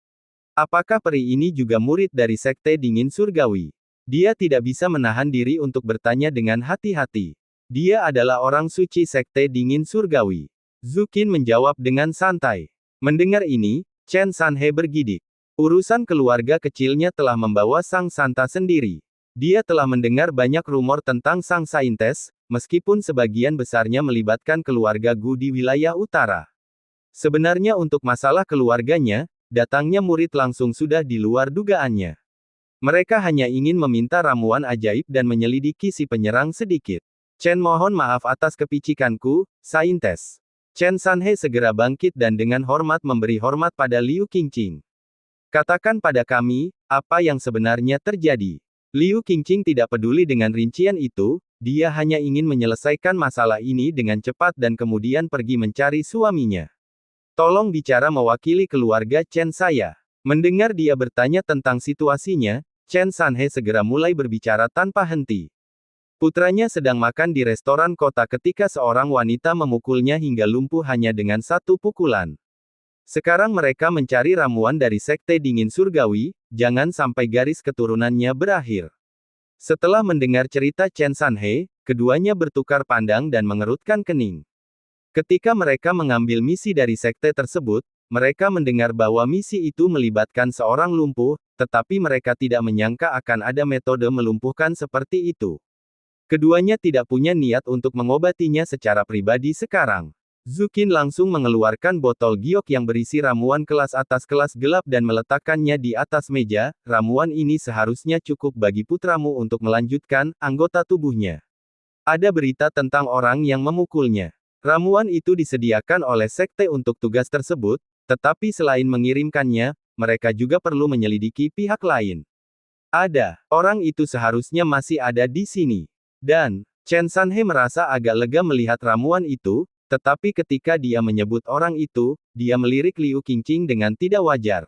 Apakah peri ini juga murid dari Sekte Dingin Surgawi? Dia tidak bisa menahan diri untuk bertanya dengan hati-hati. Dia adalah orang suci Sekte Dingin Surgawi. Zhu Qin menjawab dengan santai. Mendengar ini, Chen Sanhe bergidik. Urusan keluarga kecilnya telah membawa sang santa sendiri. Dia telah mendengar banyak rumor tentang sang saintes, meskipun sebagian besarnya melibatkan keluarga Gu di wilayah utara. Sebenarnya untuk masalah keluarganya, datangnya murid langsung sudah di luar dugaannya. Mereka hanya ingin meminta ramuan ajaib dan menyelidiki si penyerang sedikit. Chen mohon maaf atas kepicikanku, saintes. Chen Sanhe segera bangkit dan dengan hormat memberi hormat pada Liu Qingqing. Katakan pada kami, apa yang sebenarnya terjadi. Liu Qingqing tidak peduli dengan rincian itu, dia hanya ingin menyelesaikan masalah ini dengan cepat dan kemudian pergi mencari suaminya. Tolong bicara mewakili keluarga Chen saya. Mendengar dia bertanya tentang situasinya, Chen Sanhe segera mulai berbicara tanpa henti. Putranya sedang makan di restoran kota ketika seorang wanita memukulnya hingga lumpuh hanya dengan satu pukulan. Sekarang mereka mencari ramuan dari Sekte Dingin Surgawi, jangan sampai garis keturunannya berakhir. Setelah mendengar cerita Chen Sanhe, keduanya bertukar pandang dan mengerutkan kening. Ketika mereka mengambil misi dari sekte tersebut, mereka mendengar bahwa misi itu melibatkan seorang lumpuh, tetapi mereka tidak menyangka akan ada metode melumpuhkan seperti itu. Keduanya tidak punya niat untuk mengobatinya secara pribadi sekarang. Zukin langsung mengeluarkan botol giok yang berisi ramuan kelas atas kelas gelap dan meletakkannya di atas meja. Ramuan ini seharusnya cukup bagi putramu untuk melanjutkan anggota tubuhnya. Ada berita tentang orang yang memukulnya. Ramuan itu disediakan oleh sekte untuk tugas tersebut, tetapi selain mengirimkannya, mereka juga perlu menyelidiki pihak lain. Ada, orang itu seharusnya masih ada di sini. Dan, Chen Sanhe merasa agak lega melihat ramuan itu, tetapi ketika dia menyebut orang itu, dia melirik Liu Qingqing dengan tidak wajar.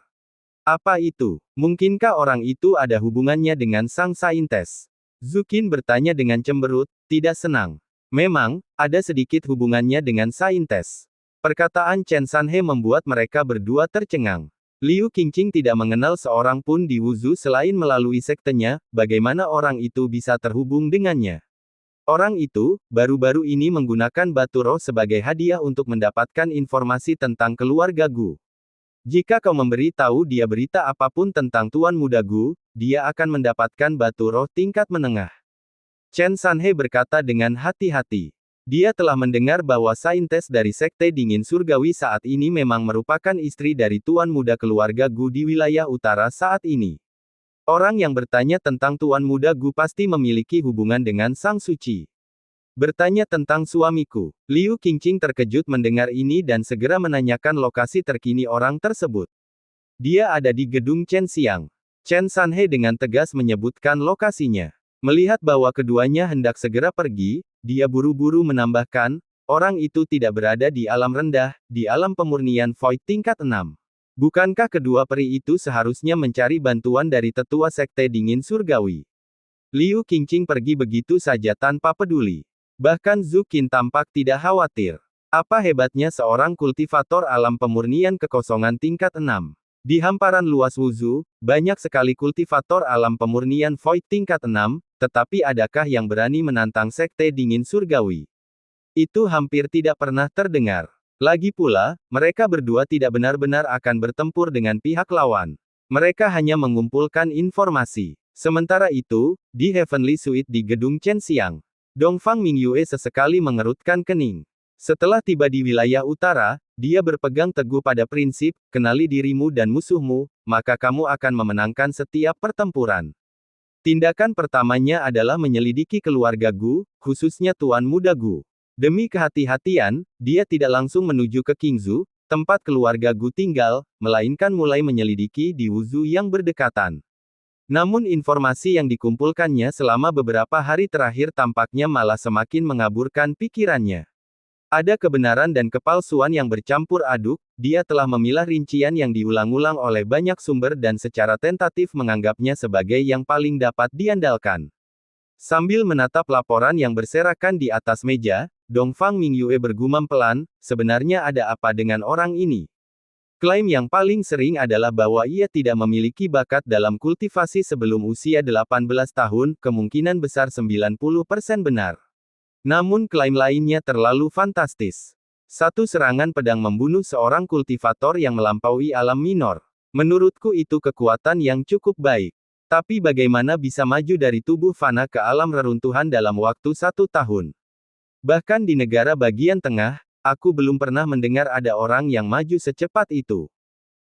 Apa itu? Mungkinkah orang itu ada hubungannya dengan sang saintes? Zukin bertanya dengan cemberut, tidak senang. Memang, ada sedikit hubungannya dengan saintes. Perkataan Chen Sanhe membuat mereka berdua tercengang. Liu Qingqing tidak mengenal seorang pun di Wuzhu selain melalui sektenya, bagaimana orang itu bisa terhubung dengannya? Orang itu, baru-baru ini menggunakan batu roh sebagai hadiah untuk mendapatkan informasi tentang keluarga Gu. Jika kau memberi tahu dia berita apapun tentang Tuan Muda Gu, dia akan mendapatkan batu roh tingkat menengah. Chen Sanhe berkata dengan hati-hati. Dia telah mendengar bahwa saintes dari Sekte Dingin Surgawi saat ini memang merupakan istri dari Tuan Muda keluarga Gu di wilayah utara saat ini. Orang yang bertanya tentang Tuan Muda Gu pasti memiliki hubungan dengan Sang Suci. Bertanya tentang suamiku. Liu Qingqing terkejut mendengar ini dan segera menanyakan lokasi terkini orang tersebut. Dia ada di gedung Chen Xiang. Chen Sanhe dengan tegas menyebutkan lokasinya. Melihat bahwa keduanya hendak segera pergi, dia buru-buru menambahkan, orang itu tidak berada di alam rendah, di alam pemurnian Void tingkat 6. Bukankah kedua peri itu seharusnya mencari bantuan dari tetua Sekte Dingin Surgawi? Liu Qingqing pergi begitu saja tanpa peduli. Bahkan Zukin tampak tidak khawatir. Apa hebatnya seorang kultivator alam pemurnian kekosongan tingkat 6? Di hamparan luas Wuzhu, banyak sekali kultivator alam pemurnian Void tingkat 6, tetapi adakah yang berani menantang Sekte Dingin Surgawi? Itu hampir tidak pernah terdengar. Lagi pula, mereka berdua tidak benar-benar akan bertempur dengan pihak lawan. Mereka hanya mengumpulkan informasi. Sementara itu, di Heavenly Suite di gedung Chen Xiang, Dongfang Mingyue sesekali mengerutkan kening. Setelah tiba di wilayah utara, dia berpegang teguh pada prinsip, kenali dirimu dan musuhmu, maka kamu akan memenangkan setiap pertempuran. Tindakan pertamanya adalah menyelidiki keluarga Gu, khususnya Tuan Muda Gu. Demi kehati-hatian, dia tidak langsung menuju ke Qingzhou, tempat keluarga Gu tinggal, melainkan mulai menyelidiki di Wuzhu yang berdekatan. Namun informasi yang dikumpulkannya selama beberapa hari terakhir tampaknya malah semakin mengaburkan pikirannya. Ada kebenaran dan kepalsuan yang bercampur aduk, dia telah memilah rincian yang diulang-ulang oleh banyak sumber dan secara tentatif menganggapnya sebagai yang paling dapat diandalkan. Sambil menatap laporan yang berserakan di atas meja, Dongfang Mingyue bergumam pelan, sebenarnya ada apa dengan orang ini? Klaim yang paling sering adalah bahwa ia tidak memiliki bakat dalam kultivasi sebelum usia 18 tahun, kemungkinan besar 90% benar. Namun klaim lainnya terlalu fantastis. Satu serangan pedang membunuh seorang kultivator yang melampaui alam minor. Menurutku itu kekuatan yang cukup baik. Tapi bagaimana bisa maju dari tubuh fana ke alam reruntuhan dalam waktu 1 tahun? Bahkan di negara bagian tengah, aku belum pernah mendengar ada orang yang maju secepat itu.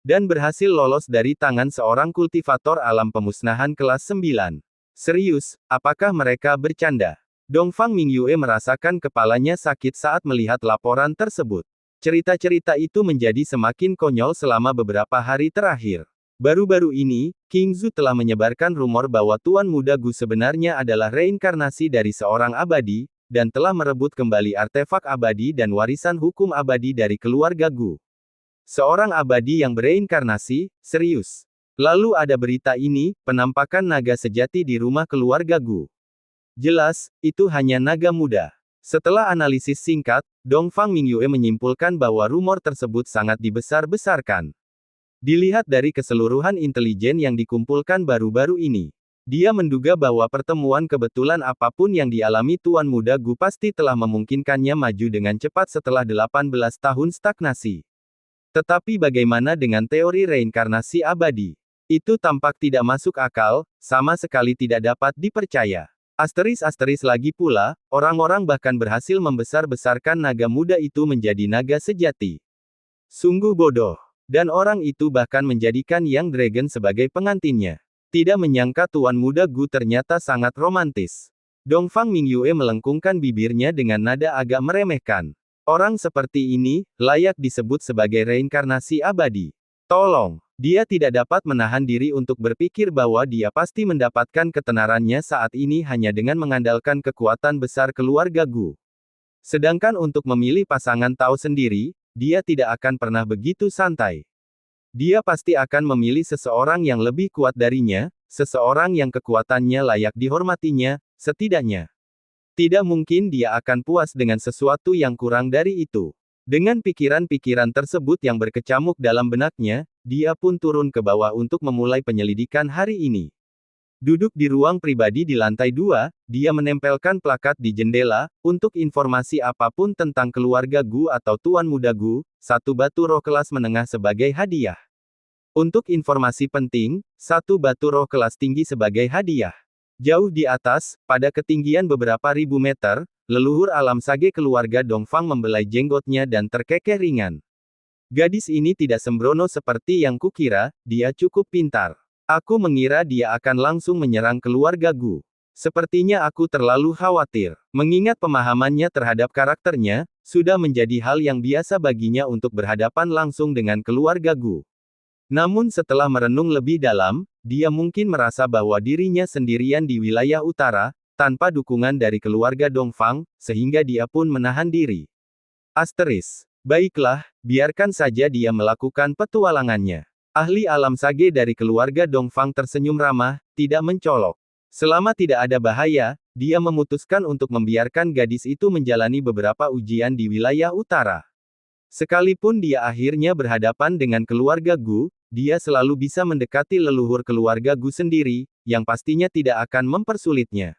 Dan berhasil lolos dari tangan seorang kultivator alam pemusnahan kelas 9. Serius, apakah mereka bercanda? Dongfang Mingyue merasakan kepalanya sakit saat melihat laporan tersebut. Cerita-cerita itu menjadi semakin konyol selama beberapa hari terakhir. Baru-baru ini, King Zhu telah menyebarkan rumor bahwa Tuan Muda Gu sebenarnya adalah reinkarnasi dari seorang abadi, dan telah merebut kembali artefak abadi dan warisan hukum abadi dari keluarga Gu. Seorang abadi yang bereinkarnasi, serius. Lalu ada berita ini, penampakan naga sejati di rumah keluarga Gu. Jelas, itu hanya naga muda. Setelah analisis singkat, Dongfang Mingyue menyimpulkan bahwa rumor tersebut sangat dibesar-besarkan. Dilihat dari keseluruhan intelijen yang dikumpulkan baru-baru ini, dia menduga bahwa pertemuan kebetulan apapun yang dialami Tuan Muda Gu pasti telah memungkinkannya maju dengan cepat setelah 18 tahun stagnasi. Tetapi bagaimana dengan teori reinkarnasi abadi? Itu tampak tidak masuk akal, sama sekali tidak dapat dipercaya. Asteris lagi pula, orang-orang bahkan berhasil membesar-besarkan naga muda itu menjadi naga sejati. Sungguh bodoh. Dan orang itu bahkan menjadikan Yang Dragon sebagai pengantinnya. Tidak menyangka Tuan Muda Gu ternyata sangat romantis. Dongfang Mingyue melengkungkan bibirnya dengan nada agak meremehkan. Orang seperti ini, layak disebut sebagai reinkarnasi abadi. Tolong, dia tidak dapat menahan diri untuk berpikir bahwa dia pasti mendapatkan ketenarannya saat ini hanya dengan mengandalkan kekuatan besar keluarga Gu. Sedangkan untuk memilih pasangan tahu sendiri, dia tidak akan pernah begitu santai. Dia pasti akan memilih seseorang yang lebih kuat darinya, seseorang yang kekuatannya layak dihormatinya, setidaknya. Tidak mungkin dia akan puas dengan sesuatu yang kurang dari itu. Dengan pikiran-pikiran tersebut yang berkecamuk dalam benaknya, dia pun turun ke bawah untuk memulai penyelidikan hari ini. Duduk di ruang pribadi di lantai 2, dia menempelkan plakat di jendela, untuk informasi apapun tentang keluarga Gu atau Tuan Muda Gu, satu batu roh kelas menengah sebagai hadiah. Untuk informasi penting, satu batu roh kelas tinggi sebagai hadiah. Jauh di atas, pada ketinggian beberapa ribu meter, leluhur alam sage keluarga Dongfang membelai jenggotnya dan terkekeh ringan. Gadis ini tidak sembrono seperti yang kukira, dia cukup pintar. Aku mengira dia akan langsung menyerang keluarga Gu. Sepertinya aku terlalu khawatir. Mengingat pemahamannya terhadap karakternya, sudah menjadi hal yang biasa baginya untuk berhadapan langsung dengan keluarga Gu. Namun setelah merenung lebih dalam, dia mungkin merasa bahwa dirinya sendirian di wilayah utara, tanpa dukungan dari keluarga Dongfang, sehingga dia pun menahan diri. Baiklah, biarkan saja dia melakukan petualangannya. Ahli alam sage dari keluarga Dongfang tersenyum ramah, tidak mencolok. Selama tidak ada bahaya, dia memutuskan untuk membiarkan gadis itu menjalani beberapa ujian di wilayah utara. Sekalipun dia akhirnya berhadapan dengan keluarga Gu, dia selalu bisa mendekati leluhur keluarga Gu sendiri, yang pastinya tidak akan mempersulitnya.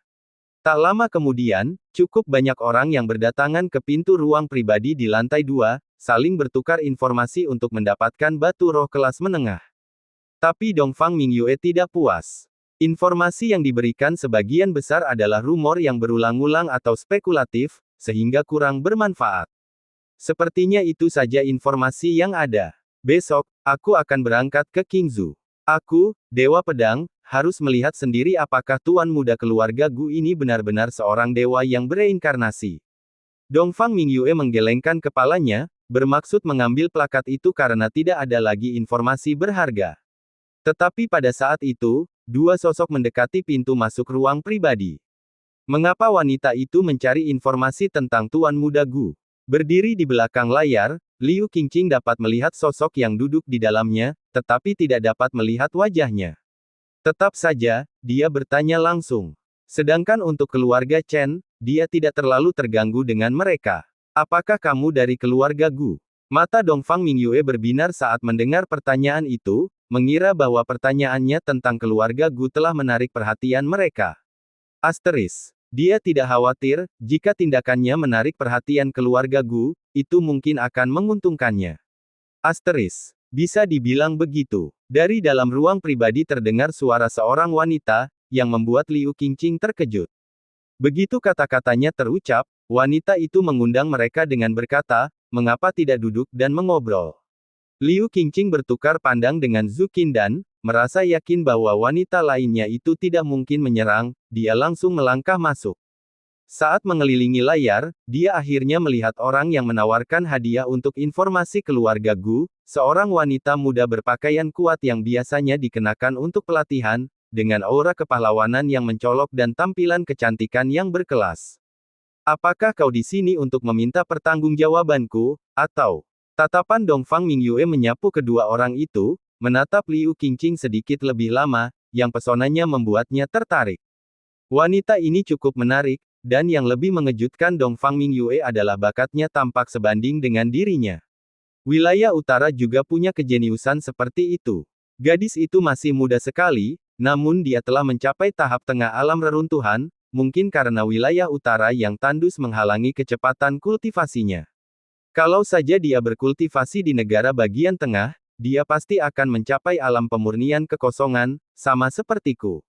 Tak lama kemudian, cukup banyak orang yang berdatangan ke pintu ruang pribadi di lantai 2, saling bertukar informasi untuk mendapatkan batu roh kelas menengah. Tapi Dongfang Mingyue tidak puas. Informasi yang diberikan sebagian besar adalah rumor yang berulang-ulang atau spekulatif, sehingga kurang bermanfaat. Sepertinya itu saja informasi yang ada. Besok, aku akan berangkat ke Qingzhou. Aku, Dewa Pedang, harus melihat sendiri apakah Tuan Muda keluarga Gu ini benar-benar seorang dewa yang bereinkarnasi. Dongfang Mingyue menggelengkan kepalanya, bermaksud mengambil plakat itu karena tidak ada lagi informasi berharga. Tetapi pada saat itu, dua sosok mendekati pintu masuk ruang pribadi. Mengapa wanita itu mencari informasi tentang Tuan Muda Gu? Berdiri di belakang layar, Liu Qingqing dapat melihat sosok yang duduk di dalamnya, tetapi tidak dapat melihat wajahnya. Tetap saja, dia bertanya langsung. Sedangkan untuk keluarga Chen, dia tidak terlalu terganggu dengan mereka. Apakah kamu dari keluarga Gu? Mata Dongfang Mingyue berbinar saat mendengar pertanyaan itu, mengira bahwa pertanyaannya tentang keluarga Gu telah menarik perhatian mereka. Dia tidak khawatir, jika tindakannya menarik perhatian keluarga Gu, itu mungkin akan menguntungkannya. Bisa dibilang begitu. Dari dalam ruang pribadi terdengar suara seorang wanita, yang membuat Liu Qingqing terkejut. Begitu kata-katanya terucap, wanita itu mengundang mereka dengan berkata, mengapa tidak duduk dan mengobrol. Liu Qingqing bertukar pandang dengan Zhu Qindan, merasa yakin bahwa wanita lainnya itu tidak mungkin menyerang, dia langsung melangkah masuk. Saat mengelilingi layar, dia akhirnya melihat orang yang menawarkan hadiah untuk informasi keluarga Gu, seorang wanita muda berpakaian kuat yang biasanya dikenakan untuk pelatihan, dengan aura kepahlawanan yang mencolok dan tampilan kecantikan yang berkelas. Apakah kau di sini untuk meminta pertanggungjawabanku, atau? Tatapan Dongfang Mingyue menyapu kedua orang itu, menatap Liu Qingqing sedikit lebih lama, yang pesonanya membuatnya tertarik. Wanita ini cukup menarik, dan yang lebih mengejutkan Dongfang Mingyue adalah bakatnya tampak sebanding dengan dirinya. Wilayah utara juga punya kejeniusan seperti itu. Gadis itu masih muda sekali, namun dia telah mencapai tahap tengah alam reruntuhan, mungkin karena wilayah utara yang tandus menghalangi kecepatan kultivasinya. Kalau saja dia berkultivasi di negara bagian tengah, dia pasti akan mencapai alam pemurnian kekosongan, sama sepertiku.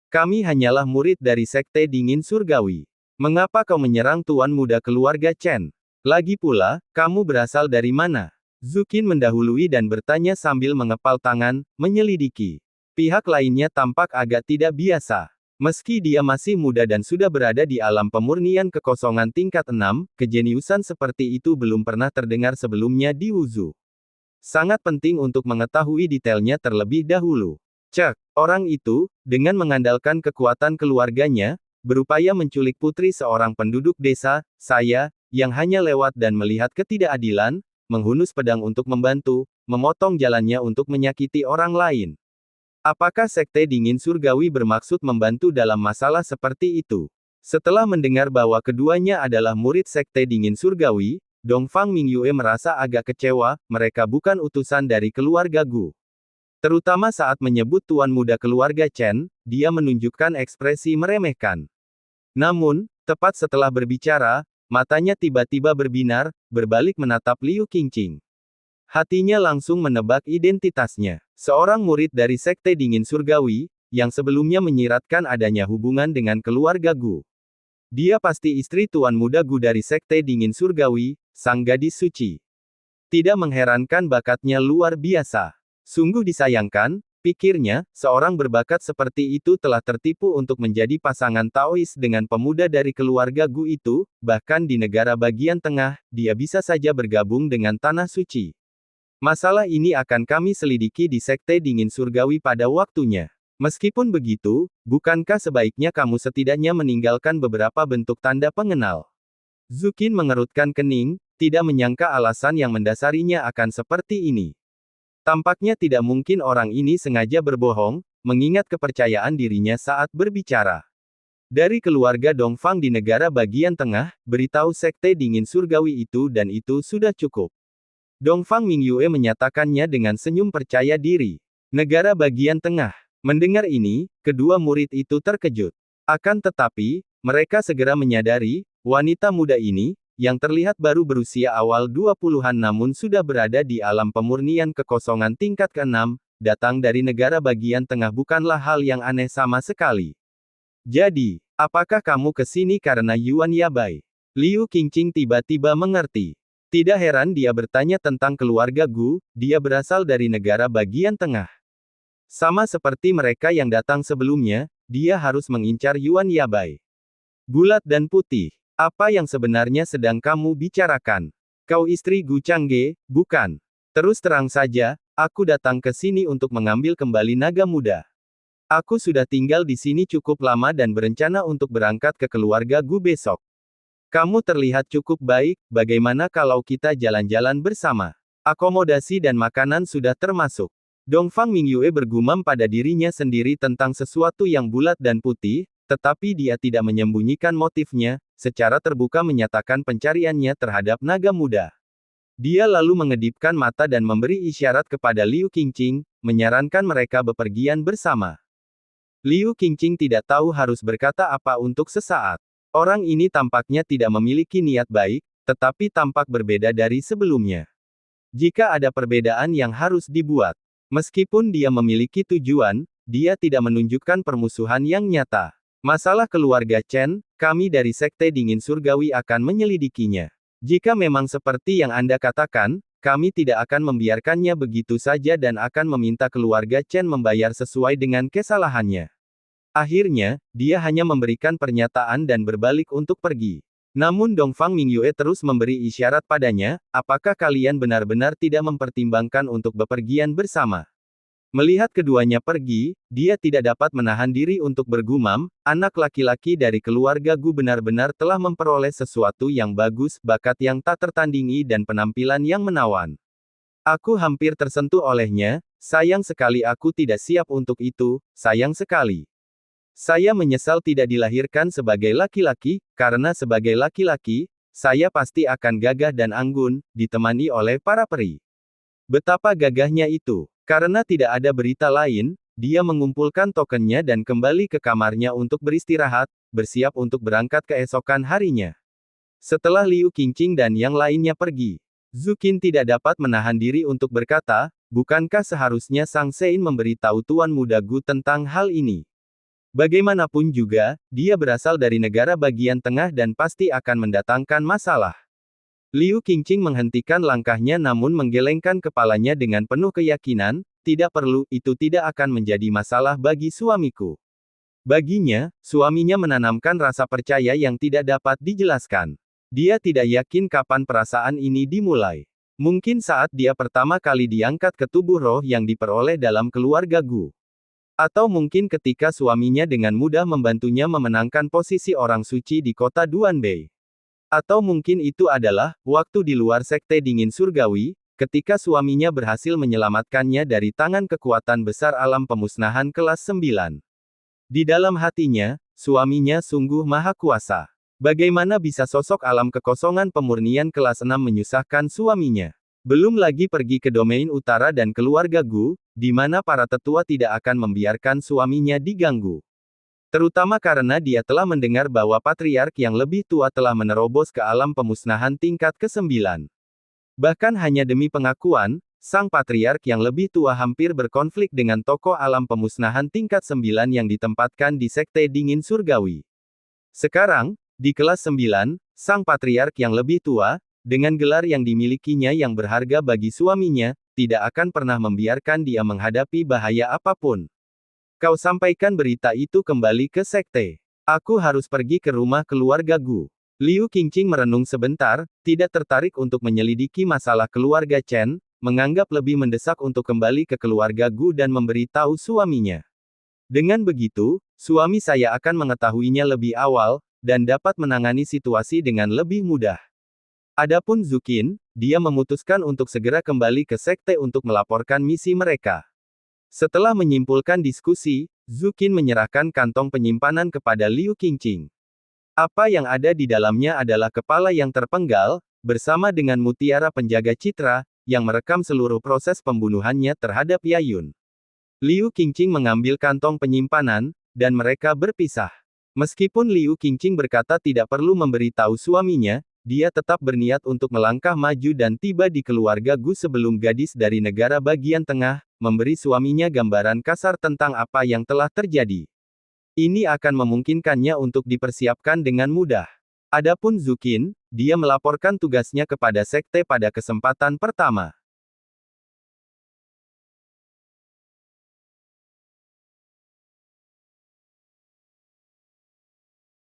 Kami hanyalah murid dari Sekte Dingin Surgawi. Mengapa kau menyerang tuan muda keluarga Chen? Lagi pula, kamu berasal dari mana? Zukin mendahului dan bertanya sambil mengepal tangan, menyelidiki. Pihak lainnya tampak agak tidak biasa. Meski dia masih muda dan sudah berada di alam pemurnian kekosongan tingkat 6, kejeniusan seperti itu belum pernah terdengar sebelumnya di Wuzhu. Sangat penting untuk mengetahui detailnya terlebih dahulu. Cek, orang itu, dengan mengandalkan kekuatan keluarganya, berupaya menculik putri seorang penduduk desa, saya, yang hanya lewat dan melihat ketidakadilan, menghunus pedang untuk membantu, memotong jalannya untuk menyakiti orang lain. Apakah Sekte Dingin Surgawi bermaksud membantu dalam masalah seperti itu? Setelah mendengar bahwa keduanya adalah murid Sekte Dingin Surgawi, Dongfang Mingyue merasa agak kecewa, mereka bukan utusan dari keluarga Gu. Terutama saat menyebut tuan muda keluarga Chen, dia menunjukkan ekspresi meremehkan. Namun, tepat setelah berbicara, matanya tiba-tiba berbinar, berbalik menatap Liu Qingqing. Hatinya langsung menebak identitasnya. Seorang murid dari Sekte Dingin Surgawi, yang sebelumnya menyiratkan adanya hubungan dengan keluarga Gu. Dia pasti istri tuan muda Gu dari Sekte Dingin Surgawi, sang gadis suci. Tidak mengherankan bakatnya luar biasa. Sungguh disayangkan, pikirnya, seorang berbakat seperti itu telah tertipu untuk menjadi pasangan Taois dengan pemuda dari keluarga Gu itu, bahkan di negara bagian tengah, dia bisa saja bergabung dengan Tanah Suci. Masalah ini akan kami selidiki di Sekte Dingin Surgawi pada waktunya. Meskipun begitu, bukankah sebaiknya kamu setidaknya meninggalkan beberapa bentuk tanda pengenal? Zukin mengerutkan kening, tidak menyangka alasan yang mendasarinya akan seperti ini. Tampaknya tidak mungkin orang ini sengaja berbohong, mengingat kepercayaan dirinya saat berbicara. Dari keluarga Dongfang di negara bagian tengah, beritahu Sekte Dingin Surgawi itu dan itu sudah cukup. Dongfang Mingyue menyatakannya dengan senyum percaya diri. Negara bagian tengah. Mendengar ini, kedua murid itu terkejut. Akan tetapi, mereka segera menyadari, wanita muda ini, yang terlihat baru berusia awal 20-an namun sudah berada di alam pemurnian kekosongan tingkat ke-6, datang dari negara bagian tengah bukanlah hal yang aneh sama sekali. Jadi, apakah kamu ke sini karena Yuan Yabai? Liu Qingqing tiba-tiba mengerti. Tidak heran dia bertanya tentang keluarga Gu, dia berasal dari negara bagian tengah. Sama seperti mereka yang datang sebelumnya, dia harus mengincar Yuan Yabai. Bulat dan putih. Apa yang sebenarnya sedang kamu bicarakan? Kau istri Gu Changge, bukan? Terus terang saja, aku datang ke sini untuk mengambil kembali naga muda. Aku sudah tinggal di sini cukup lama dan berencana untuk berangkat ke keluarga Gu besok. Kamu terlihat cukup baik, bagaimana kalau kita jalan-jalan bersama? Akomodasi dan makanan sudah termasuk. Dongfang Mingyue bergumam pada dirinya sendiri tentang sesuatu yang bulat dan putih, tetapi dia tidak menyembunyikan motifnya, secara terbuka menyatakan pencariannya terhadap naga muda. Dia lalu mengedipkan mata dan memberi isyarat kepada Liu Qingqing, menyarankan mereka bepergian bersama. Liu Qingqing tidak tahu harus berkata apa untuk sesaat. Orang ini tampaknya tidak memiliki niat baik, tetapi tampak berbeda dari sebelumnya. Jika ada perbedaan yang harus dibuat, meskipun dia memiliki tujuan, dia tidak menunjukkan permusuhan yang nyata. Masalah keluarga Chen, kami dari Sekte Dingin Surgawi akan menyelidikinya. Jika memang seperti yang Anda katakan, kami tidak akan membiarkannya begitu saja dan akan meminta keluarga Chen membayar sesuai dengan kesalahannya. Akhirnya, dia hanya memberikan pernyataan dan berbalik untuk pergi. Namun Dongfang Mingyue terus memberi isyarat padanya, apakah kalian benar-benar tidak mempertimbangkan untuk bepergian bersama? Melihat keduanya pergi, dia tidak dapat menahan diri untuk bergumam, anak laki-laki dari keluarga Gu benar-benar telah memperoleh sesuatu yang bagus, bakat yang tak tertandingi dan penampilan yang menawan. Aku hampir tersentuh olehnya, sayang sekali aku tidak siap untuk itu, sayang sekali. Saya menyesal tidak dilahirkan sebagai laki-laki, karena sebagai laki-laki, saya pasti akan gagah dan anggun, ditemani oleh para peri. Betapa gagahnya itu. Karena tidak ada berita lain, dia mengumpulkan tokennya dan kembali ke kamarnya untuk beristirahat, bersiap untuk berangkat keesokan harinya. Setelah Liu Qingqing dan yang lainnya pergi, Zhu Qin tidak dapat menahan diri untuk berkata, bukankah seharusnya Sang Sein memberitahu Tuan Muda Gu tentang hal ini? Bagaimanapun juga, dia berasal dari negara bagian tengah dan pasti akan mendatangkan masalah. Liu Qingqing menghentikan langkahnya namun menggelengkan kepalanya dengan penuh keyakinan, tidak perlu, itu tidak akan menjadi masalah bagi suamiku. Baginya, suaminya menanamkan rasa percaya yang tidak dapat dijelaskan. Dia tidak yakin kapan perasaan ini dimulai. Mungkin saat dia pertama kali diangkat ke tubuh roh yang diperoleh dalam keluarga Gu. Atau mungkin ketika suaminya dengan mudah membantunya memenangkan posisi orang suci di kota Duanbei. Atau mungkin itu adalah waktu di luar sekte dingin surgawi, ketika suaminya berhasil menyelamatkannya dari tangan kekuatan besar alam pemusnahan kelas 9. Di dalam hatinya, suaminya sungguh maha kuasa. Bagaimana bisa sosok alam kekosongan pemurnian kelas 6 menyusahkan suaminya? Belum lagi pergi ke domain utara dan keluarga Gu, di mana para tetua tidak akan membiarkan suaminya diganggu. Terutama karena dia telah mendengar bahwa patriark yang lebih tua telah menerobos ke alam pemusnahan tingkat ke-9. Bahkan hanya demi pengakuan, sang patriark yang lebih tua hampir berkonflik dengan tokoh alam pemusnahan tingkat 9 yang ditempatkan di sekte dingin surgawi. Sekarang, di kelas 9, sang patriark yang lebih tua, dengan gelar yang dimilikinya yang berharga bagi suaminya, tidak akan pernah membiarkan dia menghadapi bahaya apapun. Kau sampaikan berita itu kembali ke sekte. Aku harus pergi ke rumah keluarga Gu. Liu Qingqing merenung sebentar, tidak tertarik untuk menyelidiki masalah keluarga Chen, menganggap lebih mendesak untuk kembali ke keluarga Gu dan memberitahu suaminya. Dengan begitu, suami saya akan mengetahuinya lebih awal, dan dapat menangani situasi dengan lebih mudah. Adapun Zhu Qin, dia memutuskan untuk segera kembali ke sekte untuk melaporkan misi mereka. Setelah menyimpulkan diskusi, Zhu Qin menyerahkan kantong penyimpanan kepada Liu Qingqing. Apa yang ada di dalamnya adalah kepala yang terpenggal, bersama dengan mutiara penjaga citra, yang merekam seluruh proses pembunuhannya terhadap Yayun. Liu Qingqing mengambil kantong penyimpanan, dan mereka berpisah. Meskipun Liu Qingqing berkata tidak perlu memberitahu suaminya, dia tetap berniat untuk melangkah maju dan tiba di keluarga Gu sebelum gadis dari negara bagian tengah, memberi suaminya gambaran kasar tentang apa yang telah terjadi. Ini akan memungkinkannya untuk dipersiapkan dengan mudah. Adapun Zhu Qin, dia melaporkan tugasnya kepada sekte pada kesempatan pertama.